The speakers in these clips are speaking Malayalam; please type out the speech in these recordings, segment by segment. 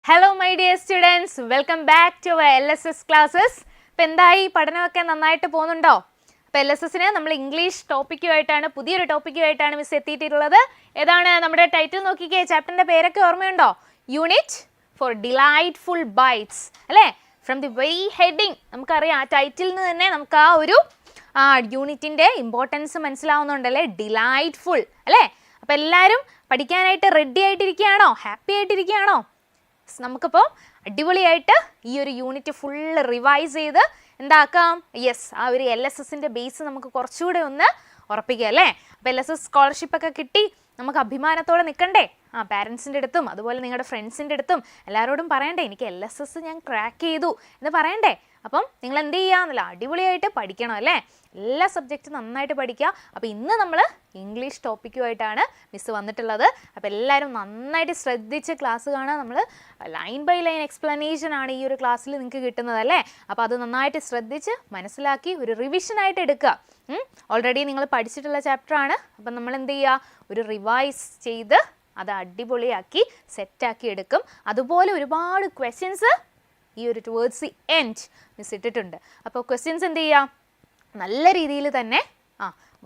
Hello my dear students, welcome back to our LSS classes. അപ്പോൾ എന്തായി പഠനമൊക്കെ നന്നായിട്ട് പോകുന്നുണ്ടോ? അപ്പോൾ LSSനെ നമ്മൾ ഇംഗ്ലീഷ് ടോപ്പിക്കുമായിട്ടാണ് പുതിയൊരു ടോപ്പിക്കുമായിട്ടാണ് മിസ് എത്തിയിട്ടുള്ളത്. ഏതാണ് നമ്മുടെ ടൈറ്റിൽ നോക്കിക്കേ, ചാപ്റ്ററിന്റെ പേരൊക്കെ ഓർമ്മയുണ്ടോ? യൂണിറ്റ് ഫോർ ഡിലൈറ്റ്ഫുൾ ബൈറ്റ്സ് അല്ലേ? ഫ്രം ദി വെരി ഹെഡിങ് നമുക്കറിയാം, ആ ടൈറ്റിൽ നിന്ന് തന്നെ നമുക്ക് ആ ഒരു യൂണിറ്റിൻ്റെ ഇമ്പോർട്ടൻസ് മനസ്സിലാവുന്നുണ്ടല്ലേ? ഡിലൈറ്റ്ഫുൾ അല്ലേ? അപ്പോൾ എല്ലാവരും പഠിക്കാനായിട്ട് റെഡി ആയിട്ടിരിക്കുകയാണോ? ഹാപ്പി ആയിട്ടിരിക്കുകയാണോ? നമുക്കിപ്പോൾ അടിപൊളിയായിട്ട് ഈ ഒരു യൂണിറ്റ് ഫുള്ള് റിവൈസ് ചെയ്ത് എന്താക്കാം? യെസ്, ആ ഒരു LSSൻ്റെ ബേസ് നമുക്ക് കുറച്ചുകൂടെ ഒന്ന് ഉറപ്പിക്കുക അല്ലേ? അപ്പോൾ LSS സ്കോളർഷിപ്പൊക്കെ കിട്ടി നമുക്ക് അഭിമാനത്തോടെ നിൽക്കണ്ടേ? പാരൻസിൻ്റെ അടുത്തും അതുപോലെ നിങ്ങളുടെ ഫ്രണ്ട്സിൻ്റെ അടുത്തും എല്ലാവരോടും പറയണ്ടേ, എനിക്ക് LSS ഞാൻ ക്രാക്ക് ചെയ്തു എന്ന് പറയണ്ടേ? അപ്പം നിങ്ങൾ എന്ത് ചെയ്യാമെന്നല്ല, അടിപൊളിയായിട്ട് പഠിക്കണം അല്ലേ? എല്ലാ സബ്ജക്റ്റും നന്നായിട്ട് പഠിക്കുക. അപ്പോൾ ഇന്ന് നമ്മൾ ഇംഗ്ലീഷ് ടോപ്പിക്കുമായിട്ടാണ് മിസ് വന്നിട്ടുള്ളത്. അപ്പോൾ എല്ലാവരും നന്നായിട്ട് ശ്രദ്ധിച്ച് ക്ലാസ് കാണാൻ. നമ്മൾ ലൈൻ ബൈ ലൈൻ എക്സ്പ്ലനേഷൻ ആണ് ഈ ഒരു ക്ലാസ്സിൽ നിങ്ങൾക്ക് കിട്ടുന്നത് അല്ലേ? അപ്പോൾ അത് നന്നായിട്ട് ശ്രദ്ധിച്ച് മനസ്സിലാക്കി ഒരു റിവിഷനായിട്ട് എടുക്കുക. ഓൾറെഡി നിങ്ങൾ പഠിച്ചിട്ടുള്ള ചാപ്റ്ററാണ്. അപ്പം നമ്മൾ എന്ത് ചെയ്യുക, ഒരു റിവൈസ് ചെയ്ത് അത് അടിപൊളിയാക്കി സെറ്റാക്കി എടുക്കും. അതുപോലെ ഒരുപാട് ക്വസ്റ്റ്യൻസ് ഈ ഒരു ടുവേർഡ്സ് ദി എൻഡ് മിസ് ഇട്ടിട്ടുണ്ട്. അപ്പോൾ ക്വസ്റ്റ്യൻസ് എന്ത് ചെയ്യുക, നല്ല രീതിയിൽ തന്നെ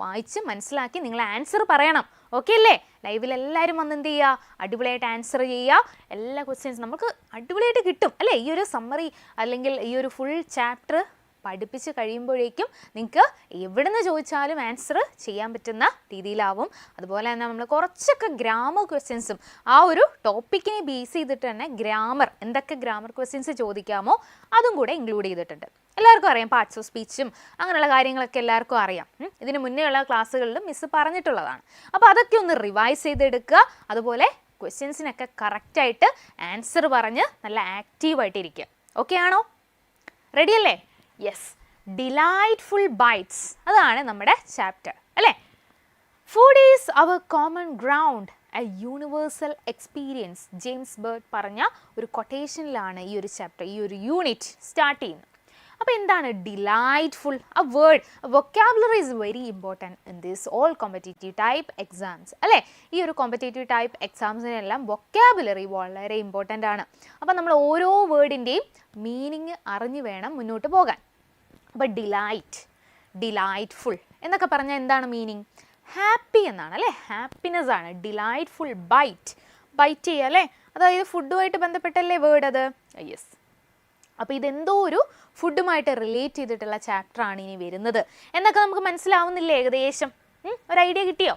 വായിച്ച് മനസ്സിലാക്കി നിങ്ങൾ ആൻസർ പറയണം. ഓക്കെ അല്ലേ? ലൈവിൽ എല്ലാവരും വന്ന് എന്ത് ചെയ്യുക, അടിപൊളിയായിട്ട് ആൻസർ ചെയ്യുക. എല്ലാ ക്വസ്റ്റ്യൻസ് നമുക്ക് അടിപൊളിയായിട്ട് കിട്ടും അല്ലേ? ഈ ഒരു സമ്മറി അല്ലെങ്കിൽ ഈ ഒരു ഫുൾ ചാപ്റ്റർ പഠിപ്പിച്ച് കഴിയുമ്പോഴേക്കും നിങ്ങൾക്ക് എവിടെ നിന്ന് ചോദിച്ചാലും ആൻസർ ചെയ്യാൻ പറ്റുന്ന രീതിയിലാവും. അതുപോലെ തന്നെ നമ്മൾ കുറച്ചൊക്കെ ഗ്രാമർ ക്വസ്റ്റ്യൻസും ആ ഒരു ടോപ്പിക്കിനെ ബേസ് ചെയ്തിട്ട് തന്നെ ഗ്രാമർ, എന്തൊക്കെ ഗ്രാമർ ക്വസ്റ്റ്യൻസ് ചോദിക്കാമോ അതും കൂടെ ഇൻക്ലൂഡ് ചെയ്തിട്ടുണ്ട്. എല്ലാവർക്കും അറിയാം, പാർട്സ് ഓഫ് സ്പീച്ചും അങ്ങനെയുള്ള കാര്യങ്ങളൊക്കെ എല്ലാവർക്കും അറിയാം. ഇതിന് മുന്നേയുള്ള ക്ലാസ്സുകളിലും മിസ് പറഞ്ഞിട്ടുള്ളതാണ്. അപ്പോൾ അതൊക്കെ ഒന്ന് റിവൈസ് ചെയ്തെടുക്കുക. അതുപോലെ ക്വസ്റ്റ്യൻസിനൊക്കെ കറക്റ്റായിട്ട് ആൻസർ പറഞ്ഞ് നല്ല ആക്റ്റീവായിട്ടിരിക്കുക. ഓക്കെ ആണോ? റെഡിയല്ലേ? യെസ്, ഡിലൈറ്റ്ഫുൾ ബൈറ്റ്സ് അതാണ് നമ്മുടെ ചാപ്റ്റർ അല്ലേ? Food is our common ground, a universal experience. James Beard പറഞ്ഞ ഒരു കൊട്ടേഷനിലാണ് ഈ ഒരു ചാപ്റ്റർ, ഈ ഒരു യൂണിറ്റ് സ്റ്റാർട്ട് ചെയ്യുന്നത്. അപ്പോൾ എന്താണ് ഡിലൈറ്റ്ഫുൾ? ആ word vocabulary is very important in this all competitive type exams അല്ലേ? ഈ ഒരു കോമ്പറ്റേറ്റീവ് ടൈപ്പ് എക്സാംസിനെല്ലാം വൊക്കാബുലറി വളരെ ഇമ്പോർട്ടൻ്റ് ആണ്. അപ്പോൾ നമ്മൾ ഓരോ വേർഡിൻ്റെയും മീനിങ് അറിഞ്ഞ് വേണം മുന്നോട്ട് പോകാൻ. അപ്പോൾ ഡിലൈറ്റ്ഫുൾ എന്നൊക്കെ പറഞ്ഞാൽ എന്താണ് മീനിങ്? ഹാപ്പി എന്നാണ് അല്ലേ? ഹാപ്പിനെസ് ആണ്. ഡിലൈറ്റ്ഫുൾ ബൈറ്റ് ചെയ്യുക അല്ലേ? അതായത് ഫുഡുമായിട്ട് ബന്ധപ്പെട്ടല്ലേ വേർഡ് അത്? യെസ്. അപ്പോൾ ഇതെന്തോ ഒരു ഫുഡുമായിട്ട് റിലേറ്റ് ചെയ്തിട്ടുള്ള ചാപ്റ്ററാണ് ഇനി വരുന്നത് എന്നൊക്കെ നമുക്ക് മനസ്സിലാവുന്നില്ലേ ഏകദേശം? ഒരു ഐഡിയ കിട്ടിയോ?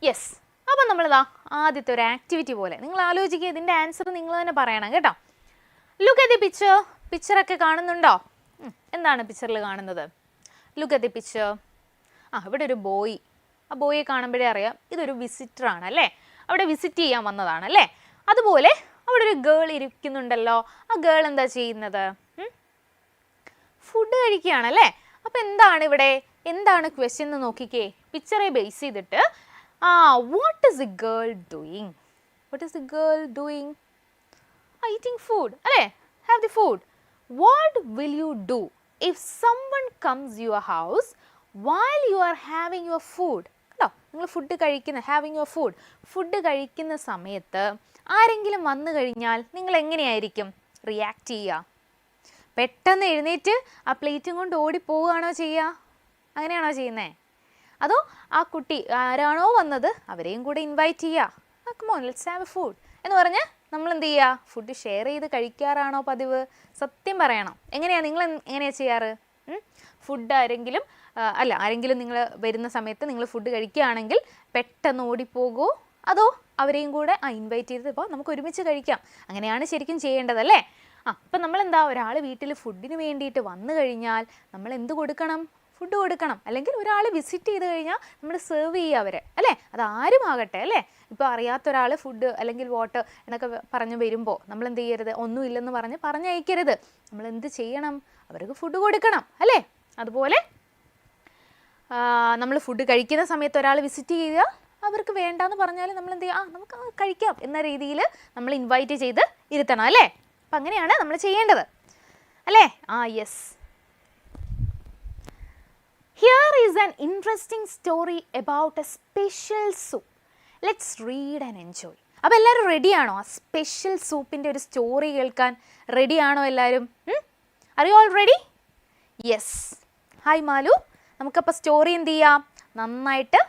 യെസ്. അപ്പം നമ്മളിതാ ആദ്യത്തെ ഒരു ആക്ടിവിറ്റി പോലെ നിങ്ങൾ ആലോചിക്കുക, ഇതിൻ്റെ ആൻസർ നിങ്ങൾ തന്നെ പറയണം കേട്ടോ. Look at the picture. പിക്ചറൊക്കെ കാണുന്നുണ്ടോ? എന്താണ് പിക്ചറിൽ കാണുന്നത്? Look at the picture. ഇവിടെ ഒരു ബോയ്. ആ ബോയെ കാണുമ്പോഴേ അറിയാം ഇതൊരു വിസിറ്ററാണ് അല്ലേ? അവിടെ വിസിറ്റ് ചെയ്യാൻ വന്നതാണ് അല്ലേ? അതുപോലെ അവിടെ ഒരു ഗേൾ ഇരിക്കുന്നുണ്ടല്ലോ. ആ ഗേൾ എന്താ ചെയ്യുന്നത്? ഫുഡ് കഴിക്കുകയാണല്ലേ? അപ്പോൾ എന്താണ് ഇവിടെ, എന്താണ് ക്വസ്റ്റ്യൻ എന്ന് നോക്കിക്കേ. പിക്ചറെ ബേസ് ചെയ്തിട്ട് what is the girl doing? What is the girl doing? Eating food അല്ലേ? Have the food. What will you do if someone comes your house while you are having your food? കേട്ടോ, നിങ്ങൾ ഫുഡ് കഴിക്കുന്ന ഫുഡ് കഴിക്കുന്ന സമയത്ത് ആരെങ്കിലും വന്നു കഴിഞ്ഞാൽ നിങ്ങൾ എങ്ങനെയായിരിക്കും റിയാക്ട് ചെയ്യുക? പെട്ടെന്ന് എഴുന്നേറ്റ് ആ പ്ലേറ്റും കൊണ്ട് ഓടിപ്പോവുകയാണോ ചെയ്യുക? അങ്ങനെയാണോ ചെയ്യുന്നത്? അതോ ആ കുട്ടി ആരാണോ വന്നത് അവരെയും കൂടെ ഇൻവൈറ്റ് ചെയ്യുക, come on let's have a food എന്ന് പറഞ്ഞ് നമ്മൾ എന്ത് ചെയ്യുക? ഫുഡ് ഷെയർ ചെയ്ത് കഴിക്കാറാണോ പതിവ്? സത്യം പറയണം, എങ്ങനെയാണ് നിങ്ങൾ എങ്ങനെയാണ് ചെയ്യാറ്? ഫുഡ് ആരെങ്കിലും നിങ്ങൾ വരുന്ന സമയത്ത് നിങ്ങൾ ഫുഡ് കഴിക്കുകയാണെങ്കിൽ പെട്ടെന്ന് ഓടിപ്പോകുമോ അതോ അവരെയും കൂടെ ഇൻവൈറ്റ് ചെയ്ത് ഇപ്പോൾ നമുക്ക് ഒരുമിച്ച് കഴിക്കാം, അങ്ങനെയാണ് ശരിക്കും ചെയ്യേണ്ടതല്ലേ? അപ്പം നമ്മളെന്താ, ഒരാൾ വീട്ടിൽ ഫുഡിന് വേണ്ടിയിട്ട് വന്നു കഴിഞ്ഞാൽ നമ്മൾ എന്ത് കൊടുക്കണം? ഫുഡ് കൊടുക്കണം. അല്ലെങ്കിൽ ഒരാൾ വിസിറ്റ് ചെയ്ത് കഴിഞ്ഞാൽ നമ്മൾ സെർവ് ചെയ്യുക അവരെ അല്ലേ? അത് ആരും ആകട്ടെ അല്ലേ? ഇപ്പോൾ അറിയാത്ത ഒരാൾ ഫുഡ് അല്ലെങ്കിൽ വാട്ടർ എന്നൊക്കെ പറഞ്ഞ് വരുമ്പോൾ നമ്മൾ എന്ത് ചെയ്യരുത്? ഒന്നുമില്ലെന്ന് പറഞ്ഞയക്കരുത്. നമ്മൾ എന്ത് ചെയ്യണം? അവർക്ക് ഫുഡ് കൊടുക്കണം അല്ലേ? അതുപോലെ നമ്മൾ ഫുഡ് കഴിക്കുന്ന സമയത്ത് ഒരാൾ വിസിറ്റ് ചെയ്യുക, അവർക്ക് വേണ്ടാന്ന് പറഞ്ഞാൽ നമ്മൾ എന്ത് ചെയ്യുക? നമുക്ക് കഴിക്കാം എന്ന രീതിയിൽ നമ്മൾ ഇൻവൈറ്റ് ചെയ്ത് ഇരുത്തണം അല്ലേ? അപ്പം അങ്ങനെയാണ് നമ്മൾ ചെയ്യേണ്ടത് അല്ലേ? Yes. Here is an interesting story about a special soup. Let's read and enjoy. അപ്പോൾ എല്ലാവരും റെഡിയാണോ ആ സ്പെഷ്യൽ സൂപ്പിൻ്റെ ഒരു സ്റ്റോറി കേൾക്കാൻ? റെഡിയാണോ എല്ലാവരും? Are you all ready? Yes. Hi Malu. നമുക്കപ്പോൾ സ്റ്റോറി എന്ത് ചെയ്യാം? നന്നായിട്ട്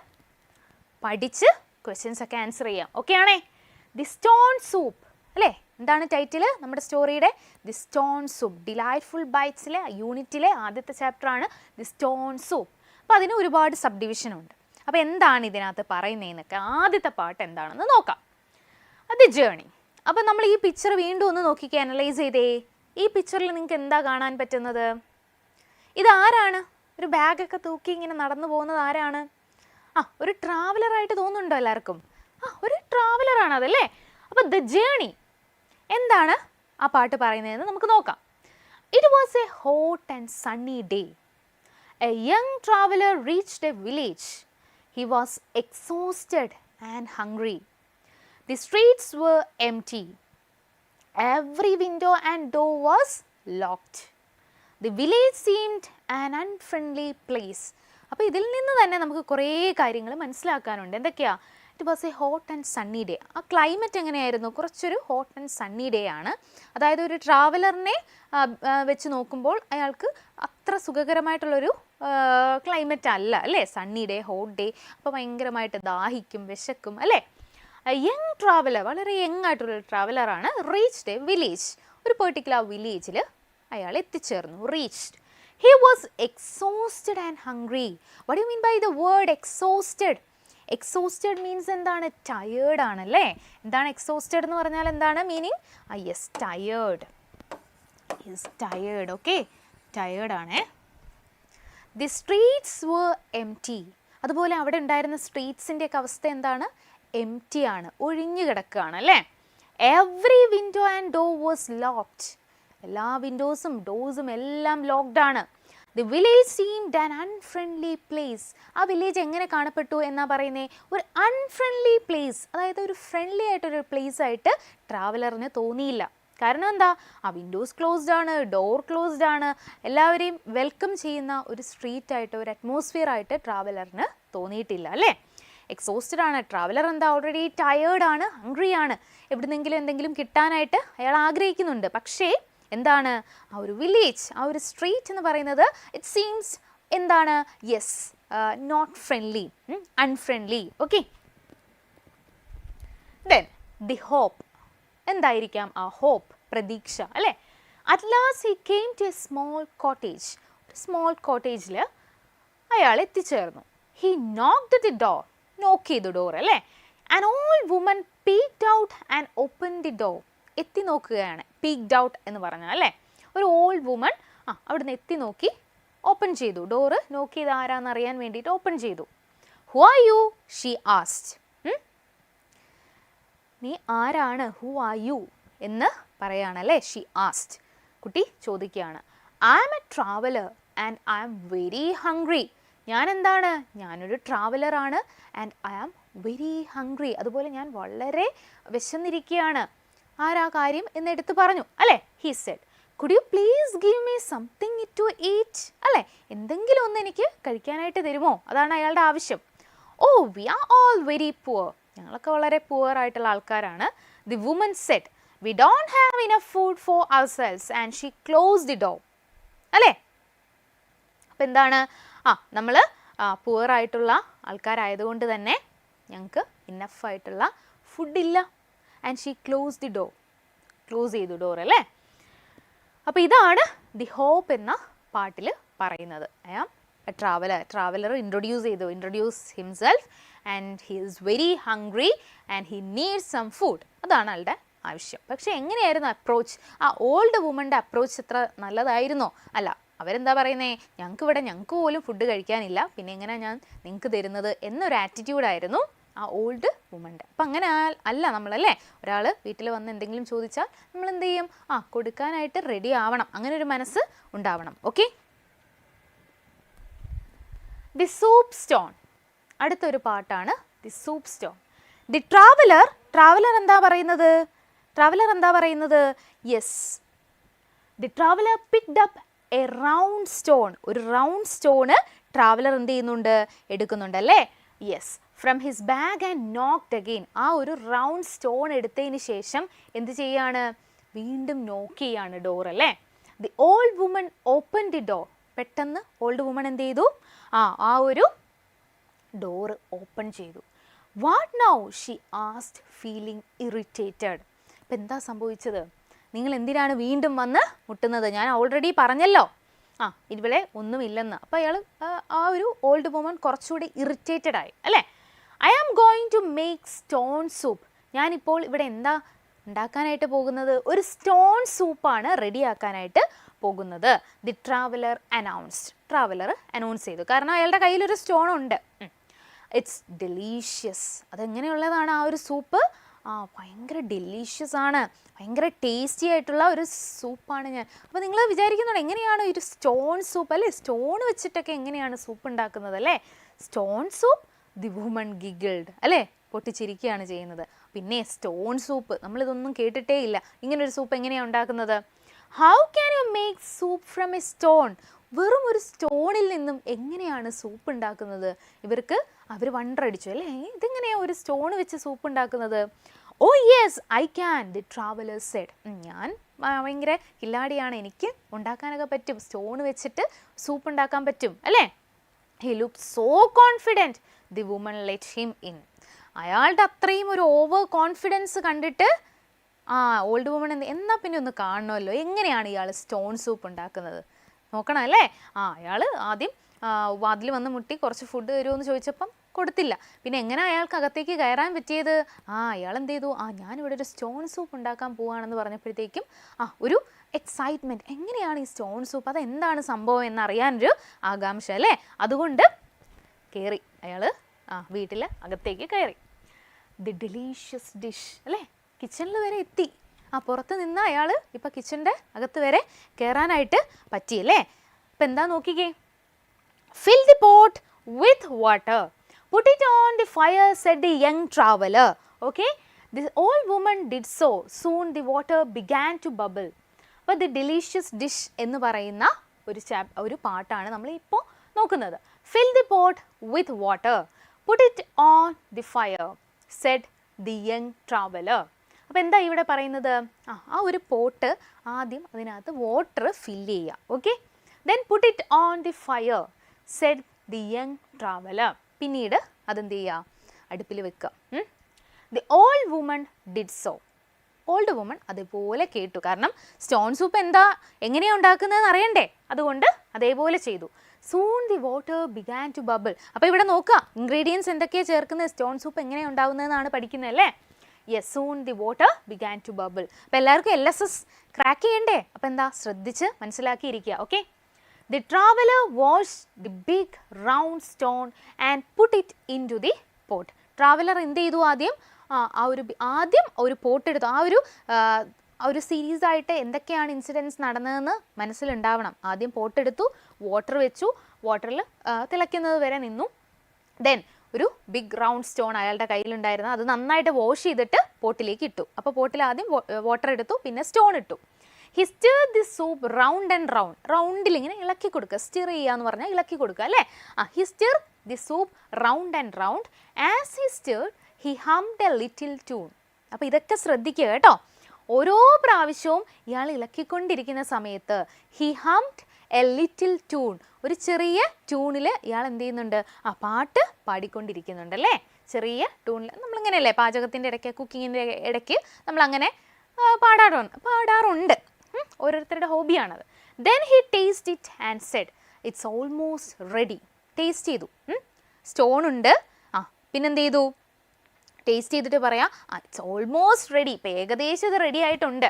പഠിച്ച് ക്വസ്റ്റ്യൻസ് ഒക്കെ ആൻസർ ചെയ്യാം. ഓക്കെ ആണേ? ദി സ്റ്റോൺ സൂപ്പ് അല്ലേ? എന്താണ് ടൈറ്റിൽ നമ്മുടെ സ്റ്റോറിയുടെ? The stone soup. ഡിലൈറ്റ്ഫുൾ ബൈറ്റ്സിലെ യൂണിറ്റിലെ ആദ്യത്തെ ചാപ്റ്ററാണ് ദി സ്റ്റോൺ സൂപ്പ്. അപ്പോൾ അതിന് ഒരുപാട് സബ് ഡിവിഷൻ ഉണ്ട്. അപ്പോൾ എന്താണ് ഇതിനകത്ത് പറയുന്നതെന്നൊക്കെ ആദ്യത്തെ പാർട്ട് എന്താണെന്ന് നോക്കാം. The journey. അപ്പോൾ നമ്മൾ ഈ പിക്ചർ വീണ്ടും ഒന്ന് നോക്കിക്കുക, അനലൈസ് ചെയ്തേ. ഈ പിക്ചറിൽ നിങ്ങൾക്ക് എന്താ കാണാൻ പറ്റുന്നത്? ഇതാരാണ്? ഒരു ബാഗൊക്കെ തൂക്കി ഇങ്ങനെ നടന്നു പോകുന്നത് ആരാണ്? ഒരു ട്രാവലറായിട്ട് തോന്നുന്നുണ്ടോ എല്ലാവർക്കും? ഒരു ട്രാവലറാണ് അതല്ലേ? അപ്പോൾ ദ ജേർണി എന്താണ് ആ പാട്ട് പറയുന്നതെന്ന് നമുക്ക് നോക്കാം. It was A hot and Sunny day. A young traveller reached a village. He was exhausted and hungry. The streets were empty. Every window and door was locked. The village seemed an unfriendly place. അപ്പോൾ ഇതിൽ നിന്ന് തന്നെ നമുക്ക് കുറേ കാര്യങ്ങൾ മനസ്സിലാക്കാനുണ്ട്. എന്തൊക്കെയാ? It was A hot and Sunny day. ആ ക്ലൈമറ്റ് എങ്ങനെയായിരുന്നു? കുറച്ചൊരു ഹോട്ട് ആൻഡ് സണ്ണി ഡേ ആണ്. അതായത് ഒരു ട്രാവലറിനെ വെച്ച് നോക്കുമ്പോൾ അയാൾക്ക് അത്ര സുഖകരമായിട്ടുള്ളൊരു ക്ലൈമറ്റ് അല്ല അല്ലേ? Sunny day, hot day. അപ്പോൾ ഭയങ്കരമായിട്ട് ദാഹിക്കും, വിശക്കും അല്ലേ? യങ് ട്രാവലർ, വളരെ യങ് ആയിട്ടുള്ളൊരു ട്രാവലറാണ്. Reached a village. ഒരു പെർട്ടിക്കുലർ വില്ലേജിൽ അയാൾ എത്തിച്ചേർന്നു. Reached. He was exhausted and hungry. What do you mean by the word exhausted? Exhausted means എന്താണ്? Tired ആണല്ലേ? എന്താണ് exhausted എന്ന് പറഞ്ഞാൽ എന്താണ് meaning? Yes, tired. He is tired. Okay, tired ആണേ. The streets were empty. അതുപോലെ അവിടെ ഉണ്ടായിരുന്ന സ്ട്രീറ്റ്സിൻ്റെ ഒക്കെ അവസ്ഥ എന്താണ്? എംറ്റി ആണ്, ഒഴിഞ്ഞു കിടക്കുകയാണ് അല്ലേ? Every window and door was locked. എല്ലാ വിൻഡോസും ഡോഴ്സും എല്ലാം ലോക്ക്ഡ് ആണ്. The village seemed an unfriendly place. ആ വില്ലേജ് എങ്ങനെ കാണപ്പെട്ടു എന്നാ പറയുന്നത്? ഒരു അൺഫ്രണ്ട്ലി പ്ലേസ്, അതായത് ഒരു ഫ്രണ്ട്ലി ആയിട്ടൊരു പ്ലേസ് ആയിട്ട് ട്രാവലറിന് തോന്നിയില്ല. കാരണം എന്താ? ആ വിൻഡോസ് ക്ലോസ്ഡ് ആണ്, ഡോർ ക്ലോസ്ഡ് ആണ്. എല്ലാവരെയും വെൽക്കം ചെയ്യുന്ന ഒരു സ്ട്രീറ്റ് ആയിട്ട്, ഒരു അറ്റ്മോസ്ഫിയർ ആയിട്ട് ട്രാവലറിന് തോന്നിയിട്ടില്ല അല്ലേ? എക്സോസ്റ്റഡ് ആണ് ട്രാവലർ. എന്താ? ഓൾറെഡി ടയേർഡ് ആണ്, ഹംഗ്രി ആണ്. എവിടുന്നെങ്കിലും എന്തെങ്കിലും കിട്ടാനായിട്ട് അയാൾ ആഗ്രഹിക്കുന്നുണ്ട്. പക്ഷേ എന്താണ്? ആ ഒരു വില്ലേജ്, ആ ഒരു സ്ട്രീറ്റ് എന്ന് പറയുന്നത് ഇറ്റ് സീംസ് എന്താണ്? Yes, not friendly, unfriendly. Okay. Then the hope. എന്തായിരിക്കാം ആ ഹോപ്പ്? പ്രതീക്ഷ അല്ലേ? At last he came to a small cottage. ഒരു സ്മോൾ കോട്ടേജിൽ അയാൾ എത്തിച്ചേർന്നു. He knocked the door. Knock ചെയ്തു ഡോർ അല്ലേ? An old woman peeked out and open the door. എത്തി നോക്കുകയാണ്. പീക്ഡ് ഔട്ട് എന്ന് പറഞ്ഞാൽ അല്ലേ? ഒരു ഓൾഡ് വുമൺ അവിടുന്ന് എത്തി നോക്കി ഓപ്പൺ ചെയ്തു. ഡോറ് നോക്കി ചെയ്ത് ആരാന്ന് അറിയാൻ വേണ്ടിയിട്ട് ഓപ്പൺ ചെയ്തു. Who are you? She asked. നീ ആരാണ്? ഹു ആർ യു എന്ന് പറയാണല്ലേ? She asked. കുട്ടി ചോദിക്കുകയാണ്. I am a traveller and I am very hungry. ഞാൻ എന്താണ്? ഞാനൊരു ട്രാവലറാണ്. And I am very hungry. അതുപോലെ ഞാൻ വളരെ വിശന്നിരിക്കുകയാണ്. ആരാ കാര്യം എന്ന് എടുത്ത് പറഞ്ഞു അല്ലേ? He said, could you please give me something to eat. അല്ലേ? എന്തെങ്കിലും ഒന്ന് എനിക്ക് കഴിക്കാനായിട്ട് തരുമോ? അതാണ് അയാളുടെ ആവശ്യം. Oh, we are all very poor. ഞങ്ങളൊക്കെ വളരെ പുവർ ആയിട്ടുള്ള ആൾക്കാരാണ്. The woman said, we don't have enough food for ourselves and she close the door. അല്ലേ? അപ്പം എന്താണ്? നമ്മൾ പുവർ ആയിട്ടുള്ള ആൾക്കാരായതുകൊണ്ട് തന്നെ ഞങ്ങൾക്ക് ഇനഫ് ആയിട്ടുള്ള ഫുഡില്ല. And she close the door. Close ചെയ്തു ഡോർ അല്ലേ? അപ്പോൾ ഇതാണ് ദി ഹോപ്പ് എന്ന പാട്ടിൽ പറയുന്നത്. I am a traveller introduce himself and he is very hungry and he needs some food. അതാണ് ആളുടെ ആവശ്യം. പക്ഷേ എങ്ങനെയായിരുന്നു അപ്രോച്ച്? ആ ഓൾഡ് വുമൻ്റെ അപ്രോച്ച് എത്ര നല്ലതായിരുന്നോ? അല്ല, അവരെന്താ പറയുന്നത്? ഞങ്ങൾക്ക് പോലും ഫുഡ് കഴിക്കാനില്ല, പിന്നെ എങ്ങനെയാണ് ഞാൻ നിങ്ങൾക്ക് തരുന്നത് എന്നൊരു ആറ്റിറ്റ്യൂഡായിരുന്നു ആ ഓൾഡ് വുമൻ്റെ. അപ്പം അങ്ങനെ അല്ല നമ്മളല്ലേ? ഒരാൾ വീട്ടിൽ വന്ന് എന്തെങ്കിലും ചോദിച്ചാൽ നമ്മൾ എന്ത് ചെയ്യും? കൊടുക്കാനായിട്ട് റെഡി ആവണം. അങ്ങനെ ഒരു മനസ്സ് ഉണ്ടാവണം. ഓക്കെ. The soup stone. അടുത്തൊരു പാട്ടാണ് the soup stone. The traveller എന്താ പറയുന്നത്? Yes, the traveller picked up A round stone. ഒരു റൗണ്ട് സ്റ്റോണ് ട്രാവലർ എന്ത് ചെയ്യുന്നുണ്ട്? എടുക്കുന്നുണ്ട് അല്ലേ? Yes, from his bag and knocked again. ആ ഒരു റൗണ്ട് സ്റ്റോൺ എടുത്തതിന് ശേഷം എന്ത് ചെയ്യാണ്? വീണ്ടും നോക്ക് ചെയ്യാണ് ഡോർ അല്ലേ. The old woman open the door. പെട്ടെന്ന് ഓൾഡ് വുമൺ എന്ത് ചെയ്തു? ആ ഒരു ഡോറ് ഓപ്പൺ ചെയ്തു. What now she asked feeling irritated. ഇപ്പം എന്താ സംഭവിച്ചത്? നിങ്ങൾ എന്തിനാണ് വീണ്ടും വന്ന് മുട്ടുന്നത്? ഞാൻ ഓൾറെഡി പറഞ്ഞല്ലോ ഇവിടെ ഒന്നുമില്ലെന്ന്. അപ്പോൾ അയാൾ ആ ഒരു ഓൾഡ് വുമൺ കുറച്ചുകൂടി ഇറിറ്റേറ്റഡ് ആയി അല്ലേ. I am going to make stone soup. ഞാനിപ്പോൾ ഇവിടെ എന്താ ഉണ്ടാക്കാനായിട്ട് പോകുന്നത്? ഒരു സ്റ്റോൺ സൂപ്പാണ് റെഡിയാക്കാനായിട്ട് പോകുന്നത്. The traveller announced. Traveller announce ചെയ്തു, കാരണം അയാളുടെ കയ്യിലൊരു സ്റ്റോൺ ഉണ്ട്. It's delicious. അതെങ്ങനെയുള്ളതാണ് ആ ഒരു സൂപ്പ്? ഭയങ്കര ഡെലീഷ്യസ് ആണ്, ഭയങ്കര ടേസ്റ്റി ആയിട്ടുള്ള ഒരു സൂപ്പാണ് ഞാൻ. അപ്പോൾ നിങ്ങൾ വിചാരിക്കുന്നുണ്ട് എങ്ങനെയാണ് ഒരു സ്റ്റോൺ സൂപ്പ് അല്ലേ, സ്റ്റോൺ വെച്ചിട്ടൊക്കെ എങ്ങനെയാണ് സൂപ്പ് ഉണ്ടാക്കുന്നത് അല്ലേ? Stone soup. The woman giggled അല്ലേ, പൊട്ടിച്ചിരിക്കുകയാണ് ചെയ്യുന്നത്. പിന്നെ സ്റ്റോൺ സൂപ്പ്, നമ്മളിതൊന്നും കേട്ടിട്ടേ ഇല്ല. ഇങ്ങനൊരു സൂപ്പ് എങ്ങനെയാണ് ഉണ്ടാക്കുന്നത്? How can you make soup from a stone? വെറും ഒരു സ്റ്റോണിൽ നിന്നും എങ്ങനെയാണ് സൂപ്പ് ഉണ്ടാക്കുന്നത്? അവർ വണ്ടടിച്ചു അല്ലേ, ഇതെങ്ങനെയാണ് ഒരു സ്റ്റോൺ വെച്ച് സൂപ്പ് ഉണ്ടാക്കുന്നത്? Oh yes I can, the traveller said. ഞാൻ ഭയങ്കര കില്ലാടിയാണ്, എനിക്ക് ഉണ്ടാക്കാനൊക്കെ പറ്റും, സ്റ്റോൺ വെച്ചിട്ട് സൂപ്പ് ഉണ്ടാക്കാൻ പറ്റും അല്ലേ. He looked so confident. The woman let him in. അയാളുടെ അത്രയും ഒരു ഓവർ കോൺഫിഡൻസ് കണ്ടിട്ട് ഓൾഡ് വുമൺ എന്നാൽ പിന്നെ ഒന്ന് കാണണമല്ലോ, എങ്ങനെയാണ് ഇയാൾ സ്റ്റോൺ സൂപ്പ് ഉണ്ടാക്കുന്നത് നോക്കണം അല്ലേ. അയാൾ ആദ്യം വാതിൽ വന്ന് മുട്ടി കുറച്ച് ഫുഡ് തരുമോ എന്ന് ചോദിച്ചപ്പം കൊടുത്തില്ല. പിന്നെ എങ്ങനെ അയാൾക്ക് അകത്തേക്ക് കയറാൻ പറ്റിയത്? അയാൾ എന്ത് ചെയ്തു? ഞാനിവിടെ ഒരു സ്റ്റോൺ സൂപ്പ് ഉണ്ടാക്കാൻ പോവുകയാണെന്ന് പറഞ്ഞപ്പോഴത്തേക്കും ഒരു എക്സൈറ്റ്മെൻറ്റ്, എങ്ങനെയാണ് ഈ സ്റ്റോൺ സൂപ്പ്, അതെന്താണ് സംഭവം എന്നറിയാനൊരു ആകാംക്ഷ അല്ലേ. അതുകൊണ്ട് കയറി അയാൾ വീട്ടിൽ അകത്തേക്ക് കയറി. ദി ഡെലീഷ്യസ് ഡിഷ് അല്ലേ, കിച്ചണിൽ വരെ എത്തി. പുറത്ത് നിന്ന് അയാൾ ഇപ്പം കിച്ചണിൻ്റെ അകത്ത് വരെ കയറാനായിട്ട് പറ്റിയല്ലേ. അപ്പം എന്താ നോക്കിക്കേ. Fill the pot with water, put it on the fire, said the young traveller. Okay, the old woman did so. Soon the water began to bubble. അപ്പോൾ ദി ഡെലീഷ്യസ് ഡിഷ് എന്ന് പറയുന്ന ഒരു പാട്ടാണ് നമ്മൾ ഇപ്പോൾ നോക്കുന്നത്. Fill the pot with water, put it on the fire, said the young traveller. അപ്പോൾ എന്താ ഇവിടെ പറയുന്നത്? ആ ഒരു പോട്ട് ആദ്യം അതിനകത്ത് വാട്ടർ ഫില്ല് ചെയ്യുക. Okay, then puttu it on the fire, said the young traveller. പിന്നീട് അതെന്ത് ചെയ്യുക? അടുപ്പിൽ വെക്കുക. The old woman did so. Old woman അതേപോലെ കേട്ടു, കാരണം സ്റ്റോൺ സൂപ്പ് എങ്ങനെയാണ് ഉണ്ടാക്കുന്നതെന്ന് അറിയണ്ടേ, അതുകൊണ്ട് അതേപോലെ ചെയ്തു. Soon the water began to bubble. അപ്പോൾ ഇവിടെ നോക്കുക, ഇൻഗ്രീഡിയൻസ് എന്തൊക്കെയാണ് ചേർക്കുന്നത്, സ്റ്റോൺ സൂപ്പ് എങ്ങനെയാണ് ഉണ്ടാകുന്നതെന്നാണ് പഠിക്കുന്നത് അല്ലേ. Yes, soon the water began to bubble. അപ്പോൾ എല്ലാവർക്കും LSS ക്രാക്ക് ചെയ്യണ്ടേ? അപ്പോൾ എന്താ, ശ്രദ്ധിച്ച് മനസ്സിലാക്കിയിരിക്കുക. Okay, the traveller wash the big round stone and put it into the pot. Traveller എന്ത് ചെയ്തു? ആദ്യം ഒരു പോട്ട് എടുത്തു. ആ ഒരു സീരീസ് ആയിട്ട് എന്തൊക്കെയാണ് ഇൻസിഡൻസ് നടന്നതെന്ന് മനസ്സിലുണ്ടാവണം. ആദ്യം പോട്ട് എടുത്തു, വാട്ടർ വെച്ചു, വാട്ടറിൽ തിളയ്ക്കുന്നത് വരെ നിന്നു. ദെൻ ഒരു ബിഗ് റൗണ്ട് സ്റ്റോൺ അയാളുടെ കയ്യിലുണ്ടായിരുന്നു, അത് നന്നായിട്ട് വാഷ് ചെയ്തിട്ട് പോട്ടിലേക്ക് ഇട്ടു. അപ്പോൾ പോട്ടിൽ ആദ്യം വാട്ടർ എടുത്തു, പിന്നെ സ്റ്റോൺ ഇട്ടു. He stir the soup round and round. റൗണ്ടിൽ ഇങ്ങനെ ഇളക്കി കൊടുക്കുക, സ്റ്റിർ ചെയ്യുക എന്ന് പറഞ്ഞാൽ ഇളക്കി കൊടുക്കുക അല്ലേ. He stir the soup round and round. As he stir he hummed a little tune. അപ്പോൾ ഇതൊക്കെ ശ്രദ്ധിക്കുക കേട്ടോ. ഓരോ പ്രാവശ്യവും ഇയാൾ ഇളക്കിക്കൊണ്ടിരിക്കുന്ന സമയത്ത് he hummed a little tune, ഒരു ചെറിയ ട്യൂണിൽ ഇയാൾ എന്ത് ചെയ്യുന്നുണ്ട്? പാട്ട് പാടിക്കൊണ്ടിരിക്കുന്നുണ്ടല്ലേ. ചെറിയ ട്യൂണിൽ നമ്മളിങ്ങനെയല്ലേ പാചകത്തിൻ്റെ ഇടയ്ക്ക്, കുക്കിങ്ങിൻ്റെ ഇടയ്ക്ക് നമ്മളങ്ങനെ പാടാറുണ്ട്. ഓരോരുത്തരുടെ ഹോബിയാണത്. Then he taste it and said it's almost ready. Taste ചെയ്തു, സ്റ്റോൺ ഉണ്ട്. പിന്നെന്ത് ചെയ്തു? ടേസ്റ്റ് ചെയ്തിട്ട് പറയാം ഇറ്റ്സ് ഓൾമോസ്റ്റ് റെഡി, ഇപ്പം ഏകദേശം ഇത് റെഡി ആയിട്ടുണ്ട്.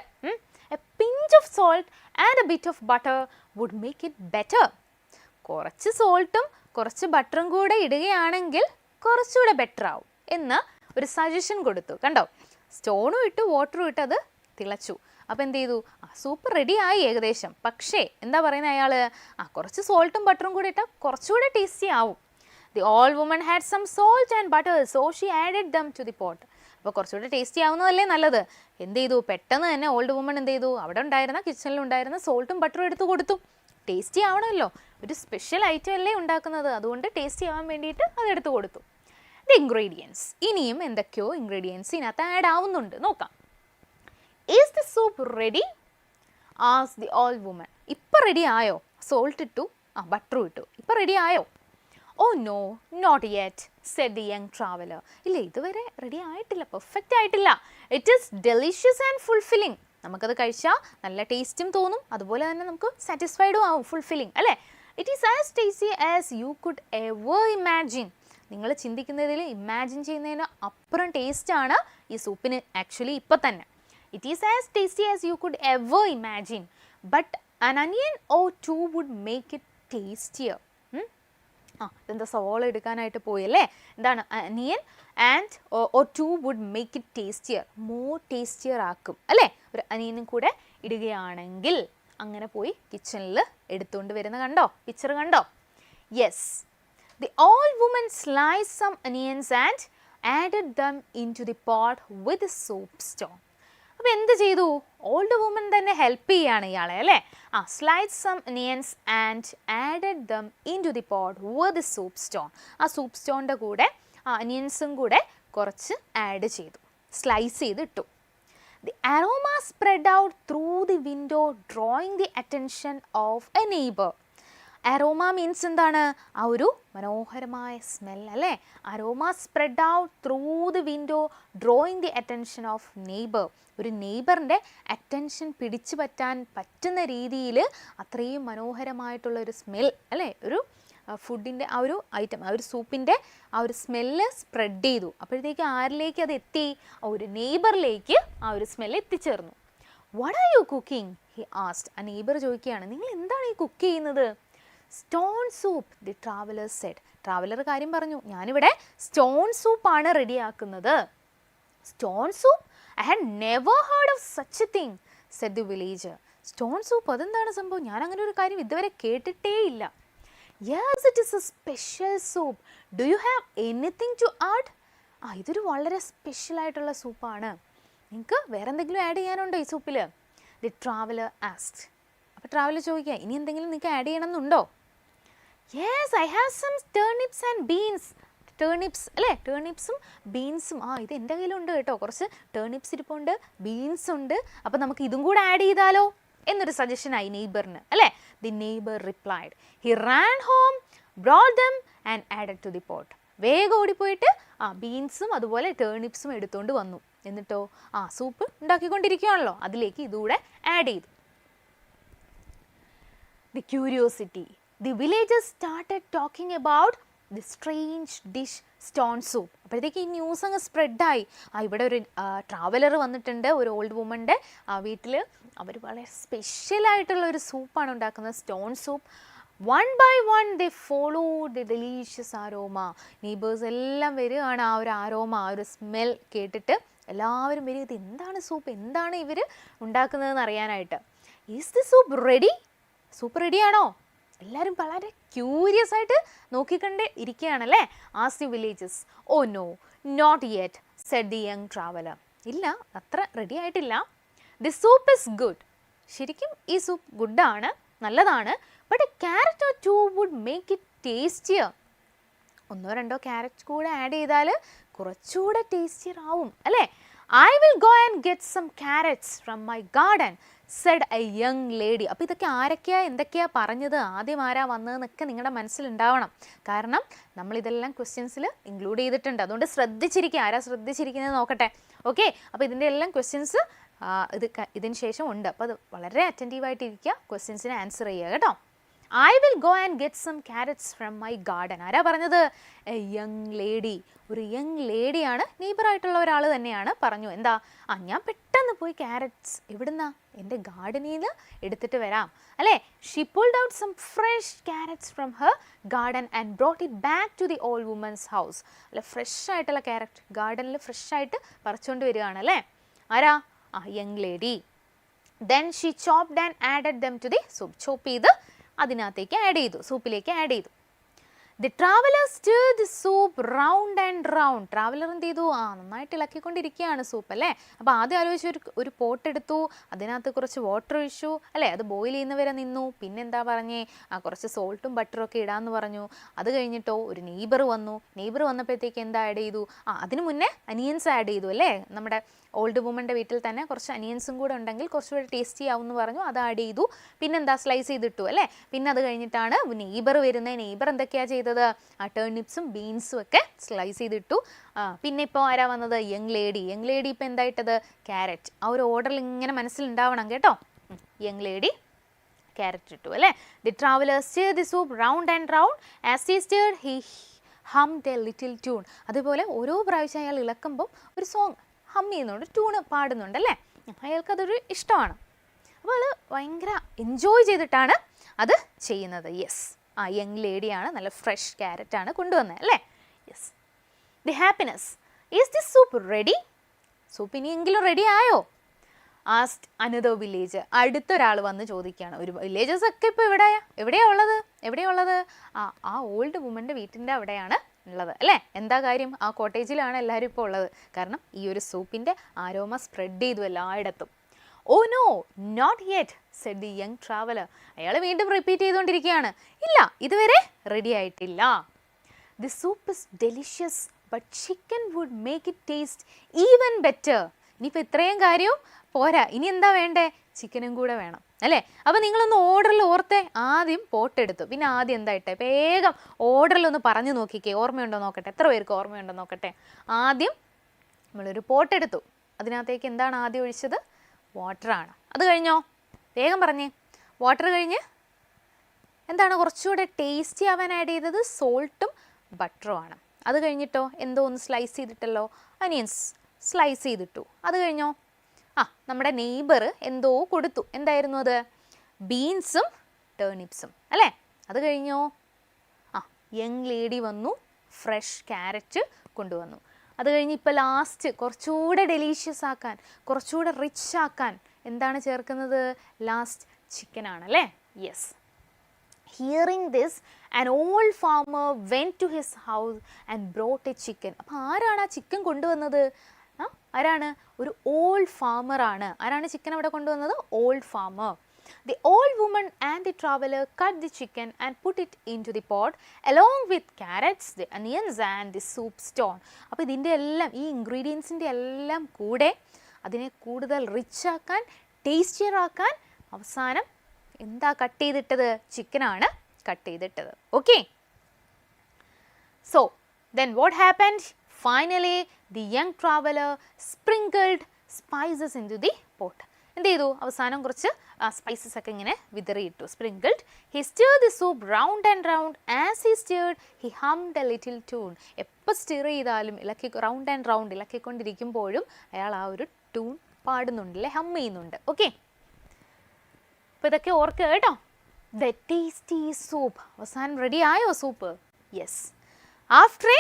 A pinch of salt and a bit of butter would make it better. കുറച്ച് സോൾട്ടും കുറച്ച് ബട്ടറും കൂടെ ഇടുകയാണെങ്കിൽ കുറച്ചുകൂടെ ബെറ്റർ ആവും എന്ന് ഒരു സജഷൻ കൊടുത്തു. കണ്ടോ, സ്റ്റോണും ഇട്ടു, വാട്ടറും ഇട്ട് അത് തിളച്ചു. അപ്പോൾ എന്ത് ചെയ്തു? സൂപ്പ് റെഡി ആയി ഏകദേശം. പക്ഷേ എന്താ പറയുന്നത് അയാൾ? കുറച്ച് സോൾട്ടും ബട്ടറും കൂടെ ഇട്ടാൽ കുറച്ചുകൂടെ ടേസ്റ്റി ആവും. The old woman had some salt and butter, so she added them to the pot. അപ്പോൾ കുറച്ചുകൂടെ ടേസ്റ്റി ആവുന്നതല്ലേ നല്ലത്. എന്ത് ചെയ്തു? പെട്ടെന്ന് തന്നെ ഓൾഡ് വുമൺ എന്ത് ചെയ്തു? അവിടെ ഉണ്ടായിരുന്ന കിച്ചണിലുണ്ടായിരുന്ന സോൾട്ടും ബട്ടറും എടുത്ത് കൊടുത്തു. ടേസ്റ്റി ആവണമല്ലോ, ഒരു സ്പെഷ്യൽ ഐറ്റം അല്ലേ ഉണ്ടാക്കുന്നത്, അതുകൊണ്ട് ടേസ്റ്റി ആവാൻ വേണ്ടിയിട്ട് അതെടുത്ത് കൊടുത്തു. ഇൻഗ്രീഡിയൻസ്. ഇനിയും എന്തൊക്കെയോ ഇൻഗ്രീഡിയൻസ് ഇതിനകത്ത് ആഡ് ആവുന്നുണ്ട്, നോക്കാം. Is the soup ready? Ask the old woman. ഇപ്പം റെഡി ആയോ? സോൾട്ട് ഇട്ടു, ബട്ടറും ഇട്ടു, ഇപ്പം റെഡി ആയോ? Oh no not yet said the young traveller. ഇല്ല, ഇതുവരെ റെഡി ആയിട്ടില്ല, പെർഫെക്റ്റ് ആയിട്ടില്ല. It is delicious and fulfilling. നമുക്കത് കഴിച്ചാൽ നല്ല ടേസ്റ്റും തോന്നും, അതുപോലെ തന്നെ നമുക്ക് സാറ്റിസ്ഫൈഡും ആവും, ഫുൾഫില്ലിംഗ് അല്ലേ. It is as tasty as you could ever imagine. നിങ്ങൾ ചിന്തിക്കുന്നതിൽ ഇമാജിൻ ചെയ്യുന്നതിന് അപ്പുറം ടേസ്റ്റാണ് ഈ സൂപ്പിന് ആക്ച്വലി ഇപ്പം തന്നെ. It is as tasty as you could ever imagine but an onion or two would make it tastier. ഇതെന്താ സവോള എടുക്കാനായിട്ട് പോയല്ലേ? എന്താണ് onion and or two would make it tastier, more tastier ആക്കും അല്ലേ. ഒരു അനിയനും കൂടെ ഇടുകയാണെങ്കിൽ അങ്ങനെ പോയി കിച്ചണിൽ എടുത്തുകൊണ്ട് വരുന്ന കണ്ടോ, പിക്ചർ കണ്ടോ? Yes, the old woman slice some onions and added them into the pot with soup stone. അപ്പോൾ എന്ത് ചെയ്തു? ഓൾഡ് വുമൻ തന്നെ ഹെൽപ്പ് ചെയ്യാണ് ഇയാളെ അല്ലേ. Slice some onions and added them into the pot with soup stone. ആ സൂപ്പ് സ്റ്റോണിൻ്റെ കൂടെ അനിയൻസും കൂടെ കുറച്ച് ആഡ് ചെയ്തു, സ്ലൈസ് ചെയ്തിട്ടു. The aroma spread out through the window drawing the attention of a neighbour. Aroma means എന്താണ്? ആ ഒരു മനോഹരമായ സ്മെൽ അല്ലേ. Aroma spread out through the window drawing the attention of neighbour. ഒരു നെയ്ബറിൻ്റെ അറ്റൻഷൻ പിടിച്ചു പറ്റാൻ പറ്റുന്ന രീതിയിൽ അത്രയും മനോഹരമായിട്ടുള്ള ഒരു സ്മെൽ അല്ലേ. ഒരു ഫുഡിൻ്റെ ആ ഒരു ഐറ്റം, ആ ഒരു സൂപ്പിൻ്റെ ആ ഒരു സ്മെല്ല് സ്പ്രെഡ് ചെയ്തു. അപ്പോഴത്തേക്ക് ആരിലേക്ക് അത് എത്തി? ആ ഒരു നെയ്ബറിലേക്ക് ആ ഒരു സ്മെല്ല് എത്തിച്ചേർന്നു. What are you cooking? He asked. ആ നെയ്ബർ ചോദിക്കുകയാണ്, നിങ്ങൾ എന്താണ് ഈ കുക്ക് ചെയ്യുന്നത്? Stone soup, the traveller said. Traveller കാര്യം പറഞ്ഞു, ഞാനിവിടെ സ്റ്റോൺ സൂപ്പാണ് റെഡിയാക്കുന്നത്. Stone soup? I had never heard of such a thing said the villager. Stone soup, അതെന്താണ് സംഭവം? ഞാൻ അങ്ങനെ ഒരു കാര്യം ഇതുവരെ കേട്ടിട്ടേ ഇല്ല. Yes, it is a special soup. Do you have anything to add? ഇതൊരു വളരെ സ്പെഷ്യലായിട്ടുള്ള സൂപ്പാണ്. നിങ്ങൾക്ക് വേറെ എന്തെങ്കിലും ആഡ് ചെയ്യാനുണ്ടോ ഈ സൂപ്പിൽ? The traveller asked. അപ്പോൾ ട്രാവലർ ചോദിക്കുക, ഇനി എന്തെങ്കിലും നിങ്ങൾക്ക് ആഡ് ചെയ്യണമെന്നുണ്ടോ? Yes, I have some turnips and beans. Turnips അല്ലേ, ടേർണിപ്സും ബീൻസും. ഇത് എൻ്റെ കയ്യിലുണ്ട് കേട്ടോ, കുറച്ച് ടേർണിപ്സ് ഇരിപ്പുണ്ട്, ബീൻസ് ഉണ്ട്. അപ്പോൾ നമുക്ക് ഇതും കൂടെ ആഡ് ചെയ്താലോ എന്നൊരു സജഷനായി നെയ്ബറിന് അല്ലേ. The neighbour replied. He ran home, brought them and added to the pot. വേഗം ഓടിപ്പോയിട്ട് ബീൻസും അതുപോലെ ടേർണിപ്സും എടുത്തുകൊണ്ട് വന്നു. എന്നിട്ടോ സൂപ്പ് ഉണ്ടാക്കിക്കൊണ്ടിരിക്കുകയാണല്ലോ, അതിലേക്ക് ഇതുകൂടെ ആഡ് ചെയ്തു. The curiosity. The villagers started talking about the strange dish stone soup. അപ്പോഴത്തേക്ക് ഈ ന്യൂസ് അങ്ങ് സ്പ്രെഡായി. ഇവിടെ ഒരു ട്രാവലർ വന്നിട്ടുണ്ട്, ഒരു ഓൾഡ് വുമൻ്റെ വീട്ടിൽ. അവർ വളരെ സ്പെഷ്യലായിട്ടുള്ള ഒരു സൂപ്പാണ് ഉണ്ടാക്കുന്നത്, stone soup. One by one they follow the delicious aroma. Neighbours എല്ലാം വരികയാണ്, ആ ഒരു ആരോമ, ആ ഒരു സ്മെൽ കേട്ടിട്ട് എല്ലാവരും വരിക, ഇത് എന്താണ് സൂപ്പ്, എന്താണ് ഇവർ ഉണ്ടാക്കുന്നതെന്ന് അറിയാനായിട്ട്. Is the soup ready? Soup റെഡിയാണോ? എല്ലാവരും വളരെ ക്യൂരിയസ് ആയിട്ട് നോക്കിക്കണ്ടേ ഇരിക്കുകയാണല്ലേ. Ask the villages. Oh no not yet said the young traveller. ഇല്ല, അത്ര റെഡി ആയിട്ടില്ല. The soup is good. ശരിക്കും ഈ സൂപ്പ് ഗുഡാണ്, നല്ലതാണ്. But a carrot or two would make it tastier. ഒന്നോ രണ്ടോ ക്യാരറ്റ് കൂടെ ആഡ് ചെയ്താൽ കുറച്ചുകൂടെ ടേസ്റ്റിയർ ആവും അല്ലേ. I will go and get some carrots from my garden said a young lady. അപ്പോൾ ഇതൊക്കെ ആരൊക്കെയാണ് എന്തൊക്കെയാണ് പറഞ്ഞത്, ആദ്യം ആരാ വന്നതെന്നൊക്കെ നിങ്ങളുടെ മനസ്സിലുണ്ടാവണം. കാരണം നമ്മളിതെല്ലാം ക്വസ്റ്റ്യൻസിൽ ഇൻക്ലൂഡ് ചെയ്തിട്ടുണ്ട്, അതുകൊണ്ട് ശ്രദ്ധിച്ചിരിക്കുക. ആരാ ശ്രദ്ധിച്ചിരിക്കുന്നത് നോക്കട്ടെ. ഓക്കെ, അപ്പോൾ ഇതിൻ്റെ എല്ലാം ക്വസ്റ്റ്യൻസ് ഇതിന് ശേഷം ഉണ്ട്. അപ്പോൾ അത് വളരെ അറ്റൻറ്റീവായിട്ടിരിക്കുക, ക്വസ്റ്റ്യൻസിന് ആൻസർ ചെയ്യുക കേട്ടോ. I will go and get some carrots from my garden. ആരാ പറഞ്ഞത്? A young lady. ഒരു യങ് ലേഡിയാണ്, നെയ്ബറായിട്ടുള്ള ഒരാൾ തന്നെയാണ് പറഞ്ഞു. എന്താ? ഞാൻ പെട്ടെന്ന് പോയി ക്യാരറ്റ്സ് എവിടുന്നാ? എൻ്റെ ഗാർഡനിൽ നിന്ന് എടുത്തിട്ട് വരാം അല്ലേ. She pulled out some fresh carrots from her garden and brought it back to the old woman's house. അല്ല, ഫ്രഷ് ആയിട്ടുള്ള ക്യാരറ്റ് ഗാർഡനിൽ ഫ്രഷ് ആയിട്ട് പറിച്ചുകൊണ്ട് വരികയാണ് അല്ലേ. ആരാ? Young lady. Then she chopped and added them to the soup. Chop ചെയ്ത് അതിനകത്തേക്ക് ആഡ് ചെയ്തു, സൂപ്പിലേക്ക് ആഡ് ചെയ്തു. The traveler stirred the soup round and round. Traveler എന്ത് ചെയ്തു? നന്നായിട്ട് ഇളക്കിക്കൊണ്ടിരിക്കുകയാണ് സൂപ്പ് അല്ലേ. അപ്പോൾ ആദ്യം ആലോചിച്ച് ഒരു പോട്ട് എടുത്തു, അതിനകത്ത് കുറച്ച് വാട്ടർ ഒഴിച്ചു അല്ലേ, അത് ബോയിൽ ചെയ്യുന്നവരെ നിന്നു. പിന്നെന്താ പറഞ്ഞേ, കുറച്ച് സോൾട്ടും ബട്ടറും ഒക്കെ ഇടാമെന്ന് പറഞ്ഞു. അത് കഴിഞ്ഞിട്ടോ ഒരു നെയ്ബർ വന്നു. നെയ്ബർ വന്നപ്പോഴത്തേക്ക് എന്താ ആഡ് ചെയ്തു? അതിന് മുന്നേ അനിയൻസ് ആഡ് ചെയ്തു അല്ലേ. നമ്മുടെ ഓൾഡ് വുമൻ്റെ വീട്ടിൽ തന്നെ കുറച്ച് അനിയൻസും കൂടെ ഉണ്ടെങ്കിൽ കുറച്ചുകൂടി ടേസ്റ്റി ആവുമെന്ന് പറഞ്ഞു, അത് ആഡ് ചെയ്തു. പിന്നെന്താ സ്ലൈസ് ചെയ്തിട്ടു അല്ലേ. പിന്നെ അത് കഴിഞ്ഞിട്ടാണ് നെയ്ബർ വരുന്നത്. നെയ്ബർ എന്തൊക്കെയാണ് ചെയ്തത്? ടേർണിപ്സും ബീൻസും ഒക്കെ സ്ലൈസ് ചെയ്തിട്ടു. പിന്നെ ഇപ്പോൾ ആരാ വന്നത്? Young lady. യങ് ലേഡി ഇപ്പോൾ എന്തായിട്ടത്? ക്യാരറ്റ്. ആ ഒരു ഓർഡറിൽ ഇങ്ങനെ മനസ്സിലുണ്ടാവണം കേട്ടോ. യങ് ലേഡി ക്യാരറ്റ് ഇട്ടു അല്ലേ. The traveller stirred the soup round and round. As he stirred, he hummed a little tune. അതുപോലെ ഓരോ പ്രാവശ്യം അയാൾ ഇളക്കുമ്പോൾ ഒരു സോങ് ഹം ചെയ്യുന്നുണ്ട്, ട്യൂണ് പാടുന്നുണ്ട് അല്ലേ. അയാൾക്കതൊരു ഇഷ്ടമാണ്. അപ്പോൾ അത് ഭയങ്കര എൻജോയ് ചെയ്തിട്ടാണ് അത് ചെയ്യുന്നത്. യെസ്, യങ് ലേഡിയാണ്, നല്ല ഫ്രഷ് ക്യാരറ്റാണ് കൊണ്ടുവന്നത് അല്ലേ. Yes. The happiness. Is this soup ready? Soup ഇനിയെങ്കിലും റെഡി ആയോ? Asked another village. അടുത്തൊരാൾ വന്ന് ചോദിക്കുകയാണ്. ഒരു വില്ലേജസ് ഒക്കെ ഇപ്പോൾ എവിടെയാ ഉള്ളത്? ആ ഓൾഡ് വുമൻ്റെ വീട്ടിൻ്റെ അവിടെയാണ് ഉള്ളത് അല്ലേ. എന്താ കാര്യം? ആ കോട്ടേജിലാണ് എല്ലാവരും ഇപ്പോൾ ഉള്ളത്. കാരണം ഈ ഒരു സൂപ്പിൻ്റെ ആരോമ സ്പ്രെഡ് ചെയ്തു എല്ലായിടത്തും. Oh no, not yet said the young traveller. അയാൾ വീണ്ടും റിപ്പീറ്റ് ചെയ്തുകൊണ്ടിരിക്കുകയാണ്. ഇല്ല, ഇതുവരെ റെഡി ആയിട്ടില്ല. The soup is delicious but chicken would make it taste even better. ഇനിയിപ്പോൾ ഇത്രയും കാര്യവും പോരാ, ഇനി എന്താ വേണ്ടേ? ചിക്കനും കൂടെ വേണം അല്ലേ. അപ്പോൾ നിങ്ങളൊന്ന് ഓർഡറിൽ ഓർത്തേ. ആദ്യം പോട്ടെടുത്തു, പിന്നെ ആദ്യം എന്താ ഇട്ടേ? വേഗം ഓർഡറിലൊന്ന് പറഞ്ഞു നോക്കിക്കേ, ഓർമ്മയുണ്ടോ നോക്കട്ടെ. എത്ര പേർക്ക് ഓർമ്മയുണ്ടോ നോക്കട്ടെ. ആദ്യം നമ്മളൊരു പോട്ടെടുത്തു, അതിനകത്തേക്ക് എന്താണ് ആദ്യം ഒഴിച്ചത്? വാട്ടറാണ്. അത് കഴിഞ്ഞോ? വേഗം പറഞ്ഞേ. വാട്ടർ കഴിഞ്ഞ് എന്താണ് കുറച്ചുകൂടെ ടേസ്റ്റി ആവാൻ ആഡ് ചെയ്തത്? സോൾട്ടും ബട്ടറും ആണ്. അത് കഴിഞ്ഞിട്ടോ എന്തോ ഒന്ന് സ്ലൈസ് ചെയ്തിട്ടല്ലോ, അനിയൻസ് സ്ലൈസ് ചെയ്തിട്ടു. അത് കഴിഞ്ഞോ? നമ്മുടെ നെയ്ബർ എന്തോ കൊടുത്തു. എന്തായിരുന്നു അത്? ബീൻസും ടേർണിപ്സും അല്ലേ. അത് കഴിഞ്ഞോ? യങ് ലേഡി വന്നു, ഫ്രഷ് ക്യാരറ്റ് കൊണ്ടുവന്നു. അത് കഴിഞ്ഞ് ഇപ്പോൾ ലാസ്റ്റ് കുറച്ചുകൂടെ ഡെലീഷ്യസ് ആക്കാൻ, കുറച്ചുകൂടെ റിച്ച് ആക്കാൻ എന്താണ് ചേർക്കുന്നത്? ലാസ്റ്റ് ചിക്കനാണ് അല്ലേ. Yes. Hearing this an old farmer went to his house and brought a chicken. അപ്പോൾ ആരാണ് ആ ചിക്കൻ കൊണ്ടുവന്നത്? ആരാണ്? ഒരു ഓൾഡ് ഫാമർ ആണ്. ആരാണ് ചിക്കൻ അവിടെ കൊണ്ടുവന്നത്? Old farmer. The old woman and the traveler cut the chicken and put it into the pot along with carrots, the onions and the soup stone. അപ്പോൾ ഇതിൻ്റെ എല്ലാം, ഈ ഇൻഗ്രീഡിയൻസിൻ്റെ എല്ലാം കൂടെ അതിനെ കൂടുതൽ റിച്ച് ആക്കാൻ, ടേസ്റ്റിയർ ആക്കാൻ അവസാനം എന്താ കട്ട് ചെയ്തിട്ടത്? ചിക്കനാണ് കട്ട് ചെയ്തിട്ടത്. Okay. So then what happened? Finally the young traveler sprinkled spices into the pot. എന്ത് ചെയ്തു? അവസാനം കുറച്ച് സ്പൈസസ് ഒക്കെ ഇങ്ങനെ വിതറിയിട്ടു. Sprinkled. He stirred the soup round and round. As he stirred, he hummed a little tune. എപ്പോൾ സ്റ്റിർ ചെയ്താലും റൗണ്ട് ആൻഡ് റൗണ്ട് ഇളക്കിക്കൊണ്ടിരിക്കുമ്പോഴും അയാൾ ആ ഒരു ട്യൂൺ പാടുന്നുണ്ട് അല്ലേ, ഹം ചെയ്യുന്നുണ്ട്. ഓക്കെ. അപ്പോൾ ഇതൊക്കെ ഓർക്കുക കേട്ടോ. The tasty soup. അവസാനം റെഡി ആയോ സൂപ്പ്? യെസ്. ആഫ്റ്റർ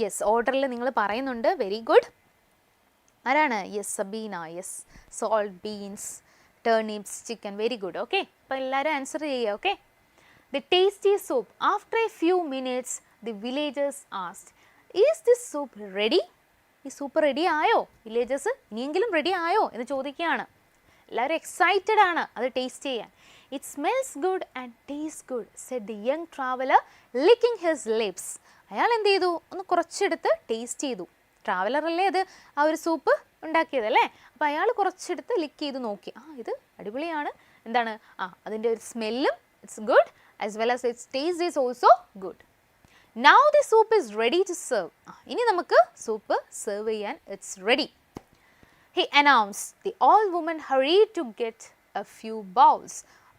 യെസ് ഓർഡറിൽ നിങ്ങൾ പറയുന്നുണ്ട്. Very good. ആരാണ്? Yes, Sabina. Yes. Salt, beans, turnips, chicken. Very good. Okay. അപ്പോൾ എല്ലാവരും ആൻസർ ചെയ്യുക. Okay. The tasty soup. After a few minutes the villagers asked, is this soup ready? ഈ സൂപ്പ് റെഡി ആയോ? വില്ലേജേഴ്സ് ഇനിയെങ്കിലും റെഡി ആയോ എന്ന് ചോദിക്കുകയാണ്. എല്ലാവരും എക്സൈറ്റഡ് ആണ് അത് ടേസ്റ്റ് ചെയ്യാൻ. It smells good and tastes good, said the young traveler, licking his lips. അയാൾ എന്ത് ചെയ്തു? ഒന്ന് കുറച്ചെടുത്ത് ടേസ്റ്റ് ചെയ്തു. ട്രാവലർ അല്ലേ അത് ആ ഒരു സൂപ്പ് ഉണ്ടാക്കിയതല്ലേ. അപ്പോൾ അയാൾ കുറച്ചെടുത്ത് ലിക്ക് ചെയ്ത് നോക്കി. ഇത് അടിപൊളിയാണ്. എന്താണ്? അതിൻ്റെ ഒരു സ്മെല്ലും it's good, as well as it's taste is also good. Now the soup is ready to serve. ഇനി നമുക്ക് സൂപ്പ് സെർവ് ചെയ്യാൻ it's ready. He announced. The old woman hurried to get a few bowls.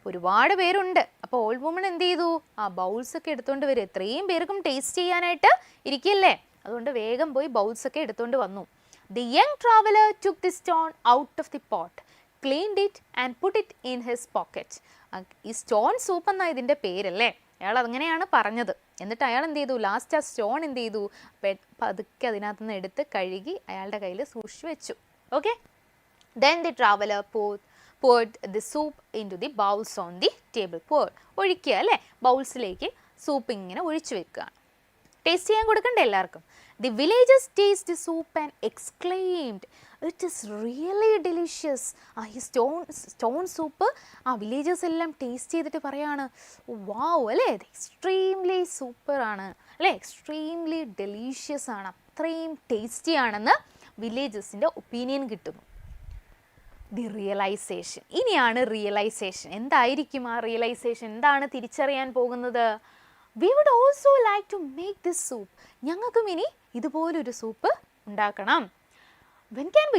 ഒരുപാട് പേരുണ്ട്. അപ്പോൾ ഓൾഡ് വുമൺ എന്ത് ചെയ്തു? ബൗൾസ് ഒക്കെ എടുത്തുകൊണ്ട് വരും. എത്രയും പേർക്കും ടേസ്റ്റ് ചെയ്യാനായിട്ട് ഇരിക്കില്ലേ, അതുകൊണ്ട് വേഗം പോയി ബൗൾസ് ഒക്കെ എടുത്തുകൊണ്ട് വന്നു. The young traveler took the stone out of the pot, cleaned it and put it in his pocket. ഈ സ്റ്റോൺ സൂപ്പ് എന്നാ ഇതിൻ്റെ പേരല്ലേ. അയാൾ അങ്ങനെയാണ് പറഞ്ഞത്. എന്നിട്ട് അയാൾ എന്ത് ചെയ്തു? ലാസ്റ്റ് ആ സ്റ്റോൺ എന്ത് ചെയ്തു? പതുക്കെ അതിനകത്ത് നിന്ന് എടുത്ത് കഴുകി അയാളുടെ കയ്യിൽ സൂക്ഷിച്ചു വെച്ചു. Okay. Then the traveler poured the soup into the bowls on the table. ഒഴിക്കുക അല്ലേ, ബൗൾസിലേക്ക് സൂപ്പ് ഇങ്ങനെ ഒഴിച്ചു വെക്കുകയാണ്. ടേസ്റ്റ് ചെയ്യാൻ കൊടുക്കണ്ടേ എല്ലാവർക്കും. The villagers tasted the soup and exclaimed, "It is really delicious." ഈ സ്റ്റോൺ സൂപ്പ് വില്ലേജേഴ്സ് എല്ലാം ടേസ്റ്റ് ചെയ്തിട്ട് പറയാണ്, വാവ് അല്ലേ, എക്സ്ട്രീംലി സൂപ്പറാണ് അല്ലേ, എക്സ്ട്രീംലി ഡെലീഷ്യസ് ആണ്, അത്രയും ടേസ്റ്റി ആണെന്ന് വില്ലേജേഴ്സിൻ്റെ ഒപ്പീനിയൻ കിട്ടുന്നു. ദി റിയലൈസേഷൻ, ഇനിയാണ് റിയലൈസേഷൻ. എന്തായിരിക്കും ആ റിയലൈസേഷൻ? എന്താണ് തിരിച്ചറിയാൻ പോകുന്നത്? We would also like to make this soup. ഞങ്ങൾക്കും ഇനി ഇതുപോലൊരു സൂപ്പ് ഉണ്ടാക്കണം. Where can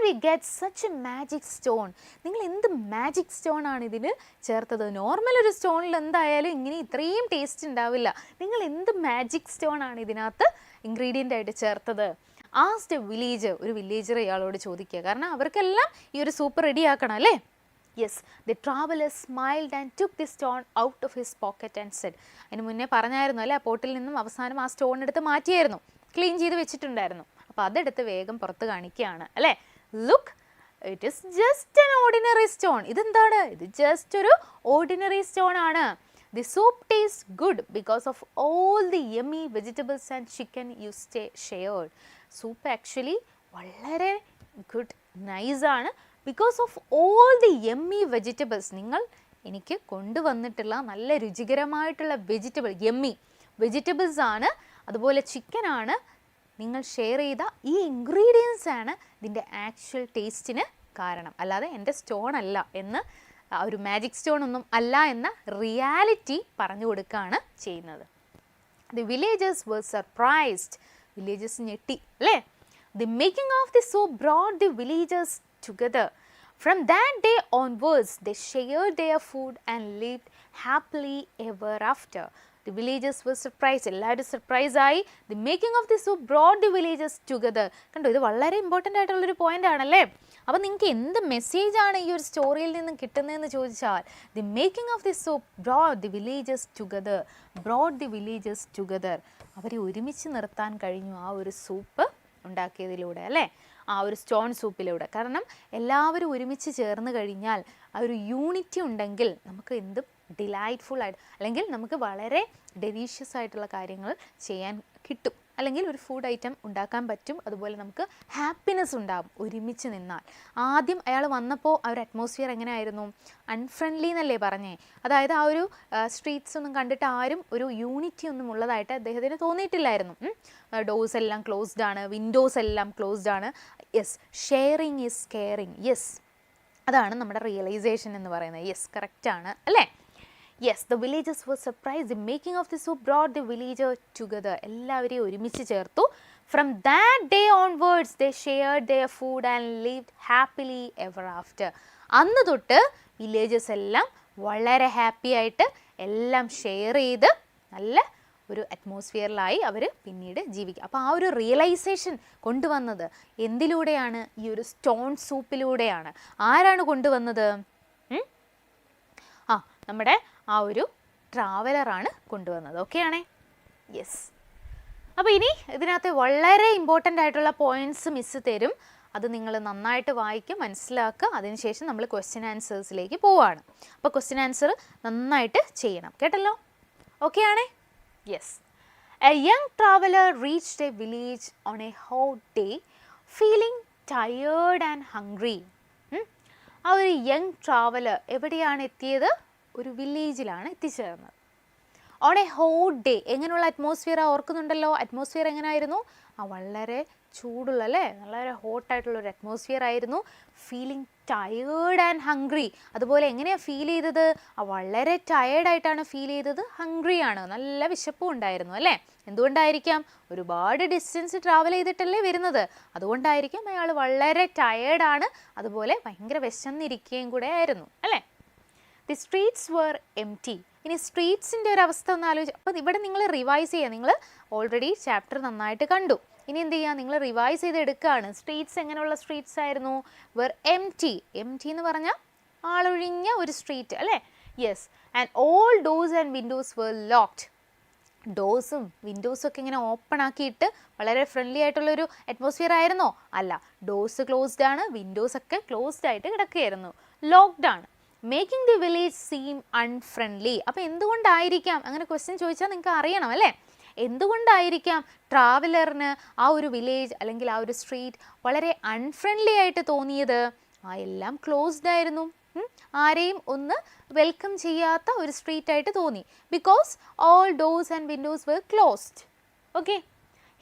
we get such a magic stone? നിങ്ങൾ എന്ത് മാജിക് സ്റ്റോൺ ആണ് ഇതിന് ചേർത്തത്? നോർമൽ ഒരു സ്റ്റോണിൽ എന്തായാലും ഇങ്ങനെ ഇത്രയും ടേസ്റ്റ് ഉണ്ടാവില്ല. നിങ്ങൾ എന്ത് മാജിക് സ്റ്റോൺ ആണ് ഇതിനകത്ത് ഇൻഗ്രീഡിയൻ്റ് ആയിട്ട് ചേർത്തത്? ആസ്ക്ഡ് എ വില്ലേജർ, ഒരു വില്ലേജർ ഇയാളോട് ചോദിക്കുക. കാരണം അവർക്കെല്ലാം ഈ ഒരു സൂപ്പ് റെഡിയാക്കണം അല്ലേ. Yes, the traveler smiled and took the stone out of his pocket and said, അതിന് മുന്നേ പറഞ്ഞായിരുന്നു അല്ലേ, പോട്ടിൽ നിന്നും അവസാനം ആ സ്റ്റോൺ എടുത്ത് മാറ്റിയായിരുന്നു, ക്ലീൻ ചെയ്ത് വെച്ചിട്ടുണ്ടായിരുന്നു. അപ്പോൾ അതെടുത്ത് വേഗം പുറത്ത് കാണിക്കുകയാണ് അല്ലേ. Look, it is just an ordinary stone. ഇതെന്താണ്? ഇത് ജസ്റ്റ് ഒരു ഓർഡിനറി സ്റ്റോൺ ആണ്. The soup tastes good because of all the yummy vegetables and chicken you shared. Soup actually വളരെ ഗുഡ്, നൈസ് ആണ്. Because of all the yummy vegetables, നിങ്ങൾ എനിക്ക് കൊണ്ടുവന്നിട്ടുള്ള നല്ല രുചികരമായിട്ടുള്ള യമ്മി വെജിറ്റബിൾസ് ആണ്, അതുപോലെ ചിക്കനാണ്, നിങ്ങൾ ഷെയർ ചെയ്ത ഈ ഇൻഗ്രീഡിയൻസ് ആണ് ഇതിൻ്റെ ആക്ച്വൽ ടേസ്റ്റിന് കാരണം, അല്ലാതെ എൻ്റെ സ്റ്റോൺ അല്ല എന്ന്, ഒരു മാജിക് സ്റ്റോൺ ഒന്നും അല്ല എന്ന റിയാലിറ്റി പറഞ്ഞു കൊടുക്കുകയാണ് ചെയ്യുന്നത്. The villagers were surprised. Villagers ഞെട്ടി അല്ലേ. The making of the soup brought the villagers together. From that day onwards, they shared their food and lived happily ever after. The villagers were surprised. എല്ലാവരും സർപ്രൈസ് ആയി. The making of the soup brought the villagers together. കണ്ടോ, ഇത് വളരെ ഇമ്പോർട്ടൻ്റ് ആയിട്ടുള്ളൊരു പോയിന്റ് ആണല്ലേ. അപ്പോൾ നിങ്ങൾക്ക് എന്ത് മെസ്സേജ് ആണ് ഈ ഒരു സ്റ്റോറിയിൽ നിന്നും കിട്ടുന്നതെന്ന് ചോദിച്ചാൽ, the making of the soup brought the villagers together. അവരെ ഒരുമിച്ച് നിർത്താൻ കഴിഞ്ഞു ആ ഒരു സൂപ്പ് ഉണ്ടാക്കിയതിലൂടെ അല്ലേ, ആ ഒരു സ്റ്റോൺ സൂപ്പിലൂടെ. കാരണം എല്ലാവരും ഒരുമിച്ച് ചേർന്ന് കഴിഞ്ഞാൽ ആ ഒരു യൂണിറ്റി ഉണ്ടെങ്കിൽ നമുക്ക് എന്തും ഡിലൈറ്റ്ഫുൾ ആയിട്ട്, അല്ലെങ്കിൽ നമുക്ക് വളരെ ഡെലീഷ്യസ് ആയിട്ടുള്ള കാര്യങ്ങൾ ചെയ്യാൻ കിട്ടും, അല്ലെങ്കിൽ ഒരു ഫുഡ് ഐറ്റം ഉണ്ടാക്കാൻ പറ്റും. അതുപോലെ നമുക്ക് ഹാപ്പിനെസ് ഉണ്ടാകും ഒരുമിച്ച് നിന്നാൽ. ആദ്യം അയാൾ വന്നപ്പോൾ ആ ഒരു അറ്റ്മോസ്ഫിയർ എങ്ങനെയായിരുന്നു? അൺഫ്രണ്ട്ലി എന്നല്ലേ പറഞ്ഞേ. അതായത് ആ ഒരു സ്ട്രീറ്റ്സ് ഒന്നും കണ്ടിട്ട് ആരും ഒരു യൂണിറ്റി ഒന്നും ഉള്ളതായിട്ട് അദ്ദേഹത്തിന് തോന്നിയിട്ടില്ലായിരുന്നു. ഡോർസ് എല്ലാം ക്ലോസ്ഡ് ആണ്, വിൻഡോസ് എല്ലാം ക്ലോസ്ഡ് ആണ്. Yes, sharing is caring. Yes, അതാണ് നമ്മുടെ റിയലൈസേഷൻ എന്ന് പറയുന്നത്. യെസ്, കറക്റ്റാണ് അല്ലേ. Yes, the villagers were surprised. The making of the soup brought the villagers together. എല്ലാവരെയും ഒരുമിച്ച് ചേർത്തു. From that day onwards, they shared their food and lived happily ever after. അന്ന് തൊട്ട് വില്ലേജസ് എല്ലാം വളരെ ഹാപ്പി ആയിട്ട് എല്ലാം ഷെയർ ചെയ്ത് നല്ല ഒരു അറ്റ്മോസ്ഫിയറിലായി അവർ പിന്നീട് ജീവിക്കുക. അപ്പോൾ ആ ഒരു റിയലൈസേഷൻ കൊണ്ടുവന്നത് എന്തിലൂടെയാണ്? ഈ ഒരു സ്റ്റോൺ സൂപ്പിലൂടെയാണ്. ആരാണ് കൊണ്ടുവന്നത്? നമ്മുടെ ആ ഒരു ട്രാവലറാണ് കൊണ്ടുവന്നത്. ഓക്കെ ആണേ. യെസ്, അപ്പോൾ ഇനി ഇതിനകത്ത് വളരെ ഇമ്പോർട്ടൻ്റ് ആയിട്ടുള്ള പോയിൻറ്റ്സ് മിസ് തരും. അത് നിങ്ങൾ നന്നായിട്ട് വായിക്കുക, മനസ്സിലാക്കുക. അതിനുശേഷം നമ്മൾ ക്വസ്റ്റ്യൻ ആൻസേഴ്സിലേക്ക് പോവുകയാണ്. അപ്പോൾ ക്വസ്റ്റ്യൻ ആൻസർ നന്നായിട്ട് ചെയ്യണം, കേട്ടല്ലോ. ഓക്കെ ആണേ. Yes, A young traveller reached a village on A hot day feeling tired and hungry. ആ ഒരു യങ് ട്രാവലർ എവിടെയാണ് എത്തിയത്? ഒരു വില്ലേജിലാണ് എത്തിച്ചേർന്നത്. ഓൺ എ ഹോട്ട് ഡേ, എങ്ങനെയുള്ള അറ്റ്മോസ്ഫിയർ ഓർക്കുന്നുണ്ടല്ലോ? അറ്റ്മോസ്ഫിയർ എങ്ങനെയായിരുന്നു? വളരെ ചൂടുള്ള അല്ലേ, വളരെ ഹോട്ടായിട്ടുള്ളൊരു അറ്റ്മോസ്ഫിയർ ആയിരുന്നു. Feeling tired and hungry. അതുപോലെ എങ്ങനെയാണ് ഫീൽ ചെയ്തത്? വളരെ ടയേർഡായിട്ടാണ് ഫീൽ ചെയ്തത്, ഹംഗ്രിയാണ്, നല്ല വിശപ്പും ഉണ്ടായിരുന്നു അല്ലേ. എന്തുകൊണ്ടായിരിക്കാം? ഒരുപാട് ഡിസ്റ്റൻസ് ട്രാവൽ ചെയ്തിട്ടല്ലേ വരുന്നത്, അതുകൊണ്ടായിരിക്കും അയാൾ വളരെ ടയേർഡാണ്, അതുപോലെ ഭയങ്കര വിശന്നിരിക്കുകയും കൂടെ ആയിരുന്നു അല്ലേ. The streets were empty. ഇനി സ്ട്രീറ്റ്സിൻ്റെ ഒരു അവസ്ഥ ഒന്ന് ആലോചിച്ച്. അപ്പോൾ ഇവിടെ നിങ്ങൾ റിവൈസ് ചെയ്യുക. നിങ്ങൾ ഓൾറെഡി ചാപ്റ്റർ നന്നായിട്ട് കണ്ടു. ഇനി എന്ത് ചെയ്യുക? നിങ്ങൾ റിവൈസ് ചെയ്ത് എടുക്കുകയാണ്. സ്ട്രീറ്റ്സ് എങ്ങനെയുള്ള സ്ട്രീറ്റ്സ് ആയിരുന്നു? were empty. empty എന്ന് പറഞ്ഞാൽ ആളൊഴിഞ്ഞ ഒരു സ്ട്രീറ്റ് അല്ലേ. Yes, and all doors and windows were locked. ഡോഴ്സും വിൻഡോസും ഒക്കെ ഇങ്ങനെ ഓപ്പൺ ആക്കിയിട്ട് വളരെ ഫ്രണ്ട്ലി ആയിട്ടുള്ളൊരു അറ്റ്മോസ്ഫിയർ ആയിരുന്നോ? അല്ല, ഡോഴ്സ് ക്ലോസ്ഡ് ആണ്, വിൻഡോസ് ഒക്കെ ക്ലോസ്ഡ് ആയിട്ട് കിടക്കുകയായിരുന്നു, ലോക്ക്ഡ് ആണ്. Making the village seem unfriendly. അപ്പോൾ എന്തുകൊണ്ടായിരിക്കാം അങ്ങനെ ക്വസ്റ്റ്യൻ ചോദിച്ചാൽ നിങ്ങൾക്ക് അറിയണം അല്ലേ? എന്തുകൊണ്ടായിരിക്കാം ട്രാവലറിന് ആ ഒരു വില്ലേജ് അല്ലെങ്കിൽ ആ ഒരു സ്ട്രീറ്റ് വളരെ അൺഫ്രണ്ട്ലി ആയിട്ട് തോന്നിയത്? എല്ലാം ക്ലോസ്ഡ് ആയിരുന്നു, ആരെയും ഒന്ന് വെൽക്കം ചെയ്യാത്ത ഒരു സ്ട്രീറ്റ് ആയിട്ട് തോന്നി. Because all doors and windows were closed. Okay.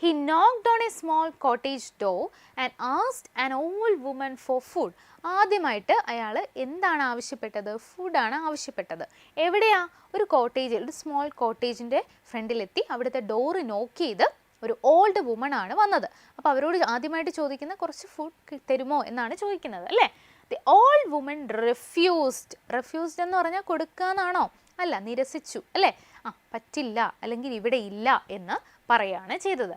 He knocked on a small cottage door and asked an old woman for food. ആദ്യമായിട്ട് അയാൾ എന്താണ് ആവശ്യപ്പെട്ടത്? ഫുഡാണ് ആവശ്യപ്പെട്ടത്. എവിടെയാ? ഒരു കോട്ടേജിൽ, ഒരു സ്മോൾ കോട്ടേജിൻ്റെ ഫ്രണ്ടിലെത്തി അവിടുത്തെ ഡോറ് നോക്ക് ചെയ്ത് ഒരു ഓൾഡ് വുമൺ ആണ് വന്നത്. അപ്പോൾ അവരോട് ആദ്യമായിട്ട് ചോദിക്കുന്ന കുറച്ച് ഫുഡ് തരുമോ എന്നാണ് ചോദിക്കുന്നത് അല്ലേ? ദി ഓൾഡ് വുമൺ റെഫ്യൂസ്ഡ് എന്ന് പറഞ്ഞാൽ കൊടുക്കുക എന്നാണോ? അല്ല, നിരസിച്ചു അല്ലേ? പറ്റില്ല അല്ലെങ്കിൽ ഇവിടെ ഇല്ല എന്ന് പറയാണ് ചെയ്തത്.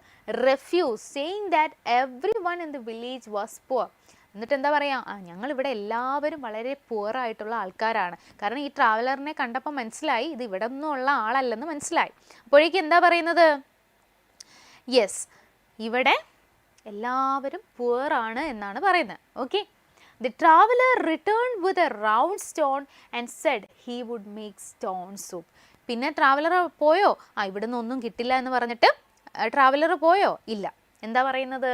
Refuse, saying that every one in the village was poor. എന്നിട്ട് എന്താ പറയുക? ഞങ്ങളിവിടെ എല്ലാവരും വളരെ പുവർ ആയിട്ടുള്ള ആൾക്കാരാണ്. കാരണം ഈ ട്രാവലറിനെ കണ്ടപ്പോൾ മനസ്സിലായി ഇത് ഇവിടെ ഒന്നും ഉള്ള ആളല്ലെന്ന് മനസ്സിലായി. അപ്പോഴേക്കും എന്താ പറയുന്നത്? യെസ്, ഇവിടെ എല്ലാവരും പുവർ ആണ് എന്നാണ് പറയുന്നത്. Okay. The traveler returned with a round stone and said he would make stone soup. പിന്നെ ട്രാവലർ പോയോ? ഇവിടുന്ന് ഒന്നും കിട്ടില്ല എന്ന് പറഞ്ഞിട്ട് ട്രാവലർ പോയോ? ഇല്ല. എന്താ പറയുന്നത്?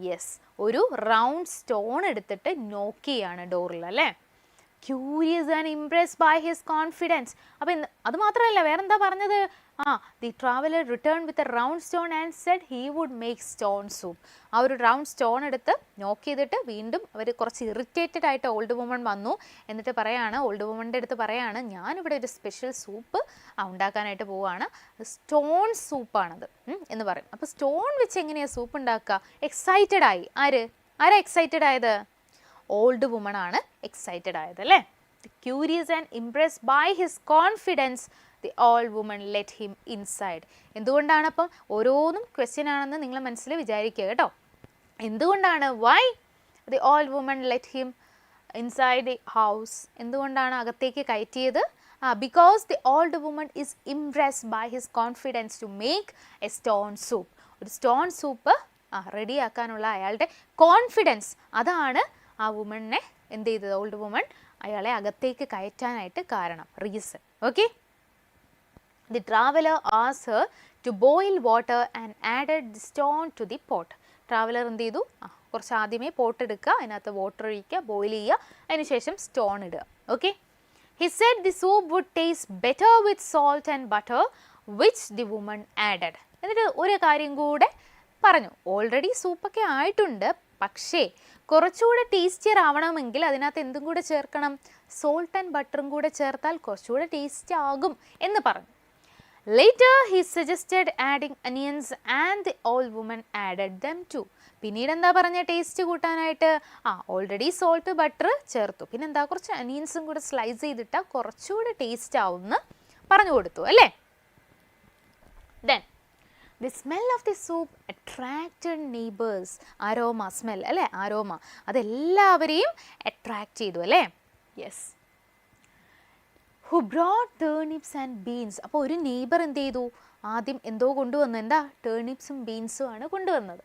യെസ്, ഒരു റൗണ്ട് സ്റ്റോൺ എടുത്തിട്ട് നോക്ക് ചെയ്യാണ് ഡോറിൽ അല്ലേ? Curious and impressed by his confidence. അപ്പം അത് മാത്രമല്ല, വേറെന്താ പറഞ്ഞത്? The traveller return with a round stone and said he would make stone soup. ആ ഒരു റൗണ്ട് സ്റ്റോൺ എടുത്ത് നോക്ക് ചെയ്തിട്ട് വീണ്ടും അവർ കുറച്ച് ഇറിറ്റേറ്റഡ് ആയിട്ട് ഓൾഡ് വുമൺ വന്നു. എന്നിട്ട് പറയാണ്, ഓൾഡ് വുമണിൻ്റെ അടുത്ത് പറയാണ്, ഞാനിവിടെ ഒരു സ്പെഷ്യൽ സൂപ്പ് ഉണ്ടാക്കാനായിട്ട് പോവുകയാണ്, സ്റ്റോൺ സൂപ്പാണത് എന്ന് പറയും. അപ്പോൾ സ്റ്റോൺ വെച്ച് എങ്ങനെയാണ് സൂപ്പ് ഉണ്ടാക്കുക? എക്സൈറ്റഡ് ആയി. ആരാ എക്സൈറ്റഡ് ആയത്? ഓൾഡ് വുമൺ ആണ് എക്സൈറ്റഡ് ആയത് അല്ലേ? Curious and impressed by his confidence the old woman let him inside. എന്തുകൊണ്ടാണ്? അപ്പം ഓരോന്നും ക്വസ്റ്റ്യൻ ആണെന്ന് നിങ്ങൾ മനസ്സിൽ വിചാരിക്കുക കേട്ടോ. എന്തുകൊണ്ടാണ്? Why the old woman let him inside the house. എന്തുകൊണ്ടാണ് അകത്തേക്ക് കയറ്റിയത്? Because the old woman is impressed by his confidence to make a stone soup. ഒരു സ്റ്റോൺ സൂപ്പ് റെഡിയാക്കാനുള്ള അയാളുടെ കോൺഫിഡൻസ്, അതാണ് ആ വുമണിനെ എന്ത് ചെയ്തത്? ഓൾഡ് വുമൺ അയാളെ അകത്തേക്ക് കയറ്റാനായിട്ട് കാരണം, reason. Okay. The traveller asked her to boil water and added the stone to the pot. Traveller എന്ത് ചെയ്തു? കുറച്ച് ആദ്യമേ പോട്ട് എടുക്കുക, അതിനകത്ത് വാട്ടർ ഒഴിക്കുക, ബോയിൽ ചെയ്യുക, അതിനുശേഷം സ്റ്റോൺ ഇടുക. Okay. He said the soup would taste better with salt and butter which the woman added. എന്നിട്ട് ഒരു കാര്യം കൂടെ പറഞ്ഞു, ഓൾറെഡി സൂപ്പൊക്കെ ആയിട്ടുണ്ട്, പക്ഷേ കുറച്ചുകൂടെ ടേസ്റ്റിയർ ആവണമെങ്കിൽ അതിനകത്ത് എന്തും കൂടെ ചേർക്കണം? സോൾട്ട് ആൻഡ് ബട്ടറും കൂടെ ചേർത്താൽ കുറച്ചുകൂടെ ടേസ്റ്റ് ആകും എന്ന് പറഞ്ഞു. Later he suggested adding onions and the old woman added them too. പിന്നീട് എന്താ പറഞ്ഞ ടേസ്റ്റ് കൂട്ടാനായിട്ട്? ഓൾറെഡി സോൾട്ട് ബട്ടർ ചേർത്തു, പിന്നെന്താ കുറച്ച് അനിയൻസും കൂടെ സ്ലൈസ് ചെയ്തിട്ടാൽ കുറച്ചുകൂടെ ടേസ്റ്റ് ആവുമെന്ന് പറഞ്ഞു കൊടുത്തു അല്ലേ? Then the smell of the soup attracted neighbors. Aroma smell അല്ലേ? aroma അതെല്ലാവരെയും അട്രാക്റ്റ് ചെയ്തു അല്ലേ? Yes. Who brought turnips and beans. അപ്പോൾ ഒരു നെയ്ബർ എന്ത് ചെയ്തു? ആദ്യം എന്തോ കൊണ്ടുവന്നു. എന്താ? ടേണിപ്സും ബീൻസും ആണ് കൊണ്ടുവന്നത്.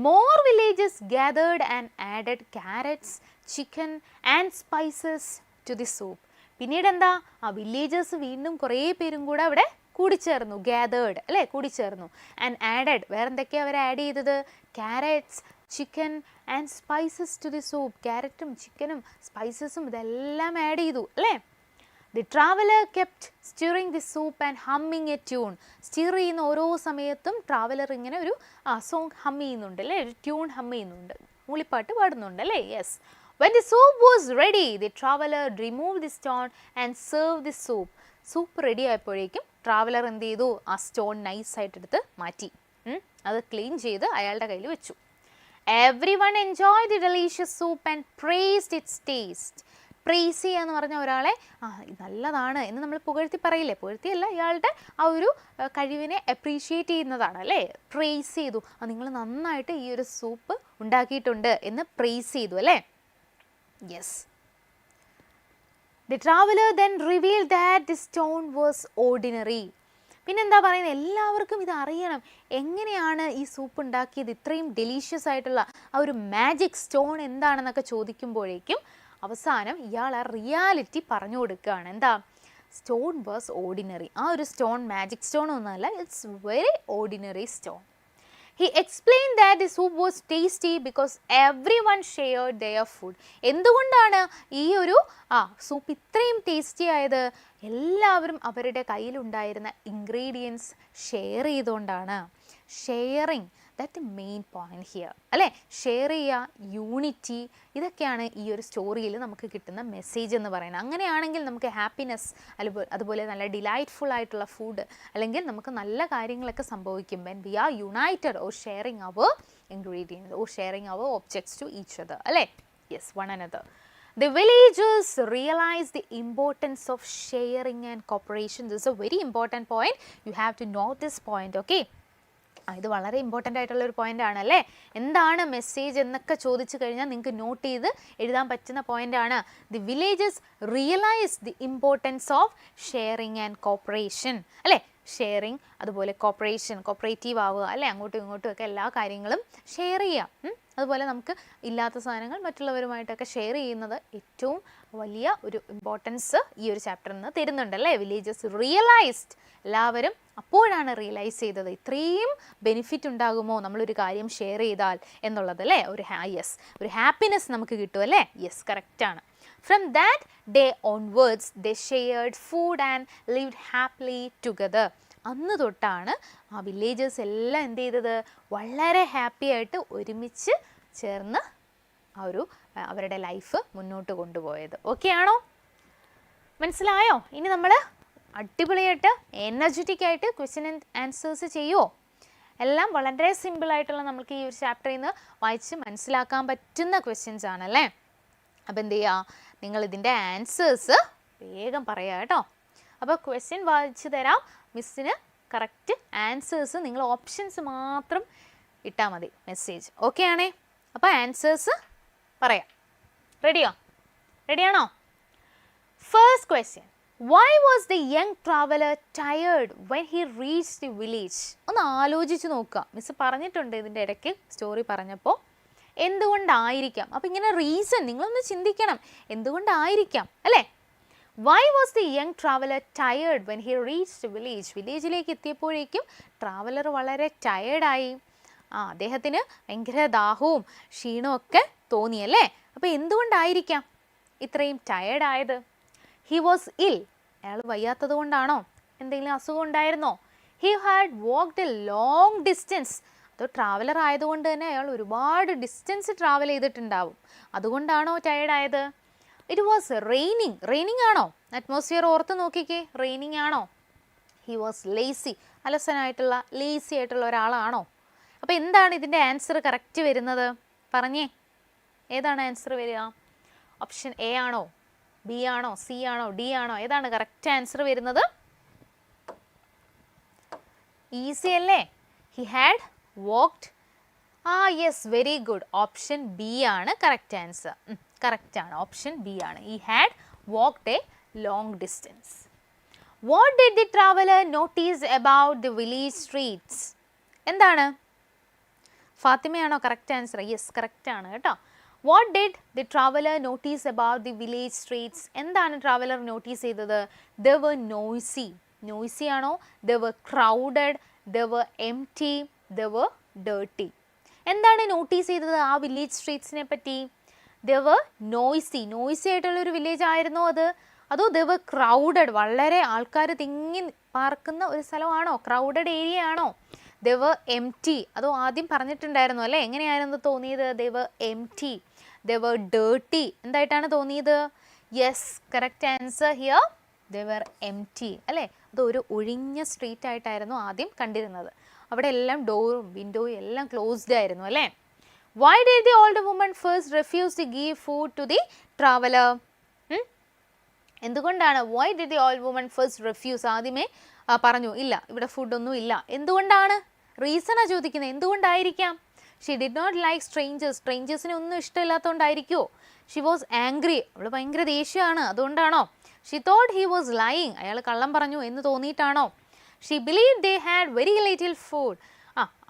More villages gathered and added carrots, chicken and spices to the soup. പിന്നീട് എന്താ? വില്ലേജേഴ്സ് വീണ്ടും കുറേ പേരും കൂടെ അവിടെ കൂടിച്ചേർന്നു. ഗാതേർഡ് അല്ലേ? കൂടിച്ചേർന്നു. ആൻഡ് ആഡഡ്, വേറെന്തൊക്കെയാണ് അവർ ആഡ് ചെയ്തത്? Carrots, chicken and spices to the soup. ക്യാരറ്റും ചിക്കനും സ്പൈസസും ഇതെല്ലാം ആഡ് ചെയ്തു അല്ലേ? The traveller kept stirring the soup and humming a tune. Stir ചെയ്യുന്ന ഓരോ സമയത്തും ട്രാവലർ ഇങ്ങനെ ഒരു സോങ് ഹം ചെയ്യുന്നുണ്ട് അല്ലേ? ഒരു ട്യൂൺ ഹം ചെയ്യുന്നുണ്ട്, മൂളിപ്പാട്ട് പാടുന്നുണ്ട് അല്ലേ? Yes. When the soup was ready, the traveler removed the stone and served the soup. Soup ready ആയപ്പോഴേക്കും ട്രാവലർ എന്ത് ചെയ്തു? ആ സ്റ്റോൺ നൈസായിട്ട് എടുത്ത് മാറ്റി, അത് ക്ലീൻ ചെയ്ത് അയാളുടെ കയ്യിൽ വെച്ചു. Everyone enjoyed the delicious soup and praised its taste. Praise ചെയ്യുക എന്ന് പറഞ്ഞ ഒരാളെ നല്ലതാണ് എന്ന് നമ്മൾ പുകഴ്ത്തി പറയില്ലേ? പുകഴ്ത്തിയല്ല, ഇയാളുടെ ആ ഒരു കഴിവിനെ അപ്രീഷിയേറ്റ് ചെയ്യുന്നതാണ് അല്ലേ? പ്രേസ് ചെയ്തു, നിങ്ങൾ നന്നായിട്ട് ഈ ഒരു സൂപ്പ് ഉണ്ടാക്കിയിട്ടുണ്ട് എന്ന് പ്രേസ് ചെയ്തു അല്ലേ? Yes. The traveller then revealed that the stone was ordinary. പിന്നെന്താ പറയുന്നത്? എല്ലാവർക്കും ഇത് അറിയണം, എങ്ങനെയാണ് ഈ സൂപ്പ് ഉണ്ടാക്കിയത്, ഇത്രയും ഡെലീഷ്യസ് ആയിട്ടുള്ള ആ ഒരു മാജിക് സ്റ്റോൺ എന്താണെന്നൊക്കെ ചോദിക്കുമ്പോഴേക്കും അവസാനം ഇയാൾ ആ റിയാലിറ്റി പറഞ്ഞു കൊടുക്കുകയാണ്. എന്താ? Stone was ordinary. ആ ഒരു സ്റ്റോൺ മാജിക് സ്റ്റോൺ ഒന്നുമല്ല, it's very ordinary stone. He explained that the soup was tasty because everyone shared their food. എന്തുകൊണ്ടാണ് ഈ ഒരു സൂപ്പ് ഇത്രയും ടേസ്റ്റി ആയത്? എല്ലാവരും അവരുടെ കയ്യിലുണ്ടായിരുന്ന ഇൻഗ്രീഡിയൻസ് ഷെയർ ചെയ്തുകൊണ്ടാണ്. Sharing, that main point here അല്ലേ? ഷെയർ ചെയ്യുക, യൂണിറ്റി, ഇതൊക്കെയാണ് ഈ ഒരു സ്റ്റോറിയിൽ നമുക്ക് കിട്ടുന്ന മെസ്സേജ് എന്ന് പറയുന്നത്. അങ്ങനെയാണെങ്കിൽ നമുക്ക് ഹാപ്പിനെസ്, അതുപോലെ നല്ല ഡിലൈറ്റ്ഫുൾ ആയിട്ടുള്ള ഫുഡ്, അല്ലെങ്കിൽ നമുക്ക് നല്ല കാര്യങ്ങളൊക്കെ സംഭവിക്കും. When we are united or sharing our ingredients or sharing our objects to each other അല്ലേ? Yes, one another. The villagers realized the importance of sharing and cooperation. This is a very important point. You have to note this point, okay? ഇത് വളരെ ഇമ്പോർട്ടൻ്റ് ആയിട്ടുള്ള ഒരു പോയിന്റ് ആണല്ലേ. എന്താണ് മെസ്സേജ് എന്നൊക്കെ ചോദിച്ചു കഴിഞ്ഞാൽ നിങ്ങൾക്ക് നോട്ട് ചെയ്ത് എഴുതാൻ പറ്റുന്ന പോയിന്റ് ആണ്. The villages realise the importance of sharing and cooperation അല്ലേ? ഷെയറിങ്, അതുപോലെ കോപ്പറേഷൻ, കോപ്പറേറ്റീവ് ആവുക അല്ലേ? അങ്ങോട്ടും ഇങ്ങോട്ടും ഒക്കെ എല്ലാ കാര്യങ്ങളും ഷെയർ ചെയ്യുക. അതുപോലെ നമുക്ക് ഇല്ലാത്ത സാധനങ്ങൾ മറ്റുള്ളവരുമായിട്ടൊക്കെ ഷെയർ ചെയ്യുന്നത് ഏറ്റവും വലിയ ഒരു ഇമ്പോർട്ടൻസ് ഈ ഒരു ചാപ്റ്ററിൽ നിന്ന് തരുന്നുണ്ടല്ലേ. വില്ലേജസ് റിയലൈസ്ഡ്, എല്ലാവരും അപ്പോഴാണ് റിയലൈസ് ചെയ്തത് ഇത്രയും ബെനിഫിറ്റ് ഉണ്ടാകുമോ നമ്മളൊരു കാര്യം ഷെയർ ചെയ്താൽ എന്നുള്ളത് അല്ലേ? ഒരു ഹാപ്പിനെസ് നമുക്ക് കിട്ടും അല്ലേ? യെസ്, കറക്റ്റാണ്. From that day onwards, they shared food and lived happily together. അന്ന് തൊട്ടാണ് ആ വില്ലേജേഴ്സ് എല്ലാം എന്ത് ചെയ്തത്? വളരെ ഹാപ്പി ആയിട്ട് ഒരുമിച്ച് ചേർന്ന് അവരുടെ ലൈഫ് മുന്നോട്ട് കൊണ്ടുപോയത്. ഓക്കെ ആണോ? മനസ്സിലായോ? ഇനി നമ്മൾ അടിപൊളിയായിട്ട് എനർജറ്റിക് ആയിട്ട് ക്വസ്റ്റ്യൻ ആൻഡ് ആൻസേഴ്സ് ചെയ്യുമോ? എല്ലാം വളരെ സിമ്പിളായിട്ടുള്ള നമുക്ക് ഈ ഒരു ചാപ്റ്ററിൽ നിന്ന് വായിച്ച് മനസ്സിലാക്കാൻ പറ്റുന്ന ക്വസ്റ്റ്യൻസ് ആണല്ലേ. അപ്പോൾ എന്ത് ചെയ്യുക? നിങ്ങൾ ഇതിൻ്റെ ആൻസേഴ്സ് വേഗം പറയുക കേട്ടോ. അപ്പോൾ ക്വസ്റ്റ്യൻ വായിച്ചു തരാം, മിസ്സിന് കറക്റ്റ് ആൻസേഴ്സ് നിങ്ങൾ ഓപ്ഷൻസ് മാത്രം ഇട്ടാൽ മതി മെസ്സേജ്. ഓക്കെ ആണേ? അപ്പോൾ ആൻസേഴ്സ് പറയാം. റെഡിയാണോ? First question, why was the young traveler tired when he reached the village? ഒന്ന് ആലോചിച്ച് നോക്കുക. മിസ് പറഞ്ഞിട്ടുണ്ട് ഇതിൻ്റെ ഇടയ്ക്ക് സ്റ്റോറി പറഞ്ഞപ്പോൾ. എന്തുകൊണ്ടായിരിക്കാം? അപ്പോൾ ഇങ്ങനെ റീസൺ നിങ്ങളൊന്ന് ചിന്തിക്കണം, എന്തുകൊണ്ടായിരിക്കാം അല്ലേ? Why was the young traveler tired when he reached the village? വില്ലേജിലേക്ക് എത്തിയപ്പോഴേക്കും ട്രാവലർ വളരെ ടയേർഡായി. അദ്ദേഹത്തിന് ഭയങ്കര ദാഹവും ക്ഷീണവും ഒക്കെ തോന്നിയല്ലേ? അപ്പോൾ എന്തുകൊണ്ടായിരിക്കാം ഇത്രയും ടയേർഡായത്? He was ill. അയാൾ വയ്യാത്തത് കൊണ്ടാണോ? എന്തെങ്കിലും അസുഖം ഉണ്ടായിരുന്നോ? He had walked a long distance. അതോ ട്രാവലർ ആയതുകൊണ്ട് തന്നെ അയാൾ ഒരുപാട് ഡിസ്റ്റൻസ് ട്രാവൽ ചെയ്തിട്ടുണ്ടാവും, അതുകൊണ്ടാണോ ടയേർഡായത്? ഇറ്റ് വാസ് റെയിനിങ് ആണോ? അറ്റ്മോസ്ഫിയർ ഓർത്ത് നോക്കിക്കേ, റെയിനിങ് ആണോ? ഹി വാസ് ലേസി, അലസനായിട്ടുള്ള ലേസി ആയിട്ടുള്ള ഒരാളാണോ? അപ്പോൾ എന്താണ് ഇതിൻ്റെ ആൻസർ കറക്റ്റ് വരുന്നത്? പറഞ്ഞേ, ഏതാണ് ആൻസർ വരിക? ഓപ്ഷൻ എ ആണോ, ബി ആണോ, സി ആണോ, ഡി ആണോ? ഏതാണ് കറക്റ്റ് ആൻസർ വരുന്നത്? ഈസി അല്ലേ? He had walked. Yes, very good. Option B ആണ് കറക്റ്റ് ആൻസർ. കറക്റ്റ് ആണ്, ഓപ്ഷൻ ബി ആണ്. He had walked a long distance. What did the traveler notice about the village streets? എന്താണ്? ഫാത്തിമയാണോ കറക്റ്റ് ആൻസർ? യെസ്, കറക്റ്റ് ആണ് കേട്ടോ. What did the traveler notice about the village streets? എന്താണ് ട്രാവലർ നോട്ടീസ് ചെയ്തത്? They were noisy ആണോ? They were crowded, they were empty, they were dirty. എന്താണ് നോട്ടീസ് ചെയ്തത് ആ വില്ലേജ് സ്ട്രീറ്റ്സിനെ പറ്റി? they were noisy ആയിട്ടുള്ളൊരു വില്ലേജ് ആയിരുന്നോ അത്? അതോ they were crowded, വളരെ ആൾക്കാർ തിങ്ങി പാർക്കുന്ന ഒരു സ്ഥലമാണോ? ക്രൗഡഡ് ഏരിയ ആണോ? they were empty, അതോ ആദ്യം പറഞ്ഞിട്ടുണ്ടായിരുന്നു അല്ലേ, എങ്ങനെയായിരുന്നു തോന്നിയത്? they were empty, they were dirty, എന്തായിട്ടാണ് തോന്നിയത്? Yes, correct answer here, they were empty അല്ലേ? അത് ഒരു ഒഴിഞ്ഞ സ്ട്രീറ്റ് ആയിട്ടായിരുന്നു ആദ്യം കണ്ടിരുന്നത്. അവിടെ എല്ലാം ഡോറും വിൻഡോയും എല്ലാം ക്ലോസ്ഡ് ആയിരുന്നു അല്ലേ? Why did the old woman first refuse to give food to the traveler? എന്തുകൊണ്ടാണ്? Why did the old woman first refuse? ആദ്യമേ പറഞ്ഞു ഇല്ല, ഇവിടെ ഫുഡൊന്നും ഇല്ല. എന്തുകൊണ്ടാണ്? റീസണാണ് ചോദിക്കുന്നത്. എന്തുകൊണ്ടായിരിക്കാം? She did not like strangers. സ്ട്രേഞ്ചേഴ്സിനെ ഒന്നും ഇഷ്ടമില്ലാത്തതുകൊണ്ടായിരിക്കുമോ? She was angry. അവൾ ഭയങ്കര ദേഷ്യമാണ്, അതുകൊണ്ടാണോ? She thought he was lying. അയാൾ കള്ളം പറഞ്ഞു എന്ന് തോന്നിയിട്ടാണോ? She believed they had very little food.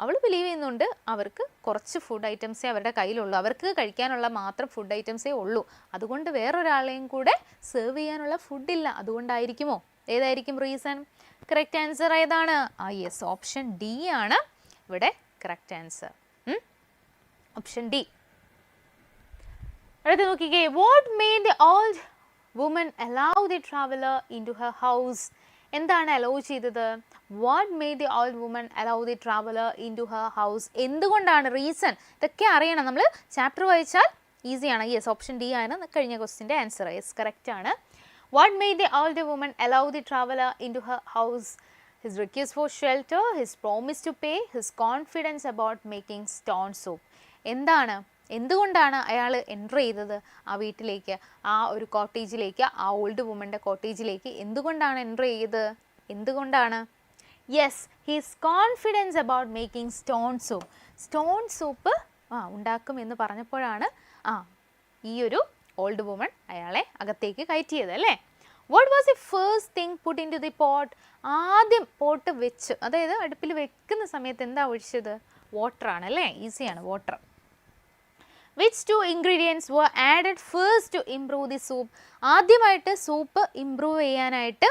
അവൾ ബിലീവ് ചെയ്യുന്നുണ്ട് അവർക്ക് കുറച്ച് ഫുഡ് ഐറ്റംസേ അവരുടെ കയ്യിലുള്ളൂ, അവർക്ക് കഴിക്കാനുള്ള മാത്രം ഫുഡ് ഐറ്റംസേ ഉള്ളൂ, അതുകൊണ്ട് വേറൊരാളെയും കൂടെ സെർവ് ചെയ്യാനുള്ള ഫുഡില്ല, അതുകൊണ്ടായിരിക്കുമോ? ഏതായിരിക്കും റീസൺ? കറക്റ്റ് ആൻസർ ഏതാണ്? യെസ്, ഓപ്ഷൻ ഡി ആണ് ഇവിടെ കറക്റ്റ് ആൻസർ. Option D. അടുത്ത് നോക്കിക്കേ, what made the old woman allow the traveller into her house? എന്താണ് അലൗ ചെയ്തത്? What made the old woman allow the traveller into her house? എന്തുകൊണ്ടാണ്? റീസൺ ഇതൊക്കെ അറിയണം, നമ്മൾ ചാപ്റ്റർ വായിച്ചാൽ ഈസിയാണ്. യെസ്, ഓപ്ഷൻ ഡി ആണ് കഴിഞ്ഞ ക്വസ്റ്റിൻ്റെ ആൻസർ. യെസ്, കറക്റ്റ് ആണ്. What made the old woman allow the traveller into her house? His request for shelter, his promise to pay, his confidence about making stone soup. എന്താണ്, എന്തുകൊണ്ടാണ് അയാൾ എൻ്റർ ചെയ്തത് ആ വീട്ടിലേക്ക്, ആ ഒരു കോട്ടേജിലേക്ക്, ആ ഓൾഡ് വുമൻ്റെ കോട്ടേജിലേക്ക്? എന്തുകൊണ്ടാണ് എൻ്റർ ചെയ്തത്? എന്തുകൊണ്ടാണ്? Yes, his confidence about making stone soup. Stone soup ഉണ്ടാക്കും എന്ന് പറഞ്ഞപ്പോഴാണ് ഈ ഒരു ഓൾഡ് വുമൺ അയാളെ അകത്തേക്ക് കയറ്റിയത് അല്ലേ? What was the first thing put into the pot? ആദ്യം പോട്ട് വെച്ച്, അതായത് അടുപ്പിൽ വെക്കുന്ന സമയത്ത് എന്താ ഒഴിച്ചത്? വാട്ടറാണ് അല്ലേ? ഈസിയാണ്, water. Which two ingredients were added first to improve the soup? ആദ്യമായിട്ട് സൂപ്പ് ഇംപ്രൂവ് ചെയ്യാനായിട്ട്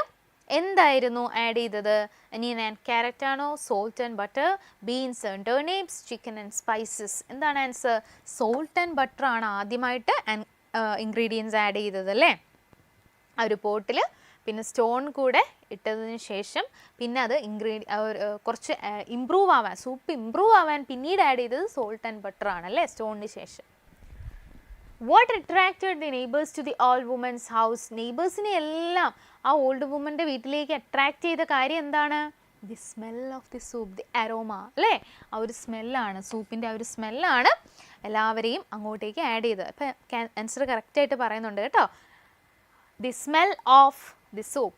എന്തായിരുന്നു ആഡ് ചെയ്തത്? അനിയൻ ആൻഡ് ക്യാരറ്റ് ആണോ? Salt and butter, beans and turnips, chicken and spices? എന്താണ് ആൻസർ? സോൾട്ട് ആൻഡ് ബട്ടർ ആണ് ആദ്യമായിട്ട് ഇൻഗ്രീഡിയൻസ് ആഡ് ചെയ്തത് അല്ലേ? ആ ഒരു പോട്ടിൽ പിന്നെ സ്റ്റോൺ കൂടെ ഇട്ടതിന് ശേഷം പിന്നെ അത് കുറച്ച് ഇംപ്രൂവ് ആവാൻ, സൂപ്പ് ഇംപ്രൂവ് ആവാൻ പിന്നീട് ആഡ് ചെയ്തത് സോൾട്ട് ആൻഡ് ബട്ടർ ആണല്ലേ സ്റ്റോണിന് ശേഷം. What attracted the neighbours to the old woman's house? നെയ്ബേഴ്സിനെ എല്ലാം ആ ഓൾഡ് വുമൻ്റെ വീട്ടിലേക്ക് അട്രാക്റ്റ് ചെയ്ത കാര്യം എന്താണ്? The smell of the soup, the aroma അല്ലേ? ആ ഒരു സ്മെല്ലാണ്, സൂപ്പിൻ്റെ ആ ഒരു സ്മെല്ലാണ് എല്ലാവരെയും അങ്ങോട്ടേക്ക് ആഡ് ചെയ്തത്. അപ്പം ആൻസർ കറക്റ്റായിട്ട് പറയുന്നുണ്ട് കേട്ടോ. The smell of the soup.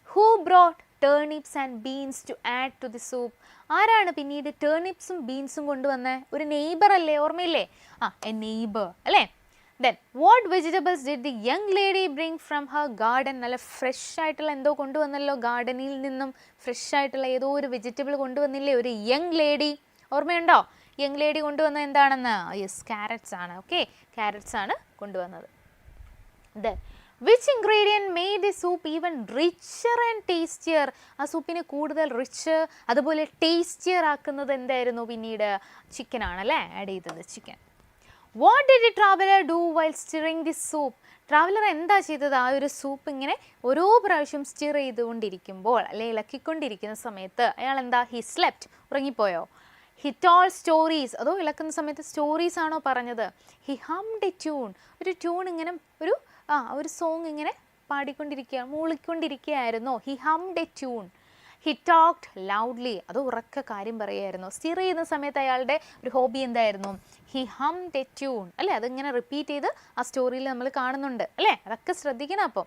Who brought turnips and beans to add to the soup? ആരാണ് പിന്നീട് ടേർണിപ്സും ബീൻസും കൊണ്ടുവന്നത്? ഒരു നെയ്ബർ അല്ലേ? ഓർമ്മയില്ലേ? എ നെയ്ബർ അല്ലേ? Then what vegetables did the young lady bring from her garden? നല്ല ഫ്രഷ് ആയിട്ടുള്ള എന്തോ കൊണ്ടുവന്നല്ലോ, ഗാർഡനിൽ നിന്നും ഫ്രഷ് ആയിട്ടുള്ള ഏതോ ഒരു വെജിറ്റബിൾ കൊണ്ടുവന്നില്ലേ ഒരു യങ് ലേഡി? ഓർമ്മയുണ്ടോ യങ് ലേഡി കൊണ്ടുവന്നത് എന്താണെന്ന്? യെസ്, ക്യാരറ്റ്സ് ആണ്. ഓക്കെ, ക്യാരറ്റ്സ് ആണ് കൊണ്ടുവന്നത്. Then which ingredient made the soup even richer and tastier? ആ സൂപ്പിനെ കൂടുതൽ റിച്ച് അതുപോലെ ടേസ്റ്റിയർ ആക്കുന്നത് എന്തായിരുന്നു? പിന്നീട് ചിക്കൻ ആണല്ലേ ആഡ് ചെയ്തത്, chicken. What did the traveler do while stirring the soup? Traveller എന്താ ചെയ്തത്? ആ ഒരു സൂപ്പ് ഇങ്ങനെ ഓരോ പ്രാവശ്യം സ്റ്റിർ ചെയ്തുകൊണ്ടിരിക്കുമ്പോൾ അല്ലെ ഇളക്കിക്കൊണ്ടിരിക്കുന്ന സമയത്ത് അയാൾ എന്താ? ഹി സ്ലെപ്റ്റ്, ഉറങ്ങിപ്പോയോ? ഹി ടോൾ സ്റ്റോറീസ്, അതോ ഇളക്കുന്ന സമയത്ത് സ്റ്റോറീസ് ആണോ പറഞ്ഞത്? ഹി ഹംഡ് എ ട്യൂൺ, ഒരു ട്യൂൺ ഇങ്ങനെ ഒരു സോങ് ഇങ്ങനെ പാടിക്കൊണ്ടിരിക്കുക, മൂളിക്കൊണ്ടിരിക്കുകയായിരുന്നോ? He hummed a tune. He talked loudly, അത് ഉറക്കെ കാര്യം പറയുമായിരുന്നു. സ്റ്റിർ ചെയ്യുന്ന സമയത്ത് അയാളുടെ ഒരു ഹോബി എന്തായിരുന്നു? ഹി ഹംഡ് എ ട്യൂൺ അല്ലേ? അതിങ്ങനെ റിപ്പീറ്റ് ചെയ്ത് ആ സ്റ്റോറിയിൽ നമ്മൾ കാണുന്നുണ്ട് അല്ലേ? അതൊക്കെ ശ്രദ്ധിക്കണം. അപ്പം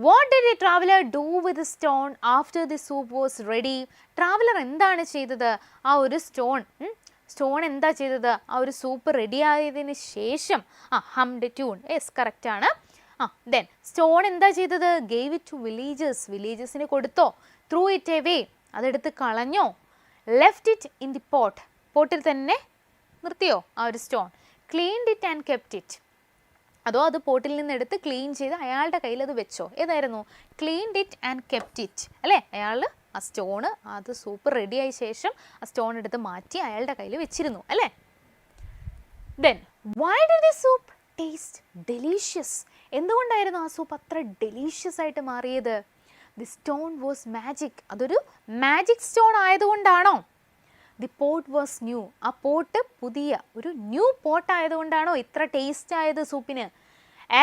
what did the traveller do with stone after the soup was ready? Traveller എന്താണ് ചെയ്തത്? ആ ഒരു സ്റ്റോൺ എന്താ ചെയ്തത്? ആ ഒരു സൂപ്പ് റെഡി ആയതിന് ശേഷം humped a tune. Yes, correct ആണ്. ദെൻ സ്റ്റോൺ എന്താ ചെയ്തത്? ഗേവ് ഇറ്റ് ടു വില്ലേജസിന് കൊടുത്തോ? ത്രൂ ഇറ്റ് എവേ, അതെടുത്ത് കളഞ്ഞോ? Left it in the pot, പോട്ടിൽ തന്നെ നിർത്തിയോ ആ ഒരു stone? Cleaned it and kept it, അതോ അത് പോട്ടിൽ നിന്ന് എടുത്ത് ക്ലീൻ ചെയ്ത് അയാളുടെ കയ്യിൽ അത് വെച്ചോ? ഏതായിരുന്നു? Cleaned it and kept it അല്ലേ? അയാൾ ആ സ്റ്റോണ്, അത് സൂപ്പ് റെഡിയായ ശേഷം ആ സ്റ്റോൺ എടുത്ത് മാറ്റി അയാളുടെ കയ്യിൽ വെച്ചിരുന്നു അല്ലേ? Then why did the soup taste delicious? എന്തുകൊണ്ടായിരുന്നു ആ സൂപ്പ് അത്ര ഡെലീഷ്യസ് ആയിട്ട് മാറിയത്? ദി സ്റ്റോൺ വാസ് മാജിക്, അതൊരു മാജിക് സ്റ്റോൺ ആയതുകൊണ്ടാണോ? ദി പോട്ട് വാസ് ന്യൂ, ആ പോട്ട് പുതിയ ഒരു ന്യൂ പോട്ട് ആയതുകൊണ്ടാണോ ഇത്ര ടേസ്റ്റ് ആയത് സൂപ്പിന്?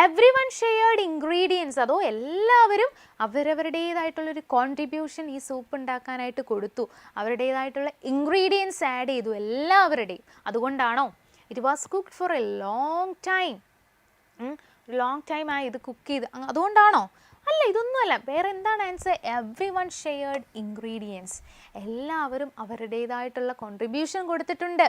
എവ്രി വൺ ഷെയർഡ് ഇൻഗ്രീഡിയൻസ്, അതോ എല്ലാവരും അവരവരുടേതായിട്ടുള്ളൊരു കോൺട്രിബ്യൂഷൻ ഈ സൂപ്പ് ഉണ്ടാക്കാനായിട്ട് കൊടുത്തു, അവരുടേതായിട്ടുള്ള ഇൻഗ്രീഡിയൻസ് ആഡ് ചെയ്തു എല്ലാവരുടെയും, അതുകൊണ്ടാണോ? It was cooked for a long time, long time ആയി ഇത് കുക്ക് ചെയ്ത്, അതുകൊണ്ടാണോ? അല്ല, ഇതൊന്നുമല്ല. വേറെ എന്താണ് answer? Everyone shared ingredients, എല്ലാവരും അവരുടേതായിട്ടുള്ള കോൺട്രിബ്യൂഷൻ കൊടുത്തിട്ടുണ്ട്,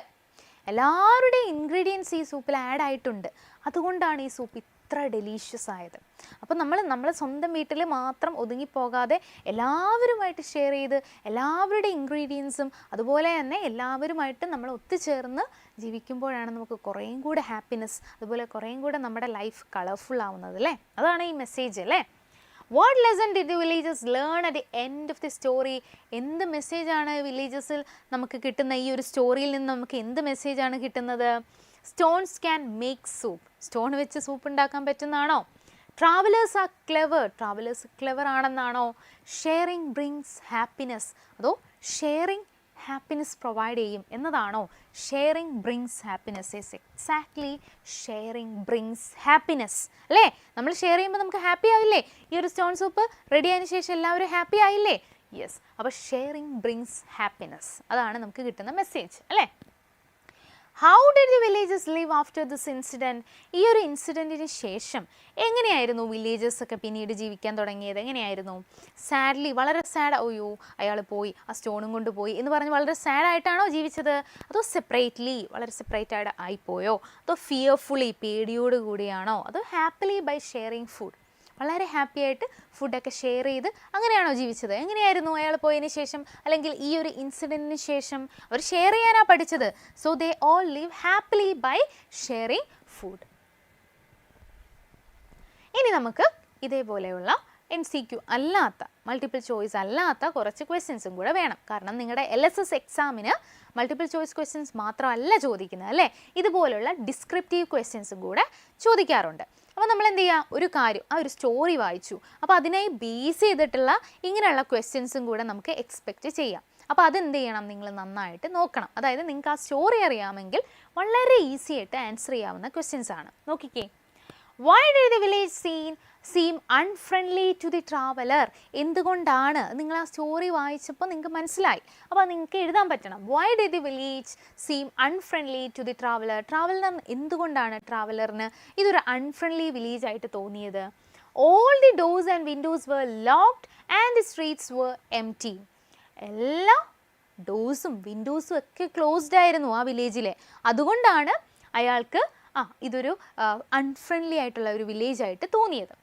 എല്ലാവരുടെയും ഇൻഗ്രീഡിയൻസ് ഈ സൂപ്പിൽ ആഡ് ആയിട്ടുണ്ട്, അതുകൊണ്ടാണ് ഈ സൂപ്പ് ഇത്ര ഡെലീഷ്യസ് ആയത്. അപ്പോൾ നമ്മൾ സ്വന്തം വീട്ടിൽ മാത്രം ഒതുങ്ങിപ്പോകാതെ എല്ലാവരുമായിട്ട് ഷെയർ ചെയ്ത് എല്ലാവരുടെ ഇൻഗ്രീഡിയൻസും അതുപോലെ തന്നെ എല്ലാവരുമായിട്ട് നമ്മൾ ഒത്തുചേർന്ന് ജീവിക്കുമ്പോഴാണ് നമുക്ക് കുറേയും കൂടെ ഹാപ്പിനെസ്, അതുപോലെ കുറേയും കൂടെ നമ്മുടെ ലൈഫ് കളർഫുൾ ആവുന്നത് അല്ലേ. അതാണ് ഈ മെസ്സേജ് അല്ലേ. What lesson did the villages learn at the end of the story? എന്ത് മെസ്സേജാണ് വില്ലേജസിൽ നമുക്ക് കിട്ടുന്ന ഈ ഒരു സ്റ്റോറിയിൽ നിന്ന് നമുക്ക് എന്ത് മെസ്സേജാണ് കിട്ടുന്നത്? Stones can make soup. Stone വെച്ച് സൂപ്പ് ഉണ്ടാക്കാൻ പറ്റുന്നതാണോ? Travellers are clever. Travellers clever ആണെന്നാണോ? Sharing brings happiness. അതോ ഷെയറിങ് ഹാപ്പിനെസ് പ്രൊവൈഡ് ചെയ്യും എന്നതാണോ? Sharing brings happiness. Yes, exactly, sharing brings happiness അല്ലേ. നമ്മൾ ഷെയർ ചെയ്യുമ്പോൾ നമുക്ക് ഹാപ്പി ആവില്ലേ? ഈ ഒരു സ്റ്റോൺ സൂപ്പ് റെഡി ആയതിനു ശേഷം എല്ലാവരും ഹാപ്പി ആയില്ലേ? യെസ്, അപ്പോൾ ഷെയറിങ് ബ്രിങ്സ് ഹാപ്പിനെസ്, അതാണ് നമുക്ക് കിട്ടുന്ന മെസ്സേജ് അല്ലേ. How did the villages live after this incident? ഈ ഒരു ഇൻസിഡൻറ്റിന് ശേഷം എങ്ങനെയായിരുന്നു വില്ലേജസ് ഒക്കെ പിന്നീട് ജീവിക്കാൻ തുടങ്ങിയത്? എങ്ങനെയായിരുന്നു? സാഡ്ലി, വളരെ സാഡ്, അയ്യോ അയാൾ പോയി, ആ സ്റ്റോണും കൊണ്ട് പോയി എന്ന് പറഞ്ഞ് വളരെ സാഡായിട്ടാണോ ജീവിച്ചത്? അതോ സെപ്പറേറ്റ്ലി, വളരെ സെപ്പറേറ്റ് ആയിപ്പോയോ? അതോ ഫിയർഫുള്ളി, പേടിയോട് കൂടിയാണോ? അതോ ഹാപ്പിലി ബൈ ഷെയറിങ് ഫുഡ്, വളരെ ഹാപ്പി ആയിട്ട് ഫുഡൊക്കെ ഷെയർ ചെയ്ത് അങ്ങനെയാണോ ജീവിച്ചത്? എങ്ങനെയായിരുന്നു അയാൾ പോയതിന് ശേഷം, അല്ലെങ്കിൽ ഈ ഒരു ഇൻസിഡൻറ്റിന് ശേഷം? അവർ ഷെയർ ചെയ്യാനാണ് പഠിച്ചത്. So they all live happily by sharing food. ഇനി നമുക്ക് ഇതേപോലെയുള്ള MCQ അല്ലാത്ത, മൾട്ടിപ്പിൾ ചോയ്സ് അല്ലാത്ത കുറച്ച് ക്വസ്റ്റ്യൻസും കൂടെ വേണം. കാരണം നിങ്ങളുടെ LSS എക്സാമിന് മൾട്ടിപ്പിൾ ചോയ്സ് ക്വസ്റ്റ്യൻസ് മാത്രമല്ല ചോദിക്കുന്നത് അല്ലേ, ഇതുപോലുള്ള ഡിസ്ക്രിപ്റ്റീവ് ക്വസ്റ്റ്യൻസും കൂടെ ചോദിക്കാറുണ്ട്. അപ്പോൾ നമ്മൾ എന്ത് ചെയ്യുക, ഒരു കാര്യം, ആ ഒരു സ്റ്റോറി വായിച്ചു, അപ്പോൾ അതിനായി ബേസ് ചെയ്തിട്ടുള്ള ഇങ്ങനെയുള്ള ക്വസ്റ്റ്യൻസും കൂടെ നമുക്ക് എക്സ്പെക്റ്റ് ചെയ്യാം. അപ്പോൾ അതെന്ത് ചെയ്യണം, നിങ്ങൾ നന്നായിട്ട് നോക്കണം. അതായത് നിങ്ങൾക്ക് ആ സ്റ്റോറി അറിയാമെങ്കിൽ വളരെ ഈസി ആയിട്ട് ആൻസർ ചെയ്യാവുന്ന ക്വസ്റ്റ്യൻസ് ആണ്. നോക്കിക്കേ. Why did the village seem unfriendly to the traveler? എന്തുകൊണ്ടാണ്? നിങ്ങൾ ആ സ്റ്റോറി വായിച്ചപ്പോൾ നിങ്ങൾക്ക് മനസ്സിലായി, അപ്പോൾ നിങ്ങൾക്ക് എഴുതാൻ പറ്റണം. Why did the village seem unfriendly to the traveler? ട്രാവലറിന് എന്തുകൊണ്ടാണ് ട്രാവലറിന് ഇതൊരു അൺഫ്രണ്ട്ലി വില്ലേജ് ആയിട്ട് തോന്നിയത്? All the doors and windows were locked and the streets were empty. എല്ലാ ഡോഴ്സും വിൻഡോസും ഒക്കെ ക്ലോസ്ഡ് ആയിരുന്നു ആ വില്ലേജിലെ. അതുകൊണ്ടാണ് അയാൾക്ക് ഇതൊരു അൺഫ്രണ്ട്ലി ആയിട്ടുള്ള ഒരു വില്ലേജ് ആയിട്ട് തോന്നിയത്.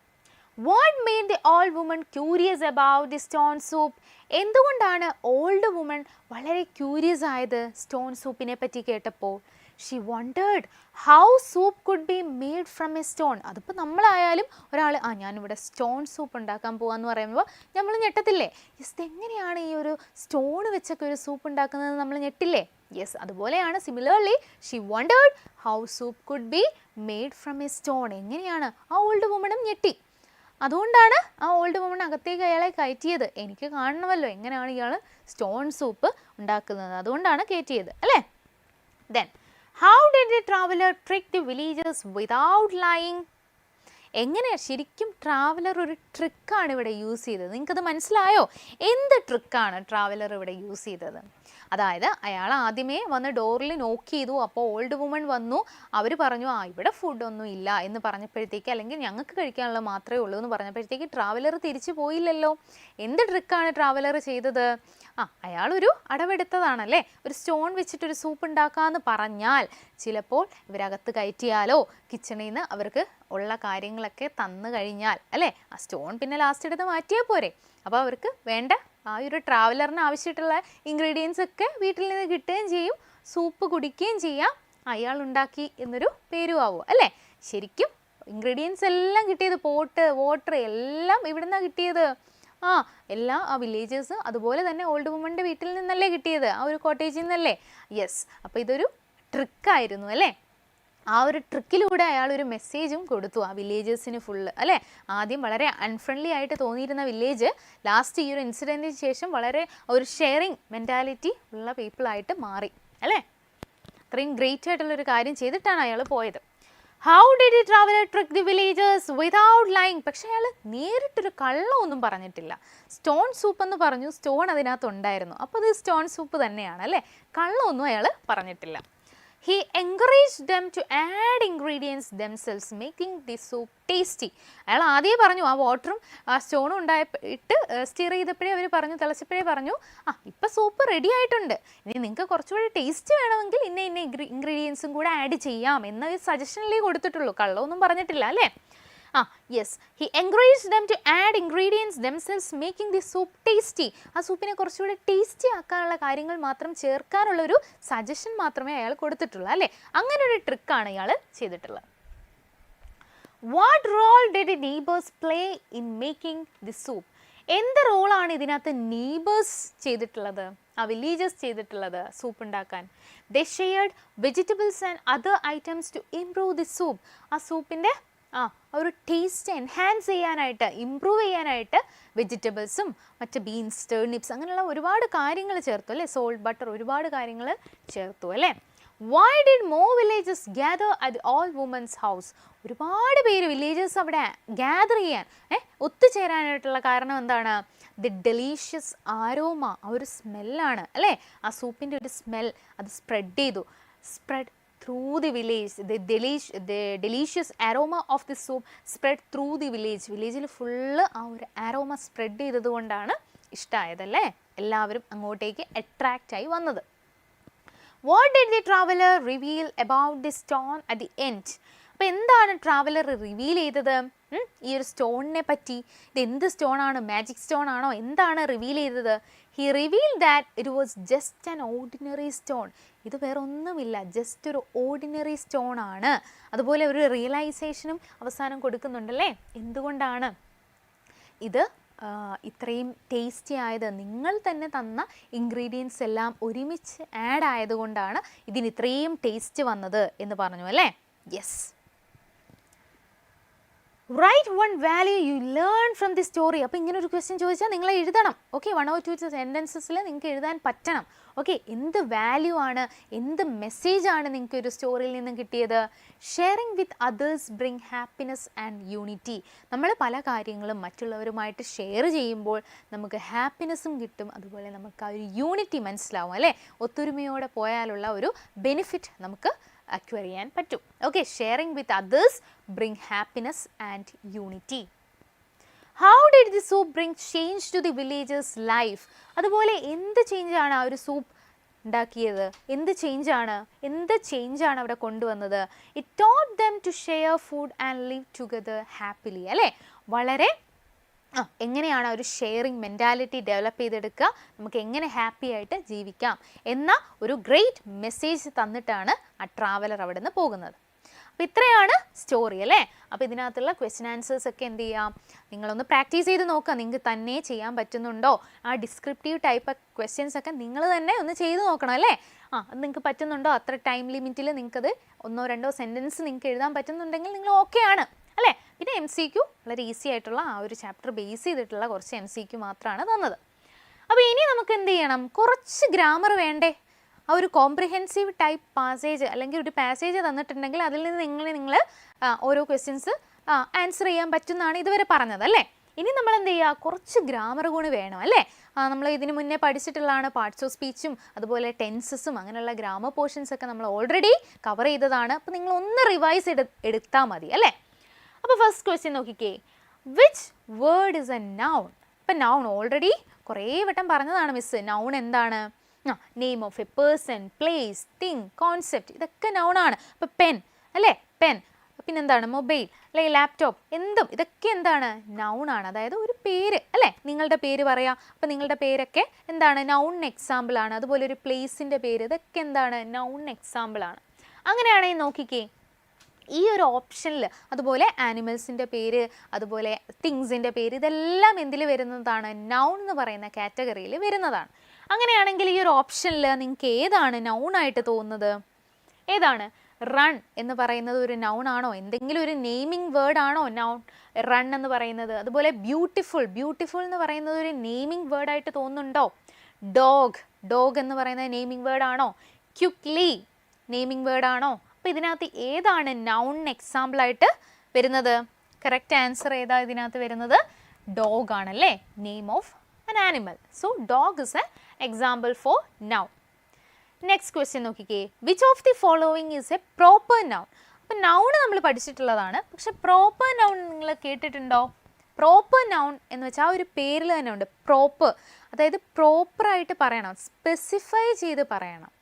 What made the old woman curious about the stone soup? എന്തുകൊണ്ടാണ് ഓൾഡ് വുമൺ വളരെ ക്യൂരിയസ് ആയത് സ്റ്റോൺ സൂപ്പിനെ പറ്റി കേട്ടപ്പോൾ? She wondered how soup could be made from a stone. അതിപ്പോൾ നമ്മളായാലും ഒരാൾ ഞാനിവിടെ സ്റ്റോൺ സൂപ്പ് ഉണ്ടാക്കാൻ പോകാമെന്ന് പറയുമ്പോൾ നമ്മൾ ഞെട്ടത്തില്ലേ? യെസ്, എങ്ങനെയാണ് ഈ ഒരു സ്റ്റോൺ വെച്ചൊക്കെ ഒരു സൂപ്പ് ഉണ്ടാക്കുന്നത് നമ്മൾ ഞെട്ടില്ലേ? യെസ്, അതുപോലെയാണ് similarly she wondered how soup could be made from a stone. എങ്ങനെയാണ്? ആ ഓൾഡ് വുമണും ഞെട്ടി. അതുകൊണ്ടാണ് ആ ഓൾഡ് വുമൺ അകത്തേക്ക് അയാളെ കയറ്റിയത്. എനിക്ക് കാണണമല്ലോ എങ്ങനെയാണ് ഇയാൾ സ്റ്റോൺ സൂപ്പ് ഉണ്ടാക്കുന്നത്, അതുകൊണ്ടാണ് കയറ്റിയത് അല്ലേ. Then how did the traveller trick the villagers without lying? എങ്ങനെയാണ് ശരിക്കും ട്രാവലർ ഒരു ട്രിക്കാണ് ഇവിടെ യൂസ് ചെയ്തത്? നിങ്ങൾക്കത് മനസ്സിലായോ? എന്ത് ട്രിക്കാണ് ട്രാവലർ ഇവിടെ യൂസ് ചെയ്തത്? അതായത് അയാൾ ആദ്യമേ വന്ന് ഡോറിൽ നോക്ക് ചെയ്തു. അപ്പോൾ ഓൾഡ് വുമൺ വന്നു, അവർ പറഞ്ഞു ഇവിടെ ഫുഡൊന്നും ഇല്ല എന്ന് പറഞ്ഞപ്പോഴത്തേക്ക്, അല്ലെങ്കിൽ ഞങ്ങൾക്ക് കഴിക്കാനുള്ള മാത്രമേ ഉള്ളൂ എന്ന് പറഞ്ഞപ്പോഴത്തേക്ക് ട്രാവലർ തിരിച്ചു പോയില്ലല്ലോ. എന്ത് ട്രിക്കാണ് ട്രാവലർ ചെയ്തത്? അയാളൊരു അടവെടുത്തതാണല്ലേ. ഒരു സ്റ്റോൺ വെച്ചിട്ടൊരു സൂപ്പ് ഉണ്ടാക്കാമെന്ന് പറഞ്ഞാൽ ചിലപ്പോൾ ഇവരകത്ത് കയറ്റിയാലോ, കിച്ചണിൽ നിന്ന് അവർക്ക് ഉള്ള കാര്യങ്ങളൊക്കെ തന്നു കഴിഞ്ഞാൽ അല്ലേ, ആ സ്റ്റോൺ പിന്നെ ലാസ്റ്റ് എടുത്ത് മാറ്റിയാൽ പോരെ. അപ്പോൾ അവർക്ക് വേണ്ട ആ ഒരു ട്രാവലറിന് ആവശ്യമായിട്ടുള്ള ഇൻഗ്രീഡിയൻസ് ഒക്കെ വീട്ടിൽ നിന്ന് കിട്ടുകയും ചെയ്യും, സൂപ്പ് കുടിക്കുകയും ചെയ്യാം, അയാൾ ഉണ്ടാക്കി എന്നൊരു പേരും ആവും അല്ലേ. ശരിക്കും ഇൻഗ്രീഡിയൻസ് എല്ലാം കിട്ടിയത്, പോട്ട് വാട്ടർ എല്ലാം ഇവിടെ നിന്നാണ് കിട്ടിയത്. എല്ലാം ആ വില്ലേജേഴ്സ് അതുപോലെ തന്നെ ഓൾഡ് വുമൻ്റെ വീട്ടിൽ നിന്നല്ലേ കിട്ടിയത്, ആ ഒരു കോട്ടേജിൽ നിന്നല്ലേ. യെസ്, അപ്പോൾ ഇതൊരു ട്രിക്കായിരുന്നു അല്ലേ. ആ ഒരു ട്രിക്കിലൂടെ അയാൾ ഒരു മെസ്സേജും കൊടുത്തു ആ വില്ലേജേഴ്സിന് ഫുള്ള് അല്ലേ. ആദ്യം വളരെ അൺഫ്രണ്ട്ലി ആയിട്ട് തോന്നിയിരുന്ന വില്ലേജ് ലാസ്റ്റ് ഈ ഒരു ഇൻസിഡൻറ്റിന് ശേഷം വളരെ ഒരു ഷെയറിങ് മെൻറ്റാലിറ്റി ഉള്ള പീപ്പിളായിട്ട് മാറി അല്ലേ. അത്രയും ഗ്രേറ്റ് ആയിട്ടുള്ളൊരു കാര്യം ചെയ്തിട്ടാണ് അയാൾ പോയത്. How did the traveller trick the villagers without lying? പക്ഷേ അയാൾ നേരിട്ടൊരു കള്ളമൊന്നും പറഞ്ഞിട്ടില്ല. സ്റ്റോൺ സൂപ്പ് എന്ന് പറഞ്ഞു, സ്റ്റോൺ അതിനകത്ത് ഉണ്ടായിരുന്നു, അപ്പോൾ അത് സ്റ്റോൺ സൂപ്പ് തന്നെയാണ് അല്ലേ. കള്ളമൊന്നും അയാൾ പറഞ്ഞിട്ടില്ല. He encouraged them to add ingredients themselves, making the soup tasty. അയാൾ ആദ്യമേ പറഞ്ഞു, ആ വാട്ടറും ആ സ്റ്റോണും ഇട്ട് സ്റ്റിർ ചെയ്തപ്പോഴേ അവർ പറഞ്ഞു, തിളച്ചപ്പോഴേ പറഞ്ഞു, ഇപ്പം സൂപ്പ് റെഡി ആയിട്ടുണ്ട്, ഇനി നിങ്ങൾക്ക് കുറച്ചുകൂടി ടേസ്റ്റ് വേണമെങ്കിൽ ഇന്ന ഇൻഗ്രീഡിയൻസും കൂടെ ആഡ് ചെയ്യാം എന്ന ഒരു സജഷനിലേ കൊടുത്തിട്ടുള്ളൂ, കള്ളമൊന്നും പറഞ്ഞിട്ടില്ല അല്ലേ. Yes, he encouraged them to add ingredients themselves, making the soup tasty. ആ സൂപ്പിനെ കുറച്ചുകൂടി ടേസ്റ്റി ആക്കാനുള്ള കാര്യങ്ങൾ മാത്രം ചേർക്കാനുള്ള ഒരു സജഷൻ മാത്രമേ അയാൾ കൊടുത്തിട്ടുള്ളൂ അല്ലേ. അങ്ങനെ ഒരു ട്രിക്കാണ് ഇയാൾ ചെയ്തിട്ടുള്ളത്. What role did the neighbours play in making the soup? എന്ത് റോളാണ് ഇതിനകത്ത് നെയ്ബേഴ്സ് ചെയ്തിട്ടുള്ളത്, ആ വില്ലേജേഴ്സ് ചെയ്തിട്ടുള്ളത് സൂപ്പ് ഉണ്ടാക്കാൻ? They shared vegetables and other items to improve the soup. ആ സൂപ്പിൻ്റെ ഒരു ടേസ്റ്റ് എൻഹാൻസ് ചെയ്യാനായിട്ട്, ഇംപ്രൂവ് ചെയ്യാനായിട്ട് വെജിറ്റബിൾസും മറ്റ് ബീൻസ്, ടേർണിപ്സ് അങ്ങനെയുള്ള ഒരുപാട് കാര്യങ്ങൾ ചേർത്തു അല്ലേ. സോൾട്ട്, ബട്ടർ, ഒരുപാട് കാര്യങ്ങൾ ചേർത്തു അല്ലേ. Why did more villages gather at all woman's house? ഒരുപാട് പേര് വില്ലേജേഴ്സ് അവിടെ ഗ്യാദർ ചെയ്യാൻ, ഒത്തുചേരാനായിട്ടുള്ള കാരണം എന്താണ്? ദി ഡെലീഷ്യസ് ആരോമ, ആ ഒരു സ്മെല്ലാണ് അല്ലേ. ആ സൂപ്പിൻ്റെ ഒരു സ്മെൽ അത് സ്പ്രെഡ് ചെയ്തു. Spread through the village. The delicious aroma of the soup spread through the village. വില്ലേജിൽ ഫുള്ള് ആ ഒരു ആരോമ സ്പ്രെഡ് ചെയ്തത് കൊണ്ടാണ് ഇഷ്ടമായതല്ലേ, എല്ലാവരും അങ്ങോട്ടേക്ക് അട്രാക്റ്റ് ആയി വന്നത്. What did the traveler reveal about the stone at the end? അപ്പോൾ എന്താണ് ട്രാവലർ റിവീൽ ചെയ്തത് ഈ ഒരു സ്റ്റോണിനെ പറ്റി? ഇത് എന്ത് സ്റ്റോണാണ്? മാജിക് സ്റ്റോൺ ആണോ? എന്താണ് റിവീൽ ചെയ്തത്? He reveal that it was just an ordinary stone. ഇത് വേറെ ഒന്നുമില്ല, ജസ്റ്റ് ഒരു ഓർഡിനറി സ്റ്റോൺ ആണ്. അതുപോലെ ഒരു റിയലൈസേഷനും അവസാനം കൊടുക്കുന്നുണ്ടല്ലേ, എന്തുകൊണ്ടാണ് ഇത് ഇത്രയും ടേസ്റ്റി ആയത്? നിങ്ങൾ തന്നെ തന്ന ഇൻഗ്രീഡിയൻസ് എല്ലാം ഒരുമിച്ച് ആഡ് ആയതുകൊണ്ടാണ് ഇതിന് ഇത്രയും ടേസ്റ്റ് വന്നത് എന്ന് പറഞ്ഞു അല്ലേ. Yes, right one value you learn from the story. അപ്പോൾ ഇങ്ങനെ ഒരു ക്വസ്റ്റ്യൻ ചോദിച്ചാൽ നിങ്ങൾ എഴുതണം. ഓക്കെ, 1 or 2 സെൻറ്റൻസസിൽ നിങ്ങൾക്ക് എഴുതാൻ പറ്റണം. ഓക്കെ, എന്ത് വാല്യൂ ആണ്, എന്ത് മെസ്സേജാണ് നിങ്ങൾക്ക് ഒരു സ്റ്റോറിയിൽ നിന്നും കിട്ടിയത്? Sharing with others bring happiness and unity. നമ്മൾ പല കാര്യങ്ങളും മറ്റുള്ളവരുമായിട്ട് ഷെയർ ചെയ്യുമ്പോൾ നമുക്ക് ഹാപ്പിനെസ്സും കിട്ടും, അതുപോലെ നമുക്ക് ആ ഒരു യൂണിറ്റി മനസ്സിലാവും അല്ലേ. ഒത്തൊരുമയോടെ പോയാലുള്ള ഒരു ബെനിഫിറ്റ് നമുക്ക് അക്വയർ ചെയ്യാൻ പറ്റും. Okay, sharing with others bring happiness and unity. How did the soup bring change to the villagers life? അതുപോലെ എന്ത് ചേഞ്ചാണ് ആ ഒരു സൂപ്പ് ഉണ്ടാക്കിയത്? എന്ത് ചേഞ്ചാണ് അവിടെ കൊണ്ടുവന്നത്? It taught them to share food and live together happily അല്ലേ. വളരെ എങ്ങനെയാണ് ഒരു ഷെയറിങ് മെൻറ്റാലിറ്റി ഡെവലപ്പ് ചെയ്തെടുക്കുക, നമുക്ക് എങ്ങനെ ഹാപ്പി ആയിട്ട് ജീവിക്കാം എന്ന ഒരു ഗ്രേറ്റ് മെസ്സേജ് തന്നിട്ടാണ് ആ ട്രാവലർ അവിടെ നിന്ന് പോകുന്നത്. അപ്പോൾ ഇത്രയാണ് സ്റ്റോറി അല്ലേ. അപ്പോൾ ഇതിനകത്തുള്ള ക്വസ്റ്റ്യൻ ആൻസേഴ്സ് ഒക്കെ എന്ത് ചെയ്യാം, നിങ്ങളൊന്ന് പ്രാക്ടീസ് ചെയ്ത് നോക്കുക. നിങ്ങൾക്ക് തന്നെ ചെയ്യാൻ പറ്റുന്നുണ്ടോ? ആ ഡിസ്ക്രിപ്റ്റീവ് ടൈപ്പ് ക്വസ്റ്റ്യൻസ് ഒക്കെ നിങ്ങൾ തന്നെ ഒന്ന് ചെയ്ത് നോക്കണം അല്ലേ. അത് നിങ്ങൾക്ക് പറ്റുന്നുണ്ടോ? അത്ര ടൈം ലിമിറ്റിൽ നിങ്ങൾക്കത് 1 or 2 സെൻറ്റൻസ് നിങ്ങൾക്ക് എഴുതാൻ പറ്റുന്നുണ്ടെങ്കിൽ നിങ്ങൾ ഓക്കെ ആണ് അല്ലേ. പിന്നെ MCQ വളരെ ഈസി ആയിട്ടുള്ള ആ ഒരു ചാപ്റ്റർ ബേസ് ചെയ്തിട്ടുള്ള കുറച്ച് MCQ മാത്രമാണ് തന്നത്. അപ്പോൾ ഇനി നമുക്ക് എന്ത് ചെയ്യണം, കുറച്ച് ഗ്രാമർ വേണ്ടേ? ആ ഒരു കോംപ്രിഹെൻസീവ് ടൈപ്പ് പാസേജ് അല്ലെങ്കിൽ ഒരു പാസേജ് തന്നിട്ടുണ്ടെങ്കിൽ അതിൽ നിന്ന് നിങ്ങൾ ഓരോ ക്വസ്റ്റ്യൻസ് ആൻസർ ചെയ്യാൻ പറ്റുന്നതാണ് ഇതുവരെ പറഞ്ഞത് അല്ലേ. ഇനി നമ്മൾ എന്ത് ചെയ്യുക, കുറച്ച് ഗ്രാമർ കൂടി വേണം അല്ലേ. നമ്മൾ ഇതിന് മുന്നേ പഠിച്ചിട്ടുള്ളതാണ് പാർട്സ് ഓഫ് സ്പീച്ചും അതുപോലെ ടെൻസസും അങ്ങനെയുള്ള ഗ്രാമർ പോർഷൻസ് ഒക്കെ നമ്മൾ ഓൾറെഡി കവർ ചെയ്തതാണ്. അപ്പോൾ നിങ്ങൾ ഒന്ന് റിവൈസ് എടുത്താൽ മതി അല്ലേ. അപ്പോൾ ഫസ്റ്റ് ക്വസ്റ്റ്യൻ നോക്കിക്കേ, which word is A noun? ഇപ്പം നൗൺ ഓൾറെഡി കുറേ വട്ടം പറഞ്ഞതാണ് മിസ്. നൗൺ എന്താണ്? Name of A person, place, thing, concept, ഇതൊക്കെ നൗണാണ്. അപ്പോൾ പെൻ അല്ലേ, പെൻ. പിന്നെന്താണ്? മൊബൈൽ അല്ലെങ്കിൽ ലാപ്ടോപ്പ്, എന്തും ഇതൊക്കെ എന്താണ്? നൗണാണ്. അതായത് ഒരു പേര് അല്ലേ, നിങ്ങളുടെ പേര് പറയാം. അപ്പോൾ നിങ്ങളുടെ പേരൊക്കെ എന്താണ്? നൗൺ എക്സാമ്പിളാണ്. അതുപോലെ ഒരു പ്ലേസിൻ്റെ പേര്, ഇതൊക്കെ എന്താണ്? നൗൺ എക്സാമ്പിളാണ്. അങ്ങനെയാണെങ്കിൽ നോക്കിക്കേ, ഈ ഒരു ഓപ്ഷനിൽ അതുപോലെ ആനിമൽസിൻ്റെ പേര്, അതുപോലെ തിങ്സിൻ്റെ പേര്, ഇതെല്ലാം എന്തിൽ വരുന്നതാണ്? നൗൺ എന്ന് പറയുന്ന കാറ്റഗറിയിൽ വരുന്നതാണ്. അങ്ങനെയാണെങ്കിൽ ഈ ഒരു ഓപ്ഷനിൽ നിങ്ങൾക്ക് ഏതാണ് നൗണായിട്ട് തോന്നുന്നത്? ഏതാണ്? റൺ എന്ന് പറയുന്നത് ഒരു നൗൺ ആണോ? എന്തെങ്കിലും ഒരു നെയിമിംഗ് വേർഡ് ആണോ നൗൺ റൺ എന്ന് പറയുന്നത്? അതുപോലെ ബ്യൂട്ടിഫുൾ എന്ന് പറയുന്നത് ഒരു നെയിമിംഗ് വേർഡായിട്ട് തോന്നുന്നുണ്ടോ? ഡോഗ് എന്ന് പറയുന്നത് നെയിമിംഗ് വേർഡ് ആണോ? ക്വിക്ക്ലി നെയിമിംഗ് വേർഡ് ആണോ? അപ്പോൾ ഇതിനകത്ത് ഏതാണ് നൗൺ എക്സാമ്പിളായിട്ട് വരുന്നത്? കറക്റ്റ് ആൻസർ ഏതാ ഇതിനകത്ത് വരുന്നത്? ഡോഗ് ആണല്ലേ, name of an animal. So dog is an example for noun. Next question നോക്കിക്കേ, which of the following is a proper noun. അപ്പം നൗൺ നമ്മൾ പഠിച്ചിട്ടുള്ളതാണ്, പക്ഷെ പ്രോപ്പർ നൗൺ നിങ്ങൾ കേട്ടിട്ടുണ്ടോ? പ്രോപ്പർ നൗൺ എന്ന് വെച്ചാൽ ആ ഒരു പേരിൽ തന്നെ ഉണ്ട് പ്രോപ്പർ, അതായത് പ്രോപ്പറായിട്ട് പറയണം, സ്പെസിഫൈ ചെയ്ത് പറയണം.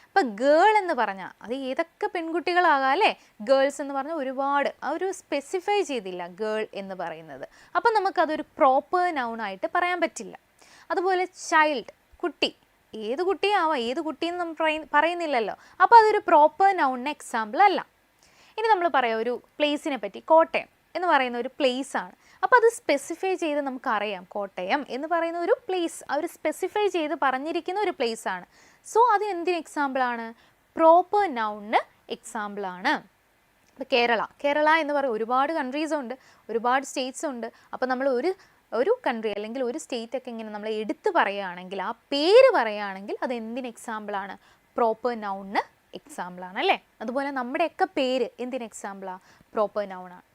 ഇപ്പം ഗേൾ എന്ന് പറഞ്ഞാൽ അത് ഏതൊക്കെ പെൺകുട്ടികളാകാം അല്ലേ, ഗേൾസ് എന്ന് പറഞ്ഞാൽ ഒരുപാട്, ആ ഒരു സ്പെസിഫൈ ചെയ്തില്ല ഗേൾ എന്ന് പറയുന്നത്, അപ്പം നമുക്കതൊരു പ്രോപ്പർ നൗൺ ആയിട്ട് പറയാൻ പറ്റില്ല. അതുപോലെ ചൈൽഡ്, കുട്ടി, ഏത് കുട്ടിയാവാം, ഏത് കുട്ടിയെന്ന് നമ്മൾ പറയുന്നില്ലല്ലോ, അപ്പോൾ അതൊരു പ്രോപ്പർ നൗണിന് എക്സാമ്പിൾ അല്ല. ഇനി നമ്മൾ പറയാം ഒരു പ്ലേസിനെ പറ്റി, കോട്ടയം എന്ന് പറയുന്ന ഒരു പ്ലേസ് ആണ്. അപ്പോൾ അത് സ്പെസിഫൈ ചെയ്ത് നമുക്കറിയാം കോട്ടയം എന്ന് പറയുന്ന ഒരു പ്ലേസ്, അവർ സ്പെസിഫൈ ചെയ്ത് പറഞ്ഞിരിക്കുന്ന ഒരു പ്ലേസ് ആണ്. സോ അത് എന്തിന് എക്സാമ്പിളാണ്? പ്രോപ്പർ നൗണിന് എക്സാമ്പിളാണ്. ഇപ്പോൾ കേരള എന്ന് പറയുന്ന ഒരുപാട് കൺട്രീസ് ഉണ്ട്, ഒരുപാട് സ്റ്റേറ്റ്സ് ഉണ്ട്. അപ്പോൾ നമ്മൾ ഒരു കൺട്രി അല്ലെങ്കിൽ ഒരു സ്റ്റേറ്റ് ഒക്കെ ഇങ്ങനെ നമ്മൾ എടുത്ത് പറയുകയാണെങ്കിൽ, ആ പേര് പറയുകയാണെങ്കിൽ അത് എന്തിന് എക്സാമ്പിളാണ്? പ്രോപ്പർ നൗണിന് എക്സാമ്പിളാണ് അല്ലേ. അതുപോലെ നമ്മുടെയൊക്കെ പേര് എന്തിന് എക്സാമ്പിളാണ്? പ്രോപ്പർ നൗണാണ്.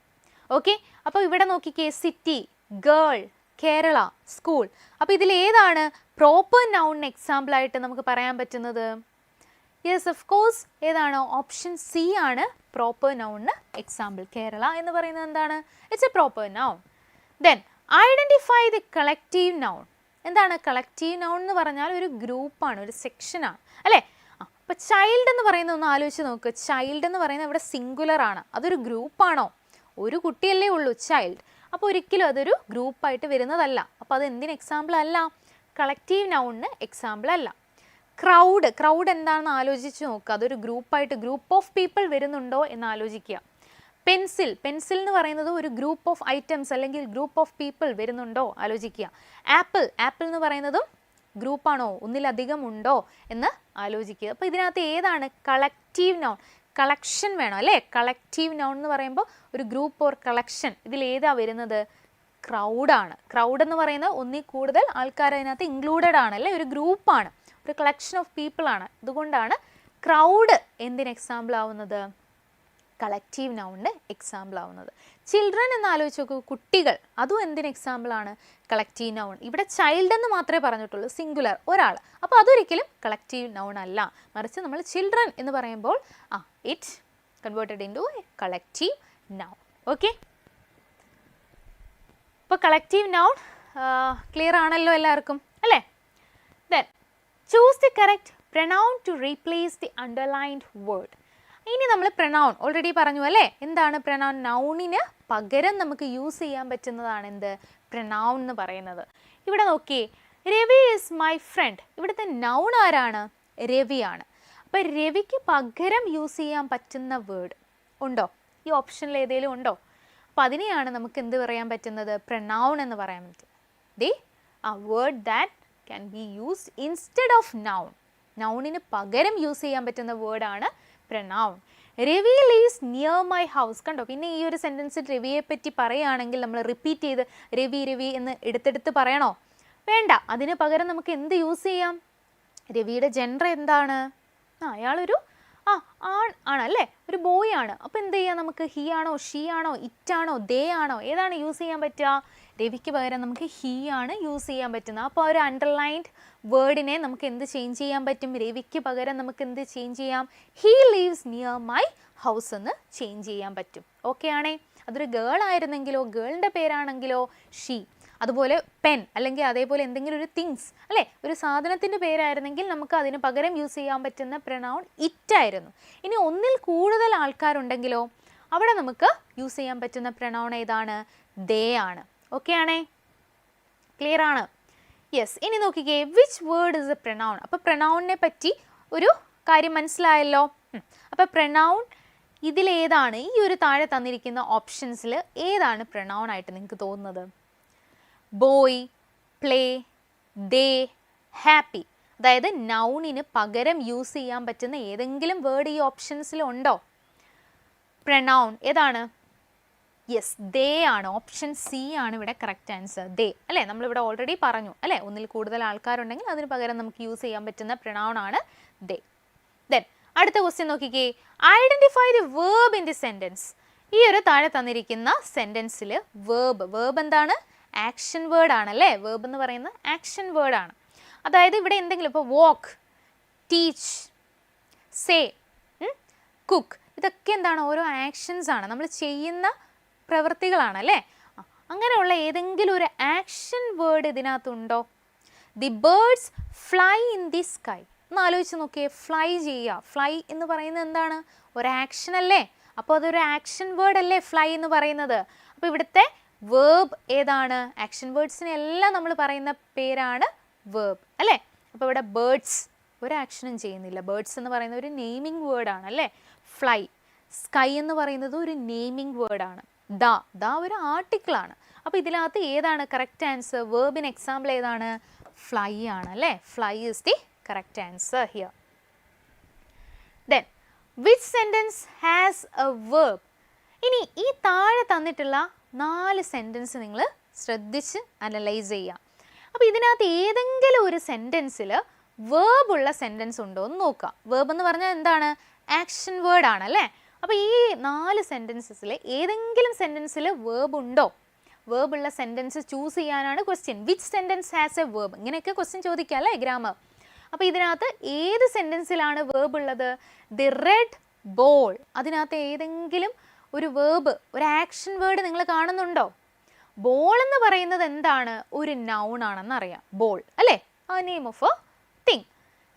ഓക്കെ, അപ്പോൾ ഇവിടെ നോക്കിക്കേ, സിറ്റി, ഗേൾ, കേരള, സ്കൂൾ. അപ്പോൾ ഇതിൽ ഏതാണ് പ്രോപ്പർ നൗണിന് എക്സാമ്പിൾ ആയിട്ട് നമുക്ക് പറയാൻ പറ്റുന്നത്? യെസ്, ഓഫ് കോഴ്സ്, ഏതാണ്? ഓപ്ഷൻ സി ആണ് പ്രോപ്പർ നൗണിന് എക്സാമ്പിൾ. കേരള എന്ന് പറയുന്നത് എന്താണ്? It's A proper noun. Then identify the collective noun. എന്താണ് കളക്റ്റീവ് നൗൺ എന്ന് പറഞ്ഞാൽ? ഒരു ഗ്രൂപ്പാണ്, ഒരു സെക്ഷനാണ് അല്ലേ. അപ്പോൾ ചൈൽഡ് എന്ന് പറയുന്നത് ഒന്ന് ആലോചിച്ച് നോക്ക്. ചൈൽഡ് എന്ന് പറയുന്നത് ഇവിടെ സിംഗുലർ ആണ്, അതൊരു ഗ്രൂപ്പാണോ? ഒരു കുട്ടിയല്ലേ ഉള്ളൂ ചൈൽഡ്, അപ്പോൾ ഒരിക്കലും അതൊരു ഗ്രൂപ്പായിട്ട് വരുന്നതല്ല. അപ്പോൾ അത് എന്തിന് എക്സാമ്പിൾ അല്ല? കളക്റ്റീവ് നൗണിന് എക്സാമ്പിൾ അല്ല. ക്രൗഡ് എന്താണെന്ന് ആലോചിച്ച് നോക്കുക, അതൊരു ഗ്രൂപ്പായിട്ട്, ഗ്രൂപ്പ് ഓഫ് പീപ്പിൾ വരുന്നുണ്ടോ എന്ന് ആലോചിക്കുക. പെൻസിൽ എന്ന് പറയുന്നത് ഒരു ഗ്രൂപ്പ് ഓഫ് ഐറ്റംസ് അല്ലെങ്കിൽ ഗ്രൂപ്പ് ഓഫ് പീപ്പിൾ വരുന്നുണ്ടോ ആലോചിക്കുക. ആപ്പിൾ എന്ന് പറയുന്നതും ഗ്രൂപ്പാണോ, ഒന്നിലധികം ഉണ്ടോ എന്ന് ആലോചിക്കുക. അപ്പോൾ ഇതിനകത്ത് ഏതാണ് കളക്റ്റീവ് നൗൺ? കളക്ഷൻ വേണം അല്ലേ. കളക്റ്റീവ് നൗൺ എന്ന് പറയുമ്പോൾ ഒരു ഗ്രൂപ്പ് ഓർ കളക്ഷൻ, ഇതിൽ ഏതാ വരുന്നത്? ക്രൗഡാണ്. ക്രൗഡ് എന്ന് പറയുന്നത് ഒന്നിൽ കൂടുതൽ ആൾക്കാർ അതിനകത്ത് ഇൻക്ലൂഡഡ് ആണ് അല്ലേ, ഒരു ഗ്രൂപ്പാണ്, ഒരു കളക്ഷൻ ഓഫ് പീപ്പിൾ ആണ്. അതുകൊണ്ടാണ് ക്രൗഡ് എന്തിന് എക്സാമ്പിൾ ആവുന്നത്? കളക്റ്റീവ് നൗണിന് എക്സാമ്പിൾ ആവുന്നത്. ചിൽഡ്രൻ എന്ന് ആലോചിച്ച് നോക്കൂ, കുട്ടികൾ, അതും എന്തിന് എക്സാമ്പിൾ ആണ്? Collective noun. ഇവിടെ ചൈൽഡ് എന്ന് മാത്രമേ പറഞ്ഞിട്ടുള്ളൂ, സിംഗുലർ, ഒരാൾ, അപ്പോൾ അതൊരിക്കലും കളക്റ്റീവ് നൗൺ അല്ല. മറിച്ച് നമ്മൾ ചിൽഡ്രൻ എന്ന് പറയുമ്പോൾ it converted into a collective noun. Okay, ഇപ്പോൾ കളക്റ്റീവ് നൗൺ ക്ലിയർ ആണല്ലോ എല്ലാവർക്കും അല്ലേ. Then choose the correct pronoun to replace the underlined word. ഇനി നമ്മൾ പ്രൊനൗൺ ഓൾറെഡി പറഞ്ഞു അല്ലേ. എന്താണ് പ്രൊനൗൺ? നൗണിന് പകരം നമുക്ക് യൂസ് ചെയ്യാൻ പറ്റുന്നതാണ് എന്ത്? പ്രൊനൗൺ എന്ന് പറയുന്നത്. ഇവിടെ നോക്കിയേ, രവി ഈസ് മൈ ഫ്രണ്ട്. ഇവിടുത്തെ നൗൺ ആരാണ്? രവിയാണ്. അപ്പോൾ രവിക്ക് പകരം യൂസ് ചെയ്യാൻ പറ്റുന്ന വേർഡ് ഉണ്ടോ? ഈ ഓപ്ഷനിൽ ഏതെങ്കിലും ഉണ്ടോ? അപ്പോൾ അതിനെയാണ് നമുക്ക് എന്ത് പറയാൻ പറ്റുന്നത്? പ്രൊനൗൺ എന്ന് പറയാൻ പറ്റും. a word that can be used instead of noun. നൗണിന് പകരം യൂസ് ചെയ്യാൻ പറ്റുന്ന വേർഡാണ് pronoun. Ravi lives near my house. കണ്ടോ, പിന്നെ ഈ ഒരു സെൻറ്റൻസിൽ രവിയെ പറ്റി പറയുകയാണെങ്കിൽ നമ്മൾ റിപ്പീറ്റ് ചെയ്ത് രവി എന്ന് എടുത്തെടുത്ത് പറയണോ? വേണ്ട. അതിന് പകരം നമുക്ക് എന്ത് യൂസ് ചെയ്യാം? രവിയുടെ ജെൻഡർ എന്താണ്? അയാളൊരു ആണല്ലേ, ഒരു ബോയ് ആണ്. അപ്പോൾ എന്ത് ചെയ്യാം നമുക്ക്? ഹി ആണോ, ഷീ ആണോ, ഇറ്റ് ആണോ, ദേ ആണോ, ഏതാണ് യൂസ് ചെയ്യാൻ പറ്റുക? രവിക്ക് പകരം നമുക്ക് ഹി ആണ് യൂസ് ചെയ്യാൻ പറ്റുന്നത്. അപ്പോൾ ഒരു അണ്ടർലൈൻഡ് വേർഡിനെ നമുക്ക് എന്ത് ചേഞ്ച് ചെയ്യാൻ പറ്റും? രവിക്ക് പകരം നമുക്ക് എന്ത് ചേഞ്ച് ചെയ്യാം? He leaves near my house എന്ന് ചേഞ്ച് ചെയ്യാൻ പറ്റും. ഓക്കെ ആണേ. അതൊരു ഗേൾ ആയിരുന്നെങ്കിലോ, ഗേളിൻ്റെ പേരാണെങ്കിലോ ഷീ. അതുപോലെ പെൻ അല്ലെങ്കിൽ അതേപോലെ എന്തെങ്കിലും ഒരു തിങ്സ് അല്ലേ, ഒരു സാധനത്തിൻ്റെ പേരായിരുന്നെങ്കിൽ നമുക്ക് അതിന് പകരം യൂസ് ചെയ്യാൻ പറ്റുന്ന പ്രൊനൗൺ ഇറ്റ് ആയിരുന്നു. ഇനി ഒന്നിൽ കൂടുതൽ ആൾക്കാരുണ്ടെങ്കിലോ അവിടെ നമുക്ക് യൂസ് ചെയ്യാൻ പറ്റുന്ന പ്രൊനൗൺ ഏതാണ്? ദേ ആണ്. ഓക്കെ ആണേ, ക്ലിയർ ആണ്? യെസ്. ഇനി നോക്കിക്കേ, which word is A pronoun. അപ്പോൾ പ്രൊനൗണിനെ പറ്റി ഒരു കാര്യം മനസ്സിലായല്ലോ. അപ്പോൾ പ്രൊനൗൺ ഇതിലേതാണ്? ഈ ഒരു താഴെ തന്നിരിക്കുന്ന ഓപ്ഷൻസിൽ ഏതാണ് പ്രൊനൗൺ ആയിട്ട് നിങ്ങൾക്ക് തോന്നുന്നത്? ബോയ്, പ്ലേ, ദേ, ഹാപ്പി. അതായത് നൗണിന് പകരം യൂസ് ചെയ്യാൻ പറ്റുന്ന ഏതെങ്കിലും വേർഡ് ഈ ഓപ്ഷൻസിൽ ഉണ്ടോ? പ്രൊനൗൺ ഏതാണ്? യെസ്, ദേ ആണ്. ഓപ്ഷൻ സി ആണ് ഇവിടെ കറക്റ്റ് ആൻസർ. ദേ അല്ലേ, നമ്മളിവിടെ ഓൾറെഡി പറഞ്ഞു അല്ലേ, ഒന്നിൽ കൂടുതൽ ആൾക്കാരുണ്ടെങ്കിൽ അതിന് പകരം നമുക്ക് യൂസ് ചെയ്യാൻ പറ്റുന്ന പ്രൊനൗൺ ആണ് ദേ. ദെൻ അടുത്ത ക്വസ്റ്റ്യൻ നോക്കിക്കേ, identify the verb in the sentence. ഈ ഒരു താഴെ തന്നിരിക്കുന്ന സെൻറ്റൻസിൽ വേർബ് എന്താണ്? ആക്ഷൻ വേർഡ് ആണല്ലേ. വേർബ് എന്ന് പറയുന്നത് ആക്ഷൻ വേർഡ് ആണ്. അതായത് ഇവിടെ എന്തെങ്കിലും ഇപ്പോൾ വോക്ക്, ടീച്ച്, സേ, കുക്ക്. ഇതൊക്കെ എന്താണ്? ഓരോ ആക്ഷൻസ് ആണ്, നമ്മൾ ചെയ്യുന്ന പ്രവൃത്തികളാണ് അല്ലേ? അങ്ങനെയുള്ള ഏതെങ്കിലും ഒരു ആക്ഷൻ വേർഡ് ഇതിനകത്തുണ്ടോ? The birds fly in the sky. ഒന്ന് ആലോചിച്ച് നോക്കിയേ, ഫ്ലൈ ചെയ്യുക. ഫ്ലൈ എന്ന് പറയുന്നത് എന്താണ്? ഒരു ആക്ഷൻ അല്ലേ? അപ്പോൾ അതൊരു ആക്ഷൻ വേർഡ് അല്ലേ ഫ്ലൈ എന്ന് പറയുന്നത്? അപ്പോൾ ഇവിടുത്തെ വേർബ് ഏതാണ്? ആക്ഷൻ വേർഡ്സിനെ എല്ലാം നമ്മൾ പറയുന്ന പേരാണ് വേർബ് അല്ലേ? അപ്പോൾ ഇവിടെ ബേർഡ്സ് ഒരു ആക്ഷനും ചെയ്യുന്നില്ല. ബേർഡ്സ് എന്ന് പറയുന്ന ഒരു നെയിമിംഗ് വേർഡാണ് അല്ലേ? ഫ്ലൈ. സ്കൈ എന്ന് പറയുന്നത് ഒരു നെയിമിംഗ് വേർഡാണ്. ദ ഒരു ആർട്ടിക്കിളാണ്. അപ്പോൾ ഇതിനകത്ത് ഏതാണ് കറക്റ്റ് ആൻസർ? വേർബിന് എക്സാമ്പിൾ ഏതാണ്? ഫ്ലൈ ആണ് അല്ലേ? Fly is the correct answer here. Then which sentence has A verb? ഇനി ഈ താഴെ തന്നിട്ടുള്ള 4 സെൻറ്റൻസ് നിങ്ങൾ ശ്രദ്ധിച്ച് അനലൈസ് ചെയ്യാം. അപ്പോൾ ഇതിനകത്ത് ഏതെങ്കിലും ഒരു സെൻറ്റൻസിൽ വേർബ് ഉള്ള സെൻറ്റൻസ് ഉണ്ടോ എന്ന് നോക്കുക. വേർബ് എന്ന് പറഞ്ഞാൽ എന്താണ്? ആക്ഷൻ വേർഡ് ആണ് അല്ലേ? അപ്പോൾ ഈ 4 സെൻറ്റൻസസിൽ ഏതെങ്കിലും സെൻറ്റൻസിൽ വേർബ് ഉണ്ടോ? വേർബ് ഉള്ള സെൻറ്റൻസ് ചൂസ് ചെയ്യാനാണ് question. Which sentence has A verb? ഇങ്ങനെയൊക്കെ ക്വസ്റ്റ്യൻ ചോദിക്കുക അല്ലേ ഗ്രാമർ. അപ്പോൾ ഇതിനകത്ത് ഏത് സെൻറ്റൻസിലാണ് വേർബ് ഉള്ളത്? The red ball. അതിനകത്ത് ഏതെങ്കിലും ഒരു വേർബ്, ഒരു ആക്ഷൻ വേർഡ് നിങ്ങൾ കാണുന്നുണ്ടോ? ബോൾ എന്ന് പറയുന്നത് എന്താണ്? ഒരു നൗൺ ആണെന്ന് അറിയാം. ബോൾ അല്ലേ? ആ name of A thing.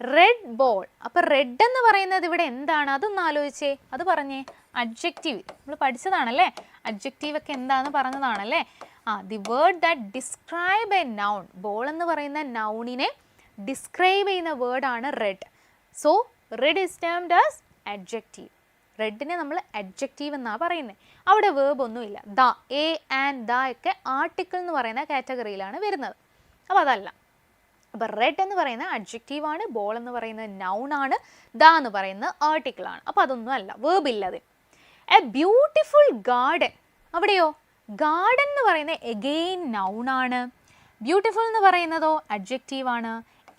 Red ball. അപ്പോൾ റെഡ് എന്ന് പറയുന്നത് ഇവിടെ എന്താണ്? അതൊന്ന് ആലോചിച്ചേ, അത് പറഞ്ഞേ. അഡ്ജക്റ്റീവ് നമ്മൾ പഠിച്ചതാണല്ലേ? അഡ്ജക്റ്റീവ് ഒക്കെ എന്താണെന്ന് പറഞ്ഞതാണല്ലേ? The word that describe a noun. Ball എന്ന് പറയുന്ന നൗണിനെ ഡിസ്ക്രൈബ് ചെയ്യുന്ന വേർഡാണ് red. So red is termed as adjective. റെഡിനെ നമ്മൾ അഡ്ജക്റ്റീവ് എന്നാണ് പറയുന്നത്. അവിടെ വേർബ് ഒന്നുമില്ല. ദ, എ ആൻഡ് ദ ഒക്കെ ആർട്ടിക്കിൾ എന്ന് പറയുന്ന കാറ്റഗറിയിലാണ് വരുന്നത്. അപ്പോൾ അതല്ല. അപ്പോൾ റെഡ് എന്ന് പറയുന്ന അഡ്ജക്റ്റീവാണ്, ബോൾ എന്ന് പറയുന്നത് നൗൺ ആണ്, ദ എന്ന് പറയുന്നത് ആർട്ടിക്കിൾ ആണ്. അപ്പോൾ അതൊന്നും അല്ല, വേർബ് ഇല്ലത്. A beautiful garden. അവിടെയോ? ഗാർഡൻ എന്ന് പറയുന്നത് എഗെയിൻ നൗൺ ആണ്. ബ്യൂട്ടിഫുൾ എന്ന് പറയുന്നതോ അഡ്ജക്റ്റീവ് ആണ്.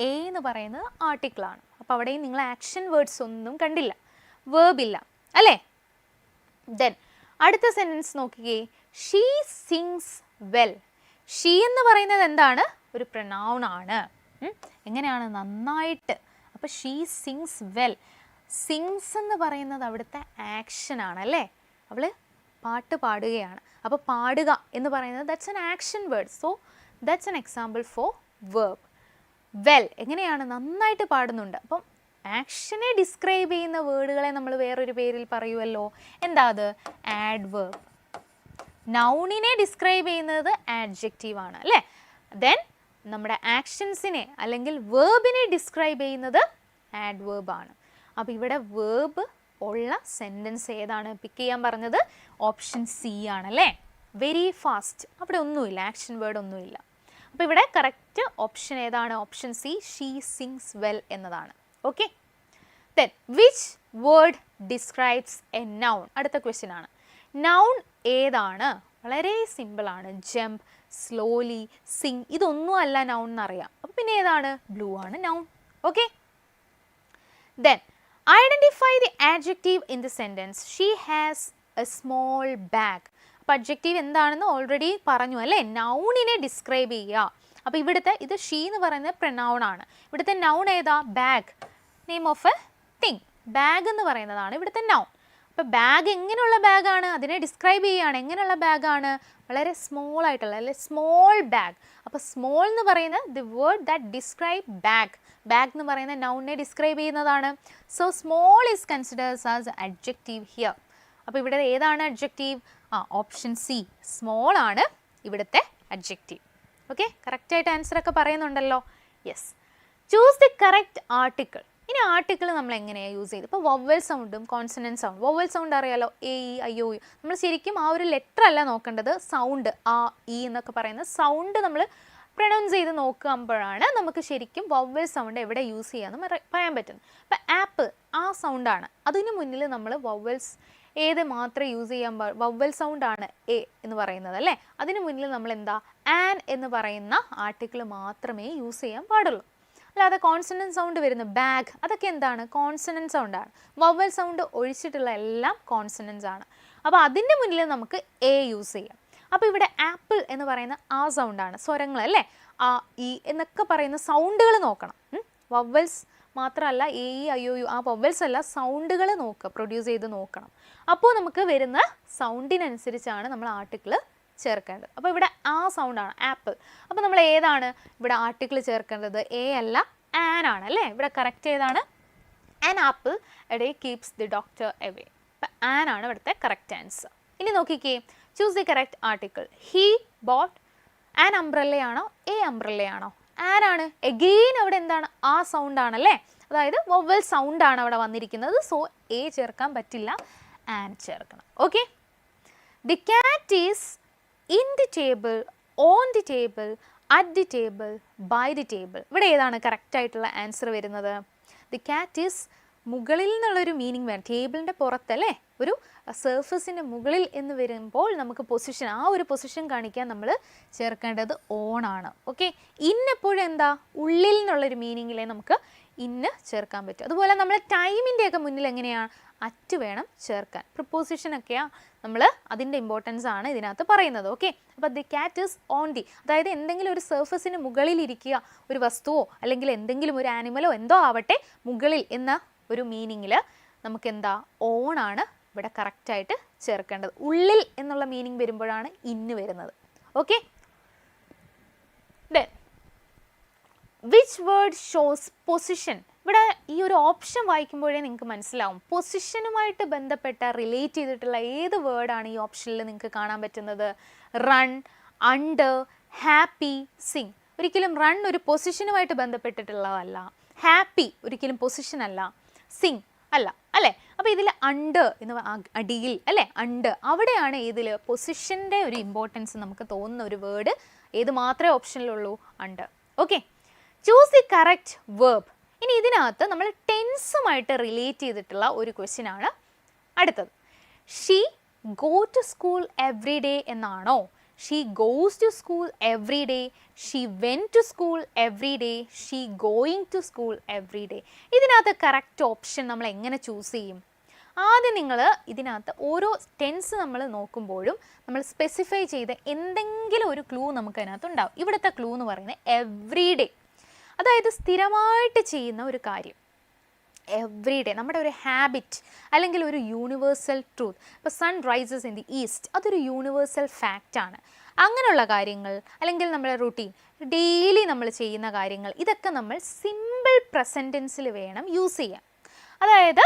എ എന്ന് പറയുന്നത് ആർട്ടിക്കിൾ ആണ്. അപ്പോൾ അവിടെയും നിങ്ങൾ ആക്ഷൻ വേർഡ്സ് ഒന്നും കണ്ടില്ല, വേർബ് ഇല്ല അല്ലേ? ദെൻ അടുത്ത സെൻറ്റൻസ് നോക്കിക്കേ. She sings well. ഷീ എന്ന് പറയുന്നത് എന്താണ്? ഒരു പ്രൊനൗൺ ആണ്. എങ്ങനെയാണ്? നന്നായിട്ട്. അപ്പോൾ ഷീ സിങ്സ് വെൽ. സിങ്സ് എന്ന് പറയുന്നത് അവിടുത്തെ ആക്ഷൻ ആണ് അല്ലേ? അവൾ പാട്ട് പാടുകയാണ്. അപ്പോൾ പാടുക എന്ന് പറയുന്നത് that's an action word. So that's an example for verb. Well എങ്ങനെയാണ്? നന്നായിട്ട് പാടുന്നുണ്ട്. അപ്പം ആക്ഷനെ ഡിസ്ക്രൈബ് ചെയ്യുന്ന വേർഡുകളെ നമ്മൾ വേറൊരു പേരിൽ പറയുമല്ലോ. എന്താ അത്? ആഡ്വേർബ്. നൗണിനെ ഡിസ്ക്രൈബ് ചെയ്യുന്നത് ആഡ്ജക്റ്റീവ് ആണ് അല്ലേ? ദെൻ നമ്മുടെ ആക്ഷൻസിനെ അല്ലെങ്കിൽ വേർബിനെ ഡിസ്ക്രൈബ് ചെയ്യുന്നത് ആഡ്വേർബ് ആണ്. അപ്പോൾ ഇവിടെ വേർബ് ഉള്ള സെൻറ്റൻസ് ഏതാണ് പിക്ക് ചെയ്യാൻ പറഞ്ഞത്? ഓപ്ഷൻ സി ആണല്ലേ? Very fast. അവിടെ ഒന്നുമില്ല, ആക്ഷൻ വേർഡ് ഒന്നുമില്ല. അപ്പോൾ ഇവിടെ കറക്റ്റ് ഓപ്ഷൻ ഏതാണ്? Option C, she sings well എന്നതാണ്. Okay. Then which word describes a noun? അടുത്ത ക്വസ്റ്റ്യൻ ആണ്. നൗൺ ഏതാണ്? വളരെ സിമ്പിളാണ്. ജംപ്, സ്ലോലി, സിങ്, ഇതൊന്നും അല്ല നൗൺ എന്നറിയാം. അപ്പോൾ പിന്നെ ഏതാണ്? ബ്ലൂ ആണ് noun. Okay. Then identify the adjective in the sentence. She has A small bag. അപ്പോൾ അഡ്ജക്റ്റീവ് എന്താണെന്ന് ഓൾറെഡി പറഞ്ഞു അല്ലേ? നൗണിനെ ഡിസ്ക്രൈബ് ചെയ്യുക. അപ്പോൾ ഇവിടുത്തെ ഇത് ഷീ എന്ന് പറയുന്നത് പ്രൊനൗൺ ആണ്. ഇവിടുത്തെ നൗൺ ഏതാ? Bag. Name of A thing. Bag എന്ന് പറയുന്നതാണ് ഇവിടുത്തെ നൗൺ. അപ്പോൾ ബാഗ് എങ്ങനെയുള്ള ബാഗാണ്? അതിനെ ഡിസ്ക്രൈബ് ചെയ്യുകയാണ്. എങ്ങനെയുള്ള ബാഗാണ്? വളരെ സ്മോൾ ആയിട്ടുള്ള അല്ലെ? Small bag. അപ്പോൾ സ്മോൾ എന്ന് പറയുന്നത് the word that describe bag. Bag എന്ന് പറയുന്ന നൗണിനെ ഡിസ്ക്രൈബ് ചെയ്യുന്നതാണ്. So small is considered as adjective here. അപ്പോൾ ഇവിടെ ഏതാണ് അഡ്ജക്റ്റീവ്? ഓപ്ഷൻ സി, സ്മോൾ ആണ് ഇവിടുത്തെ അഡ്ജക്റ്റീവ്. ഓക്കെ, കറക്റ്റായിട്ട് ആൻസർ ഒക്കെ പറയുന്നുണ്ടല്ലോ. Yes. Choose the correct article. ഇനി ആർട്ടിക്കിൾ നമ്മൾ എങ്ങനെയാണ് യൂസ് ചെയ്ത്? ഇപ്പോൾ വവ്വൽ സൗണ്ടും കോൺസണൻറ്റ് സൗണ്ട്. വവ്വൽ സൗണ്ട് അറിയാലോ, A E I O U. നമ്മൾ ശരിക്കും ആ ഒരു ലെറ്റർ അല്ല നോക്കേണ്ടത്, സൗണ്ട്. ആ ഇ എന്നൊക്കെ പറയുന്ന സൗണ്ട് നമ്മൾ പ്രൊനൗൺസ് ചെയ്ത് നോക്കുമ്പോഴാണ് നമുക്ക് ശരിക്കും വവ്വൽ സൗണ്ട് എവിടെ യൂസ് ചെയ്യാമെന്ന് പറയാൻ പറ്റുന്നത്. ഇപ്പോൾ ആപ്പിൾ, ആ സൗണ്ടാണ്. അതിന് മുന്നിൽ നമ്മൾ വവ്വൽസ് ഏത് മാത്രമേ യൂസ് ചെയ്യാൻ വവ്വൽ സൗണ്ടാണ് എ എന്ന് പറയുന്നത് അല്ലേ? അതിന് മുന്നിൽ നമ്മൾ എന്താ? ആൻ എന്ന് പറയുന്ന ആർട്ടിക്കിൾ മാത്രമേ യൂസ് ചെയ്യാൻ പാടുള്ളൂ. അല്ലാതെ കോൺസണൻറ്റ് സൗണ്ട് വരുന്ന ബാഗ്, അതൊക്കെ എന്താണ്? കോൺസണൻറ്റ് സൗണ്ടാണ്. വവ്വൽ സൗണ്ട് ഒഴിച്ചിട്ടുള്ള എല്ലാം കോൺസണൻസ് ആണ്. അപ്പോൾ അതിൻ്റെ മുന്നിൽ നമുക്ക് എ യൂസ് ചെയ്യാം. അപ്പോൾ ഇവിടെ ആപ്പിൾ എന്ന് പറയുന്ന ആ സൗണ്ടാണ്. സ്വരങ്ങൾ അല്ലേ? ആ ഇ എന്നൊക്കെ പറയുന്ന സൗണ്ടുകൾ നോക്കണം. വവ്വൽസ് മാത്രമല്ല A E I O U ആ വവൽസ് അല്ല സൗണ്ടുകൾ നോക്കുക, പ്രൊഡ്യൂസ് ചെയ്ത് നോക്കണം. അപ്പോൾ നമുക്ക് വരുന്ന സൗണ്ടിനനുസരിച്ചാണ് നമ്മൾ ആർട്ടിക്കിൾ ചേർക്കേണ്ടത്. അപ്പോൾ ഇവിടെ ആ സൗണ്ടാണ് ആപ്പിൾ. അപ്പോൾ നമ്മൾ ഏതാണ് ഇവിടെ ആർട്ടിക്കിൾ ചേർക്കേണ്ടത്? എ അല്ല ആൻ ആണ് അല്ലേ? ഇവിടെ കറക്റ്റ് ഏതാണ്? An apple a day keeps the doctor away. അപ്പം ആൻ ആണ് ഇവിടുത്തെ കറക്റ്റ് ആൻസർ. ഇനി നോക്കിക്കേ, choose the correct article. He bought an അംബ്രല്ലയാണോ എ അംബ്രല്ലയാണോ? ആൻ ആണ്. എഗെയിൻ അവിടെ എന്താണ്? ആ സൗണ്ട് ആണല്ലേ, അതായത് വവൽ സൗണ്ട് ആണ് അവിടെ വന്നിരിക്കുന്നത്. സോ എ ചേർക്കാൻ പറ്റില്ല, ആൻ ചേർക്കണം. Okay. The cat is in the table, on the table, at the table, by the table. ഇവിടെ ഏതാണ് കറക്റ്റ് ആയിട്ടുള്ള ആൻസർ വരുന്നത്? ദി കാറ്റ് ഈസ് മുകളിൽ നിന്നുള്ളൊരു മീനിങ് വേണം, ടേബിളിൻ്റെ പുറത്തല്ലേ, ഒരു സർഫസിൻ്റെ മുകളിൽ എന്ന് വരുമ്പോൾ നമുക്ക് പൊസിഷൻ, ആ ഒരു പൊസിഷൻ കാണിക്കാൻ നമ്മൾ ചേർക്കേണ്ടത് ഓൺ ആണ്. ഓക്കെ. ഇന്നെപ്പോഴും എന്താ? ഉള്ളിൽ നിന്നുള്ളൊരു മീനിങ്ങിലേ നമുക്ക് ഇന്ന് ചേർക്കാൻ പറ്റും. അതുപോലെ നമ്മൾ ടൈമിൻ്റെയൊക്കെ മുന്നിൽ എങ്ങനെയാണ്? അറ്റ് വേണം ചേർക്കാൻ. പ്രിപ്പോസിഷനൊക്കെയാണ് നമ്മൾ അതിൻ്റെ ഇമ്പോർട്ടൻസ് ആണ് ഇതിനകത്ത് പറയുന്നത്. ഓക്കെ. അപ്പോൾ the cat is on the, അതായത് എന്തെങ്കിലും ഒരു സർഫസിന് മുകളിൽ ഇരിക്കുക, ഒരു വസ്തുവോ അല്ലെങ്കിൽ എന്തെങ്കിലും ഒരു ആനിമലോ എന്തോ ആവട്ടെ, മുകളിൽ എന്ന ഒരു മീനിങ്ങിൽ നമുക്ക് എന്താ? ഓൺ ആണ് ഇവിടെ കറക്റ്റായിട്ട് ചേർക്കേണ്ടത്. ഉള്ളിൽ എന്നുള്ള മീനിങ് വരുമ്പോഴാണ് ഇന്ന് വരുന്നത്. Okay. Then which word shows position? ഇവിടെ ഈ ഒരു ഓപ്ഷൻ വായിക്കുമ്പോഴേ നിങ്ങൾക്ക് മനസ്സിലാവും പൊസിഷനുമായിട്ട് ബന്ധപ്പെട്ട റിലേറ്റ് ചെയ്തിട്ടുള്ള ഏത് വേർഡാണ് ഈ ഓപ്ഷനിൽ നിങ്ങൾക്ക് കാണാൻ പറ്റുന്നത്. Run, under, happy, Singh. ഒരിക്കലും റൺ ഒരു പൊസിഷനുമായിട്ട് ബന്ധപ്പെട്ടിട്ടുള്ളതല്ല, ഹാപ്പി ഒരിക്കലും പൊസിഷൻ അല്ല, സിങ് അല്ല അല്ലേ. അപ്പോൾ ഇതിൽ അണ്ടർ എന്ന് അടിയിൽ അല്ലേ, അണ്ടർ അവിടെയാണ് ഇതിൽ പൊസിഷൻ്റെ ഒരു ഇമ്പോർട്ടൻസ് നമുക്ക് തോന്നുന്ന ഒരു വേർഡ്. ഏത് മാത്രമേ ഓപ്ഷനിലുള്ളൂ? Under. Okay. Choose the correct verb. ഇനി ഇതിനകത്ത് നമ്മൾ ടെൻസുമായിട്ട് റിലേറ്റ് ചെയ്തിട്ടുള്ള ഒരു ക്വസ്റ്റ്യൻ ആണ് അടുത്തത്. She go to school every day എന്നാണോ? She goes to school every day, she went to school every day, she going to school every day. ഇതിനകത്ത് കറക്റ്റ് ഓപ്ഷൻ നമ്മൾ എങ്ങനെ ചൂസ് ചെയ്യും? ആദ്യം നിങ്ങൾ ഇതിനകത്ത് ഓരോ ടെൻസ് നമ്മൾ നോക്കുമ്പോഴും നമ്മൾ സ്പെസിഫൈ ചെയ്ത എന്തെങ്കിലും ഒരു ക്ലൂ നമുക്ക് അതിനകത്ത് ഉണ്ടാവും. ഇവിടുത്തെ ക്ലൂ എന്ന് പറയുന്നത് എവറി ഡേ, അതായത് സ്ഥിരമായിട്ട് ചെയ്യുന്ന ഒരു കാര്യം. എവറി ഡേ നമ്മുടെ ഒരു ഹാബിറ്റ് അല്ലെങ്കിൽ ഒരു യൂണിവേഴ്സൽ ട്രൂത്ത്. ഇപ്പോൾ sun rises in the east, അതൊരു യൂണിവേഴ്സൽ ഫാക്റ്റാണ്. അങ്ങനെയുള്ള കാര്യങ്ങൾ അല്ലെങ്കിൽ നമ്മുടെ റുട്ടീൻ ഡെയിലി നമ്മൾ ചെയ്യുന്ന കാര്യങ്ങൾ, ഇതൊക്കെ നമ്മൾ സിമ്പിൾ പ്രസൻറ്റ് ടെൻസിൽ വേണം യൂസ് ചെയ്യാൻ. അതായത്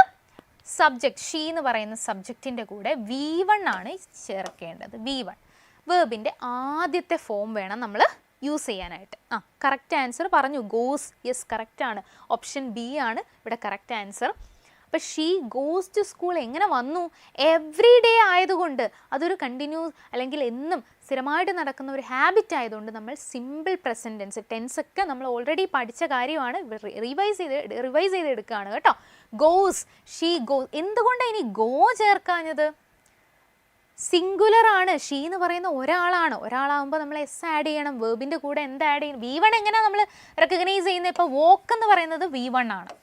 സബ്ജക്റ്റ് ഷീ എന്ന് പറയുന്ന സബ്ജക്റ്റിൻ്റെ കൂടെ V1 ആണ് ചേർക്കേണ്ടത്. V1 വേർബിൻ്റെ ആദ്യത്തെ ഫോം വേണം നമ്മൾ യൂസ് ചെയ്യാനായിട്ട്. കറക്റ്റ് ആൻസർ പറഞ്ഞു, ഗോസ്. യെസ്, കറക്റ്റാണ്. ഓപ്ഷൻ ബി ആണ് ഇവിടെ കറക്റ്റ് ആൻസർ. അപ്പോൾ ഷീ ഗോസ് ടു സ്കൂൾ എങ്ങനെ വന്നു? എവറി ഡേ ആയതുകൊണ്ട്, അതൊരു കണ്ടിന്യൂസ് അല്ലെങ്കിൽ എന്നും സ്ഥിരമായിട്ട് നടക്കുന്ന ഒരു ഹാബിറ്റ് ആയതുകൊണ്ട് നമ്മൾ സിമ്പിൾ പ്രസൻറ്റ് ടെൻസ്, ടെൻസൊക്കെ നമ്മൾ ഓൾറെഡി പഠിച്ച കാര്യമാണ്, റിവൈസ് ചെയ്ത് എടുക്കുകയാണ് കേട്ടോ. Goes, she goes. എന്തുകൊണ്ടാണ് ഇനി ഗോ ചേർക്കാഞ്ഞത്? സിംഗുലർ ആണ്. ഷീ എന്ന് പറയുന്ന ഒരാളാണ്. ഒരാളാകുമ്പോൾ നമ്മൾ എസ് ആഡ് ചെയ്യണം. വേർബിൻ്റെ കൂടെ എന്ത് ആഡ് ചെയ്യണം? V1 എങ്ങനെയാണ് നമ്മൾ റെക്കഗ്നൈസ് ചെയ്യുന്നത്? ഇപ്പോൾ വോക്ക് എന്ന് പറയുന്നത് V1 ആണ്,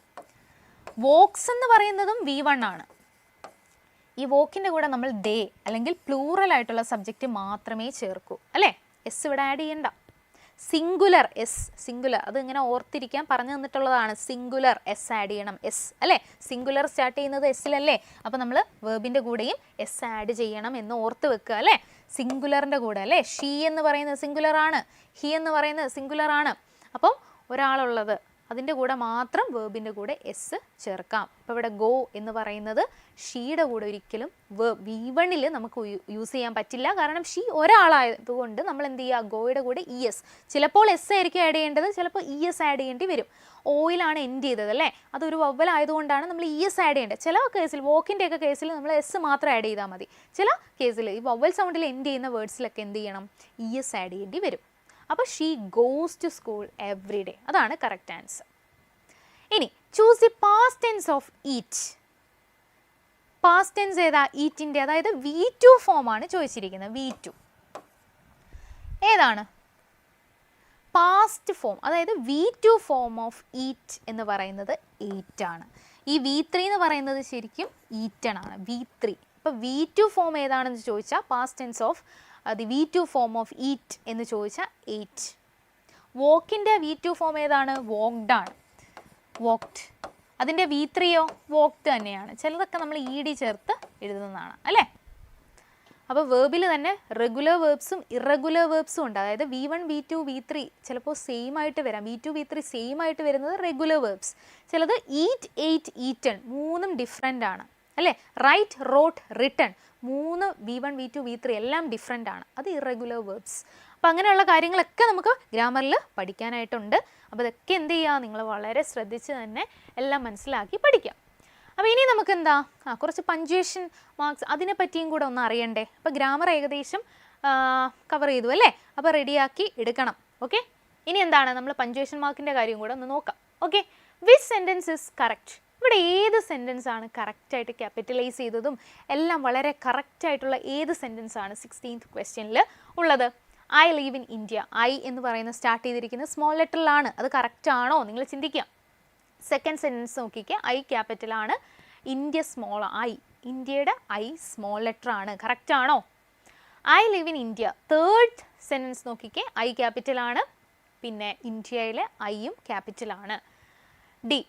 വോക്സ് എന്ന് പറയുന്നതും V1 ആണ്. ഈ വോക്കിൻ്റെ കൂടെ നമ്മൾ ദേ അല്ലെങ്കിൽ പ്ലൂറൽ ആയിട്ടുള്ള സബ്ജക്റ്റ് മാത്രമേ ചേർക്കൂ അല്ലേ. എസ് ഇവിടെ ആഡ് ചെയ്യണ്ട. സിംഗുലർ, എസ് സിംഗുലർ, അത് ഇങ്ങനെ ഓർത്തിരിക്കാൻ പറഞ്ഞു തന്നിട്ടുള്ളതാണ്. സിംഗുലർ എസ് ആഡ് ചെയ്യണം. എസ് അല്ലേ, സിംഗുലർ സ്റ്റാർട്ട് ചെയ്യുന്നത് എസ്സിലല്ലേ. അപ്പോൾ നമ്മൾ വേർബിൻ്റെ കൂടെയും എസ് ആഡ് ചെയ്യണം എന്ന് ഓർത്ത് വെക്കുക അല്ലേ. സിംഗുലറിൻ്റെ കൂടെ അല്ലേ. ഷീ എന്ന് പറയുന്നത് സിംഗുലർ ആണ്, ഹി എന്ന് പറയുന്നത് സിംഗുലർ ആണ്. അപ്പം ഒരാളുള്ളത് അതിൻ്റെ കൂടെ മാത്രം വേർബിൻ്റെ കൂടെ എസ് ചേർക്കാം. അപ്പോൾ ഇവിടെ ഗോ എന്ന് പറയുന്നത് ഷീയുടെ കൂടെ ഒരിക്കലും V1 നമുക്ക് യൂസ് ചെയ്യാൻ പറ്റില്ല. കാരണം ഷീ ഒരാളായതുകൊണ്ട് നമ്മൾ എന്ത് ചെയ്യുക? ഗോയുടെ കൂടെ ES. ചിലപ്പോൾ എസ് ആയിരിക്കും ആഡ് ചെയ്യേണ്ടത്, ചിലപ്പോൾ ES ആഡ് ചെയ്യേണ്ടി വരും. ഓയിലാണ് എൻഡ് ചെയ്തത് അല്ലേ, അതൊരു വവ്വൽ ആയതുകൊണ്ടാണ് നമ്മൾ ES ആഡ് ചെയ്യേണ്ടത്. ചില കേസിൽ, വോക്കിൻ്റെ ഒക്കെ കേസിൽ നമ്മൾ എസ് മാത്രം ആഡ് ചെയ്താൽ മതി. ചില കേസിൽ ഈ വവ്വൽ സൗണ്ടിൽ എൻഡ് ചെയ്യുന്ന വേർഡ്സിലൊക്കെ എന്ത് ചെയ്യണം? ES ആഡ് ചെയ്യേണ്ടി വരും. അപ്പോൾ she goes to school every day, അതാണ് കറക്റ്റ് ആൻസർ. ഇനി choose the past tense of eat. Past tense ഏതാ? ഈറ്റിൻ്റെ, അതായത് V2 ഫോം ആണ് ചോദിച്ചിരിക്കുന്നത്. V2 ഏതാണ്? പാസ്റ്റ് ഫോം, അതായത് V2 ഫോം ഓഫ് ഈറ്റ് എന്ന് പറയുന്നത് 8 ആണ്. ഈ V3 എന്ന് പറയുന്നത് ശരിക്കും ഈറ്റൺ ആണ്, V3. അപ്പോൾ V2 ഫോം ഏതാണെന്ന് ചോദിച്ചാൽ past tense of the V2 form of eat എന്ന് ചോദിച്ചാൽ 8. വോക്കിൻ്റെ V2 ഫോം ഏതാണ്? വോക്ഡ് ആണ്. walked. അതിൻ്റെ V3 walked തന്നെയാണ്. ചിലതൊക്കെ നമ്മൾ ED ചേർത്ത് എഴുതുന്നതാണ് അല്ലേ? അപ്പോൾ വേർബിൽ തന്നെ റെഗുലർ വേർബ്സും ഇറഗുലർ വേർബ്സും ഉണ്ട്. അതായത് V1, V2, V3 ചിലപ്പോൾ സെയിം ആയിട്ട് വരാം. V2, V3 സെയിം ആയിട്ട് വരുന്നത് റെഗുലർ വേർബ്സ്. ചിലത് eat, ate, eaten മൂന്നും ഡിഫറെൻ്റ് ആണ് അല്ലേ? റൈറ്റ്, റോട്ട്, റിട്ടൺ മൂന്ന് V1, V2, V3 എല്ലാം ഡിഫറെൻ്റ് ആണ്. അത് ഇറഗുലർ വേർബ്സ്. അപ്പോൾ അങ്ങനെയുള്ള കാര്യങ്ങളൊക്കെ നമുക്ക് ഗ്രാമറിൽ പഠിക്കാനായിട്ടുണ്ട്. അപ്പോൾ ഇതൊക്കെ എന്ത് ചെയ്യുക, നിങ്ങൾ വളരെ ശ്രദ്ധിച്ച് തന്നെ എല്ലാം മനസ്സിലാക്കി പഠിക്കാം. അപ്പോൾ ഇനി നമുക്ക് എന്താ കുറച്ച് പഞ്ച്വേഷൻ മാർക്സ് അതിനെ പറ്റിയും കൂടെ ഒന്ന് അറിയണ്ടേ? അപ്പോൾ ഗ്രാമർ ഏകദേശം കവർ ചെയ്തു അല്ലേ? അപ്പോൾ റെഡിയാക്കി എടുക്കണം. ഓക്കെ, ഇനി എന്താണ് നമ്മൾ പഞ്ച്വേഷൻ മാർക്കിൻ്റെ കാര്യം കൂടെ ഒന്ന് നോക്കാം. Okay, which sentence is correct? ഇവിടെ ഏത് സെൻറ്റൻസ് ആണ് കറക്റ്റായിട്ട് ക്യാപിറ്റലൈസ് ചെയ്തതും എല്ലാം വളരെ കറക്റ്റായിട്ടുള്ള ഏത് സെൻറ്റൻസ് ആണ് 16th ക്വസ്റ്റ്യനിൽ ഉള്ളത്? I live in India. I എന്ന് പറയുന്ന സ്റ്റാർട്ട് ചെയ്തിരിക്കുന്നത് സ്മോൾ ലെറ്ററിലാണ്. അത് കറക്റ്റ് ആണോ നിങ്ങൾ ചിന്തിക്കാം. സെക്കൻഡ് സെൻറ്റൻസ് നോക്കിക്കുക, ഐ ക്യാപിറ്റലാണ്, ഇന്ത്യ സ്മോൾ, ഐ ഇന്ത്യയുടെ ഐ സ്മോൾ ലെറ്റർ ആണ്. കറക്റ്റ് ആണോ? I live in India. Third sentence നോക്കിക്കേ, ഐ ക്യാപിറ്റലാണ്, പിന്നെ ഇന്ത്യയിലെ ഐയും ക്യാപിറ്റലാണ്. D,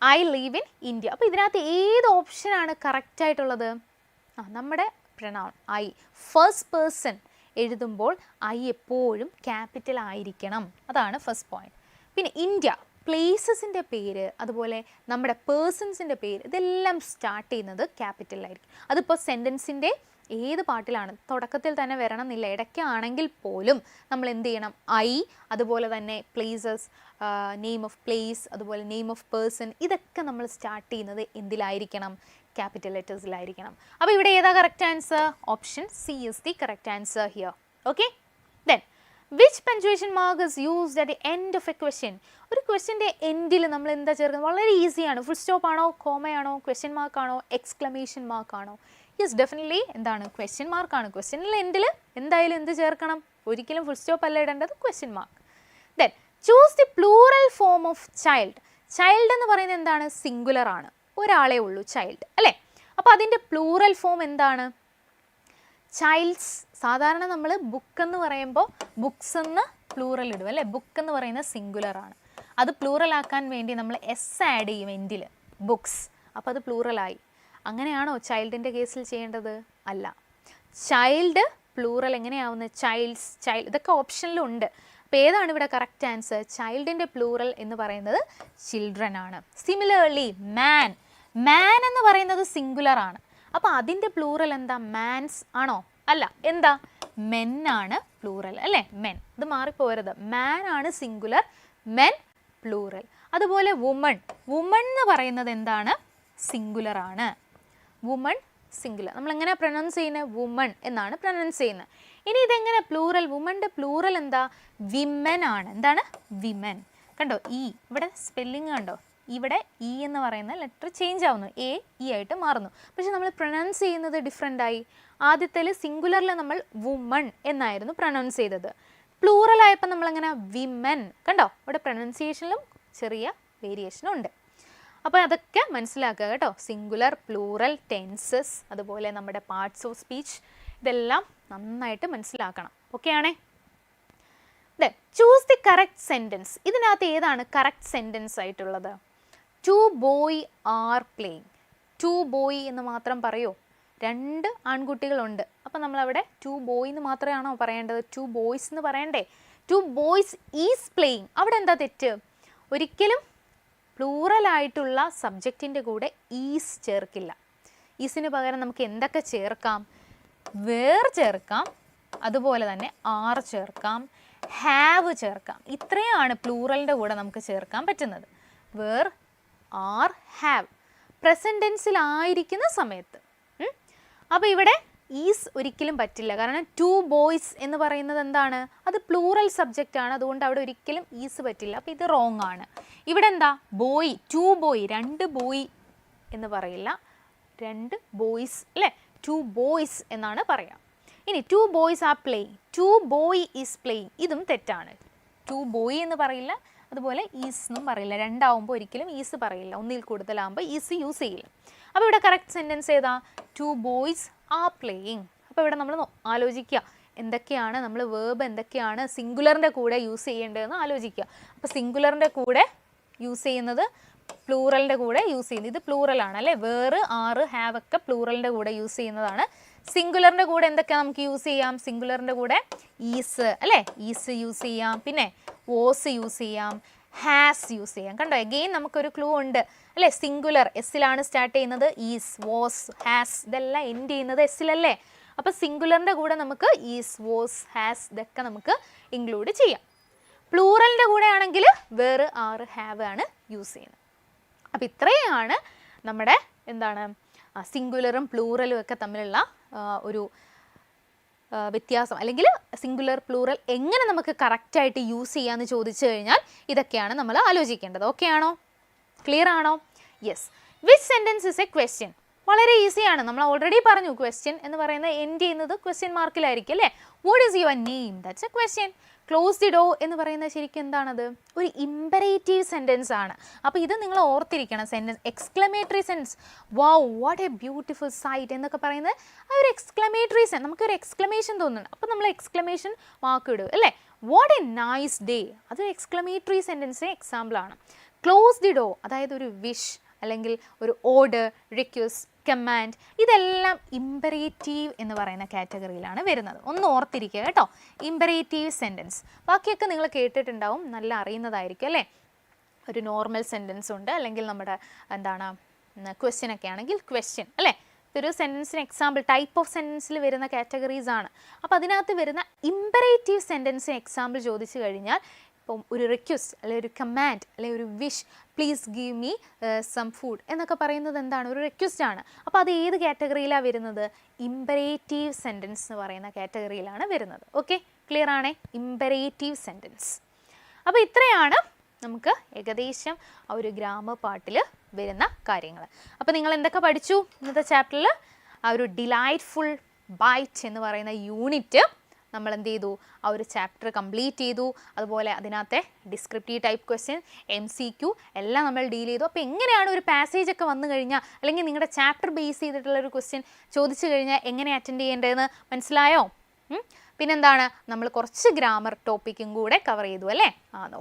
I live in India. അപ്പോൾ ഇതിനകത്ത് ഏത് ഓപ്ഷനാണ് കറക്റ്റായിട്ടുള്ളത്? നമ്മുടെ പ്രൊനൗൺ ഐ. ഫസ്റ്റ് പേഴ്സൺ എഴുതുമ്പോൾ ഐ എപ്പോഴും ക്യാപിറ്റൽ ആയിരിക്കണം. അതാണ് ഫസ്റ്റ് പോയിന്റ്. പിന്നെ ഇന്ത്യ, പ്ലേസസിൻ്റെ പേര്, അതുപോലെ നമ്മുടെ പേഴ്സൺസിൻ്റെ പേര്, ഇതെല്ലാം സ്റ്റാർട്ട് ചെയ്യുന്നത് ക്യാപിറ്റലായിരിക്കും. അതിപ്പോൾ സെൻറ്റൻസിൻ്റെ ഏത് പാർട്ടിലാണ്, തുടക്കത്തിൽ തന്നെ വരണം എന്നില്ല, ഇടയ്ക്കാണെങ്കിൽ പോലും നമ്മൾ എന്ത് ചെയ്യണം? ഐ, അതുപോലെ തന്നെ പ്ലേസസ്, നെയിം ഓഫ് പ്ലേസ്, അതുപോലെ നെയിം ഓഫ് പേഴ്സൺ, ഇതൊക്കെ നമ്മൾ സ്റ്റാർട്ട് ചെയ്യുന്നത് എന്തിലായിരിക്കണം? ക്യാപിറ്റൽ ലെറ്റേഴ്സിലായിരിക്കണം. അപ്പോൾ ഇവിടെ ഏതാ correct answer? Option C is the correct answer here. Okay, then which punctuation mark is used at the end of A question? ഒരു ക്വസ്റ്റ്യൻ്റെ എൻഡിൽ നമ്മൾ എന്താ ചേർക്കുന്നത്? വളരെ ഈസിയാണ്. ഫുൾ സ്റ്റോപ്പ് ആണോ, കോമയാണോ, ക്വസ്റ്റ്യൻ മാർക്കാണോ, എക്സ്ക്ലമേഷൻ മാർക്കാണോ? യെസ്, ഡെഫിനറ്റ്ലി എന്താണ്? ക്വസ്റ്റ്യൻ മാർക്കാണ്. ക്വസ്റ്റ്യനിൽ എൻഡിൽ എന്തായാലും എന്ത് ചേർക്കണം? ഒരിക്കലും ഫുൾ സ്റ്റോപ്പ് അല്ല ഇടേണ്ടത്, question mark. Then choose the plural form of child. Child എന്ന് പറയുന്നത് എന്താണ്? സിംഗുലർ ആണ്, ഒരാളേ ഉള്ളൂ ചൈൽഡ് അല്ലേ? അപ്പോൾ അതിൻ്റെ പ്ലൂറൽ ഫോം എന്താണ്? ചൈൽഡ്സ്. സാധാരണ നമ്മൾ ബുക്ക് എന്ന് പറയുമ്പോൾ ബുക്സ് എന്ന് പ്ലൂറൽ ഇടും അല്ലേ? ബുക്ക് എന്ന് പറയുന്നത് സിംഗുലർ ആണ്. അത് പ്ലൂറൽ ആക്കാൻ വേണ്ടി നമ്മൾ എസ് ആഡ് ചെയ്യും എൻഡിൽ, ബുക്സ്. അപ്പോൾ അത് പ്ലൂറലായി. അങ്ങനെയാണോ ചൈൽഡിൻ്റെ കേസിൽ ചെയ്യേണ്ടത്? അല്ല. ചൈൽഡ് പ്ലൂറൽ എങ്ങനെയാവുന്നത്? ചൈൽഡ്സ്, ചൈൽഡ്, ഇതൊക്കെ ഓപ്ഷനിലുണ്ട്. അപ്പോൾ ഏതാണ് ഇവിടെ കറക്റ്റ് ആൻസർ? ചൈൽഡിൻ്റെ പ്ലൂറൽ എന്ന് പറയുന്നത് ചിൽഡ്രൻ ആണ്. സിമിലർലി മാൻ, മാൻ എന്ന് പറയുന്നത് സിംഗുലർ ആണ്. അപ്പോൾ അതിൻ്റെ പ്ലൂറൽ എന്താ? മാൻസ് ആണോ? അല്ല, എന്താ? മെൻ ആണ് പ്ലൂറൽ അല്ലേ? മെൻ. ഇത് മാറിപ്പോരുത്. മാൻ ആണ് സിംഗുലർ, മെൻ പ്ലൂറൽ. അതുപോലെ വുമൺ, വുമൺ എന്ന് പറയുന്നത് എന്താണ്? സിംഗുലർ ആണ്. Woman singular. നമ്മൾ എങ്ങനെ പ്രൊനൗൺസ് ചെയ്യുന്നത്? വുമൺ എന്നാണ് പ്രൊനൗൺസ് ചെയ്യുന്നത്. ഇനി ഇതെങ്ങനെ പ്ലൂറൽ? വുമൻ്റെ പ്ലൂറൽ എന്താ? വിമൻ ആണ്. എന്താണ്? വിമൻ. കണ്ടോ ഇ, ഇവിടെ സ്പെല്ലിങ് കണ്ടോ? ഇവിടെ ഇ എന്ന് പറയുന്ന ലെറ്റർ ചേഞ്ച് ആവുന്നു, എ ഇ ആയിട്ട് മാറുന്നു. പക്ഷെ നമ്മൾ പ്രൊനൗൺസ് ചെയ്യുന്നത് ഡിഫറെൻ്റ് ആയി. ആദ്യത്തിൽ സിംഗുലറിൽ നമ്മൾ വുമൺ എന്നായിരുന്നു പ്രൊനൗൺസ് ചെയ്തത്. പ്ലൂറൽ ആയപ്പോൾ നമ്മളെങ്ങനെ? വിമൻ. കണ്ടോ, ഇവിടെ പ്രൊനൗൺസിയേഷനിലും ചെറിയ വേരിയേഷനും ഉണ്ട്. അപ്പോൾ അതൊക്കെ മനസ്സിലാക്കുക കേട്ടോ. സിംഗുലർ, പ്ലൂറൽ, ടെൻസസ്, അതുപോലെ നമ്മുടെ പാർട്സ് ഓഫ് സ്പീച്ച്, ഇതെല്ലാം നന്നായിട്ട് മനസ്സിലാക്കണം. ഓക്കെ ആണേ? Then choose the correct sentence. ഇതിനകത്ത് ഏതാണ് കറക്റ്റ് സെൻറ്റൻസ് ആയിട്ടുള്ളത്? Two boy are playing. Two boy എന്ന് മാത്രം പറയോ? രണ്ട് ആൺകുട്ടികളുണ്ട്. അപ്പോൾ നമ്മളവിടെ ടു ബോയ് എന്ന് മാത്രമാണോ പറയേണ്ടത്? ടു ബോയ്സ് എന്ന് പറയണ്ടേ? Two boys is playing. അവിടെ എന്താ തെറ്റ്? ഒരിക്കലും പ്ലൂറലായിട്ടുള്ള സബ്ജക്റ്റിൻ്റെ കൂടെ ഈസ് ചേർക്കില്ല. ഈസിന് പകരം നമുക്ക് എന്തൊക്കെ ചേർക്കാം? വേർ ചേർക്കാം, അതുപോലെ തന്നെ ആർ ചേർക്കാം, ഹാവ് ചേർക്കാം. ഇത്രയാണ് പ്ലൂറലിൻ്റെ കൂടെ നമുക്ക് ചേർക്കാൻ പറ്റുന്നത്. Were, are, have. പ്രസൻറ്റ് ടെൻസിലായിരിക്കുന്ന സമയത്ത്. അപ്പോൾ ഇവിടെ ഈസ് ഒരിക്കലും പറ്റില്ല. കാരണം ടു ബോയ്സ് എന്ന് പറയുന്നത് എന്താണ്? അത് പ്ലൂറൽ സബ്ജക്റ്റ് ആണ്. അതുകൊണ്ട് അവിടെ ഒരിക്കലും ഈസ് പറ്റില്ല. അപ്പോൾ ഇത് റോങ് ആണ്. ഇവിടെ എന്താ? ബോയ്, ടു ബോയ്, രണ്ട് ബോയ് എന്ന് പറയില്ല, രണ്ട് ബോയ്സ് അല്ലേ? ടു ബോയ്സ് എന്നാണ് പറയാം. ഇനി two boys are playing, two boy is playing, ഇതും തെറ്റാണ്. ടു ബോയ് എന്ന് പറയില്ല, അതുപോലെ ഈസ് എന്നും പറയില്ല. രണ്ടാവുമ്പോൾ ഒരിക്കലും ഈസ് പറയില്ല. ഒന്നിൽ കൂടുതലാകുമ്പോൾ ഈസ് യൂസ് ചെയ്യില്ല. അപ്പോൾ ഇവിടെ കറക്റ്റ് സെൻറ്റൻസ് ഏതാ? Two boys are playing. അപ്പോൾ ഇവിടെ നമ്മൾ ആലോചിക്കുക എന്തൊക്കെയാണ് നമ്മൾ വേർബ് എന്തൊക്കെയാണ് സിംഗുലറിൻ്റെ കൂടെ യൂസ് ചെയ്യേണ്ടതെന്ന് ആലോചിക്കുക. അപ്പോൾ സിംഗുലറിൻ്റെ കൂടെ യൂസ് ചെയ്യുന്നത് പ്ലൂറലിൻ്റെ കൂടെ യൂസ് ചെയ്യുന്നത്. ഇത് പ്ലൂറലാണ് അല്ലേ, വേറ്, ആറ്, ഹാവ് ഒക്കെ പ്ലൂറലിൻ്റെ കൂടെ യൂസ് ചെയ്യുന്നതാണ്. സിംഗുലറിൻ്റെ കൂടെ എന്തൊക്കെ നമുക്ക് യൂസ് ചെയ്യാം? സിംഗുലറിൻ്റെ കൂടെ ഈസ് അല്ലേ, ഈസ് യൂസ് ചെയ്യാം, പിന്നെ വോസ് യൂസ് ചെയ്യാം, ഹാസ് യൂസ് ചെയ്യാം. കണ്ടോ, എഗെയിൻ നമുക്കൊരു ക്ലൂ ഉണ്ട് അല്ലേ. സിംഗുലർ എസ്സിലാണ് സ്റ്റാർട്ട് ചെയ്യുന്നത്, ഈസ്, വോസ്, ഹാസ് ഇതെല്ലാം എൻഡ് ചെയ്യുന്നത് എസ്സിലല്ലേ. അപ്പോൾ സിംഗുലറിൻ്റെ കൂടെ നമുക്ക് ഈസ്, വോസ്, ഹാസ് ഇതൊക്കെ നമുക്ക് ഇൻക്ലൂഡ് ചെയ്യാം. പ്ലൂറലിൻ്റെ കൂടെ ആണെങ്കിൽ വേറെ, ആറ്, ഹാവ് ആണ് യൂസ് ചെയ്യുന്നത്. അപ്പോൾ ഇത്രയാണ് നമ്മുടെ എന്താണ് സിംഗുലറും പ്ലൂറലും ഒക്കെ തമ്മിലുള്ള ഒരു വ്യത്യാസം, അല്ലെങ്കിൽ സിംഗുലർ പ്ലൂറൽ എങ്ങനെ നമുക്ക് കറക്റ്റായിട്ട് യൂസ് ചെയ്യാമെന്ന് ചോദിച്ചു കഴിഞ്ഞാൽ ഇതൊക്കെയാണ് നമ്മൾ ആലോചിക്കേണ്ടത്. ഓക്കെ ആണോ? ക്ലിയർ ആണോ? Yes. Which sentence is A question? വളരെ ഈസിയാണ്. നമ്മൾ ഓൾറെഡി പറഞ്ഞു ക്വസ്റ്റ്യൻ എന്ന് പറയുന്നത് എൻഡ് ചെയ്യുന്നത് ക്വസ്റ്റ്യൻ മാർക്കിലായിരിക്കും അല്ലേ. What is your name? That's A question. Close the door എന്ന് പറയുന്നത് ശരിക്കും എന്താണത്? ഒരു ഇമ്പറേറ്റീവ് സെൻറ്റൻസ് ആണ്. അപ്പോൾ ഇത് നിങ്ങൾ ഓർത്തിരിക്കണം. Sentence exclamatory sense, wow what A beautiful site എന്നൊക്കെ പറയുന്നത് ആ ഒരു എക്സ്ക്ലമേറ്ററി സെൻസ്, നമുക്കൊരു എക്സ്ക്ലമേഷൻ തോന്നുന്നുണ്ട്, അപ്പോൾ നമ്മൾ എക്സ്ക്ലമേഷൻ വാക്ക് ഇടും അല്ലേ. വാട്ട് എ നൈസ് ഡേ, അതൊരു എക്സ്ക്ലമേറ്ററി സെൻറ്റൻസിന് എക്സാമ്പിളാണ്. ക്ലോസ് ദി ഡോർ അതായത് ഒരു വിഷ് അല്ലെങ്കിൽ ഒരു ഓർഡർ, റിക്വസ്റ്റ്, കമാൻഡ് ഇതെല്ലാം ഇമ്പറേറ്റീവ് എന്ന് പറയുന്ന കാറ്റഗറിയിലാണ് വരുന്നത്. ഒന്ന് ഓർത്തിരിക്കുക കേട്ടോ, ഇമ്പറേറ്റീവ് സെൻറ്റൻസ്. ബാക്കിയൊക്കെ നിങ്ങൾ കേട്ടിട്ടുണ്ടാവും, നല്ല അറിയുന്നതായിരിക്കും അല്ലേ. ഒരു നോർമൽ സെൻറ്റൻസ് ഉണ്ട്, അല്ലെങ്കിൽ നമ്മുടെ എന്താണ് ക്വസ്റ്റ്യൻ ഒക്കെ ആണെങ്കിൽ ക്വസ്റ്റ്യൻ അല്ലേ. ഇതൊരു സെൻറ്റൻസിന് എക്സാമ്പിൾ ടൈപ്പ് ഓഫ് സെൻറ്റൻസിൽ വരുന്ന കാറ്റഗറീസ് ആണ്. അപ്പോൾ അതിനകത്ത് വരുന്ന ഇമ്പറേറ്റീവ് സെൻറ്റൻസിന് എക്സാമ്പിൾ ചോദിച്ചു കഴിഞ്ഞാൽ ഇപ്പം ഒരു റിക്വസ്റ്റ് അല്ലെങ്കിൽ ഒരു കമാൻഡ് അല്ലെങ്കിൽ ഒരു wish, please give me some food എന്നൊക്കെ പറയുന്നത് എന്താണ്? ഒരു റിക്വസ്റ്റ് ആണ്. അപ്പോൾ അത് ഏത് കാറ്റഗറിയിലാണ് വരുന്നത്? ഇമ്പറേറ്റീവ് സെൻറ്റൻസ് എന്ന് പറയുന്ന കാറ്റഗറിയിലാണ് വരുന്നത്. ഓക്കെ, ക്ലിയർ ആണേ? Imperative sentence. അപ്പോൾ ഇത്രയാണ് നമുക്ക് ഏകദേശം ആ ഒരു ഗ്രാമർ പാർട്ടിൽ വരുന്ന കാര്യങ്ങൾ. അപ്പോൾ നിങ്ങൾ എന്തൊക്കെ പഠിച്ചു ഇന്നത്തെ ചാപ്റ്ററിൽ? ആ ഒരു ഡിലൈറ്റ്ഫുൾ ബൈറ്റ് എന്ന് പറയുന്ന യൂണിറ്റ് നമ്മൾ എന്ത് ചെയ്തു? ആ ഒരു ചാപ്റ്റർ കംപ്ലീറ്റ് ചെയ്തു. അതുപോലെ അതിനകത്തെ ഡിസ്ക്രിപ്റ്റീവ് ടൈപ്പ് ക്വസ്റ്റ്യൻ, MCQ എല്ലാം നമ്മൾ ഡീൽ ചെയ്തു. അപ്പോൾ എങ്ങനെയാണ് ഒരു പാസേജ് ഒക്കെ വന്നു കഴിഞ്ഞാൽ, അല്ലെങ്കിൽ നിങ്ങളുടെ ചാപ്റ്റർ ബേസ് ചെയ്തിട്ടുള്ള ഒരു ക്വസ്റ്റ്യൻ ചോദിച്ചു കഴിഞ്ഞാൽ എങ്ങനെ അറ്റൻഡ് ചെയ്യേണ്ടതെന്ന് മനസ്സിലായോ? പിന്നെന്താണ്, നമ്മൾ കുറച്ച് ഗ്രാമർ ടോപ്പിക്കും കൂടെ കവർ ചെയ്തു അല്ലേ.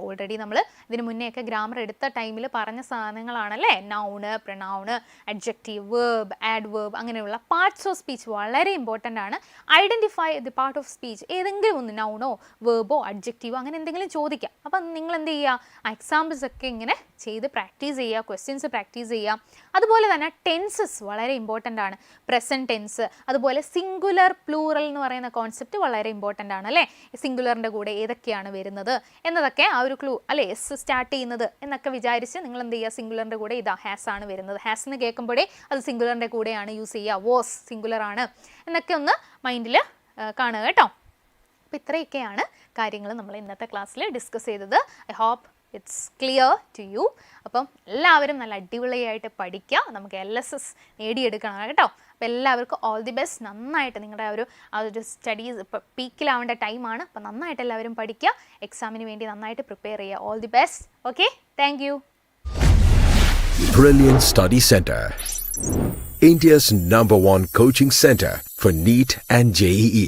ഓൾറെഡി നമ്മൾ ഇതിന് മുന്നേയൊക്കെ ഗ്രാമർ എടുത്ത ടൈമിൽ പറഞ്ഞ സാധനങ്ങളാണല്ലേ. നൗണ്, പ്രൊനൗണ്, അഡ്ജക്റ്റീവ്, വേർബ്, ആഡ്വേർബ് അങ്ങനെയുള്ള പാർട്സ് ഓഫ് സ്പീച്ച് വളരെ ഇമ്പോർട്ടൻ്റ് ആണ്. Identify the part of speech, ഏതെങ്കിലും ഒന്ന് നൗണോ വേർബോ അഡ്ജക്റ്റീവോ അങ്ങനെ എന്തെങ്കിലും ചോദിക്കാം. അപ്പം നിങ്ങൾ എന്ത് ചെയ്യുക? എക്സാമ്പിൾസ് ഒക്കെ ഇങ്ങനെ ചെയ്ത് പ്രാക്ടീസ് ചെയ്യുക, ക്വസ്റ്റ്യൻസ് പ്രാക്ടീസ് ചെയ്യുക. അതുപോലെ തന്നെ ടെൻസസ് വളരെ ഇമ്പോർട്ടൻ്റ് ആണ്. പ്രസൻറ്റ് ടെൻസ്, അതുപോലെ സിംഗുലർ പ്ലൂറൽ എന്ന് പറയുന്ന കോൺസെപ്റ്റ് വളരെ ഇമ്പോർട്ടൻ്റ് ആണ് അല്ലേ. സിംഗുലറിൻ്റെ കൂടെ ഏതൊക്കെയാണ് വരുന്നത് എന്നതൊക്കെ ആ ഒരു ക്ലൂ അല്ലേ. എസ് സ്റ്റാർട്ട് ചെയ്യുന്നത് എന്നൊക്കെ വിചാരിച്ച് നിങ്ങൾ എന്ത് ചെയ്യുക? സിംഗുലറിൻ്റെ കൂടെ ഇതാ ഹാസ് ആണ് വരുന്നത്, ഹാസ് എന്ന് കേൾക്കുമ്പോഴേ അത് സിംഗുലറിൻ്റെ കൂടെയാണ് യൂസ് ചെയ്യുക. വോസ് സിംഗുലർ ആണ് എന്നൊക്കെ ഒന്ന് മൈൻഡിൽ കാണുക കേട്ടോ. അപ്പോൾ ഇത്രയൊക്കെയാണ് കാര്യങ്ങൾ നമ്മൾ ഇന്നത്തെ ക്ലാസ്സിൽ ഡിസ്കസ് ചെയ്തത്. I hope it's clear to you. അപ്പം എല്ലാവരും നല്ല അടിപൊളിയായിട്ട് പഠിക്കുക, നമുക്ക് LSS നേടിയെടുക്കണം കേട്ടോ. അപ്പോൾ എല്ലാവർക്കും ഓൾ ദി ബെസ്റ്റ്. നന്നായിട്ട് നിങ്ങളുടെ ആ ഒരു സ്റ്റഡീസ് ഇപ്പോൾ പീക്കിലാവേണ്ട ടൈമാണ്. അപ്പോൾ നന്നായിട്ട് എല്ലാവരും പഠിക്കുക, എക്സാമിന് വേണ്ടി നന്നായിട്ട് പ്രിപ്പയർ ചെയ്യുക. All the best. Okay, thank you. Brilliant Study Center, India's #1 coaching center for NEET and JEE.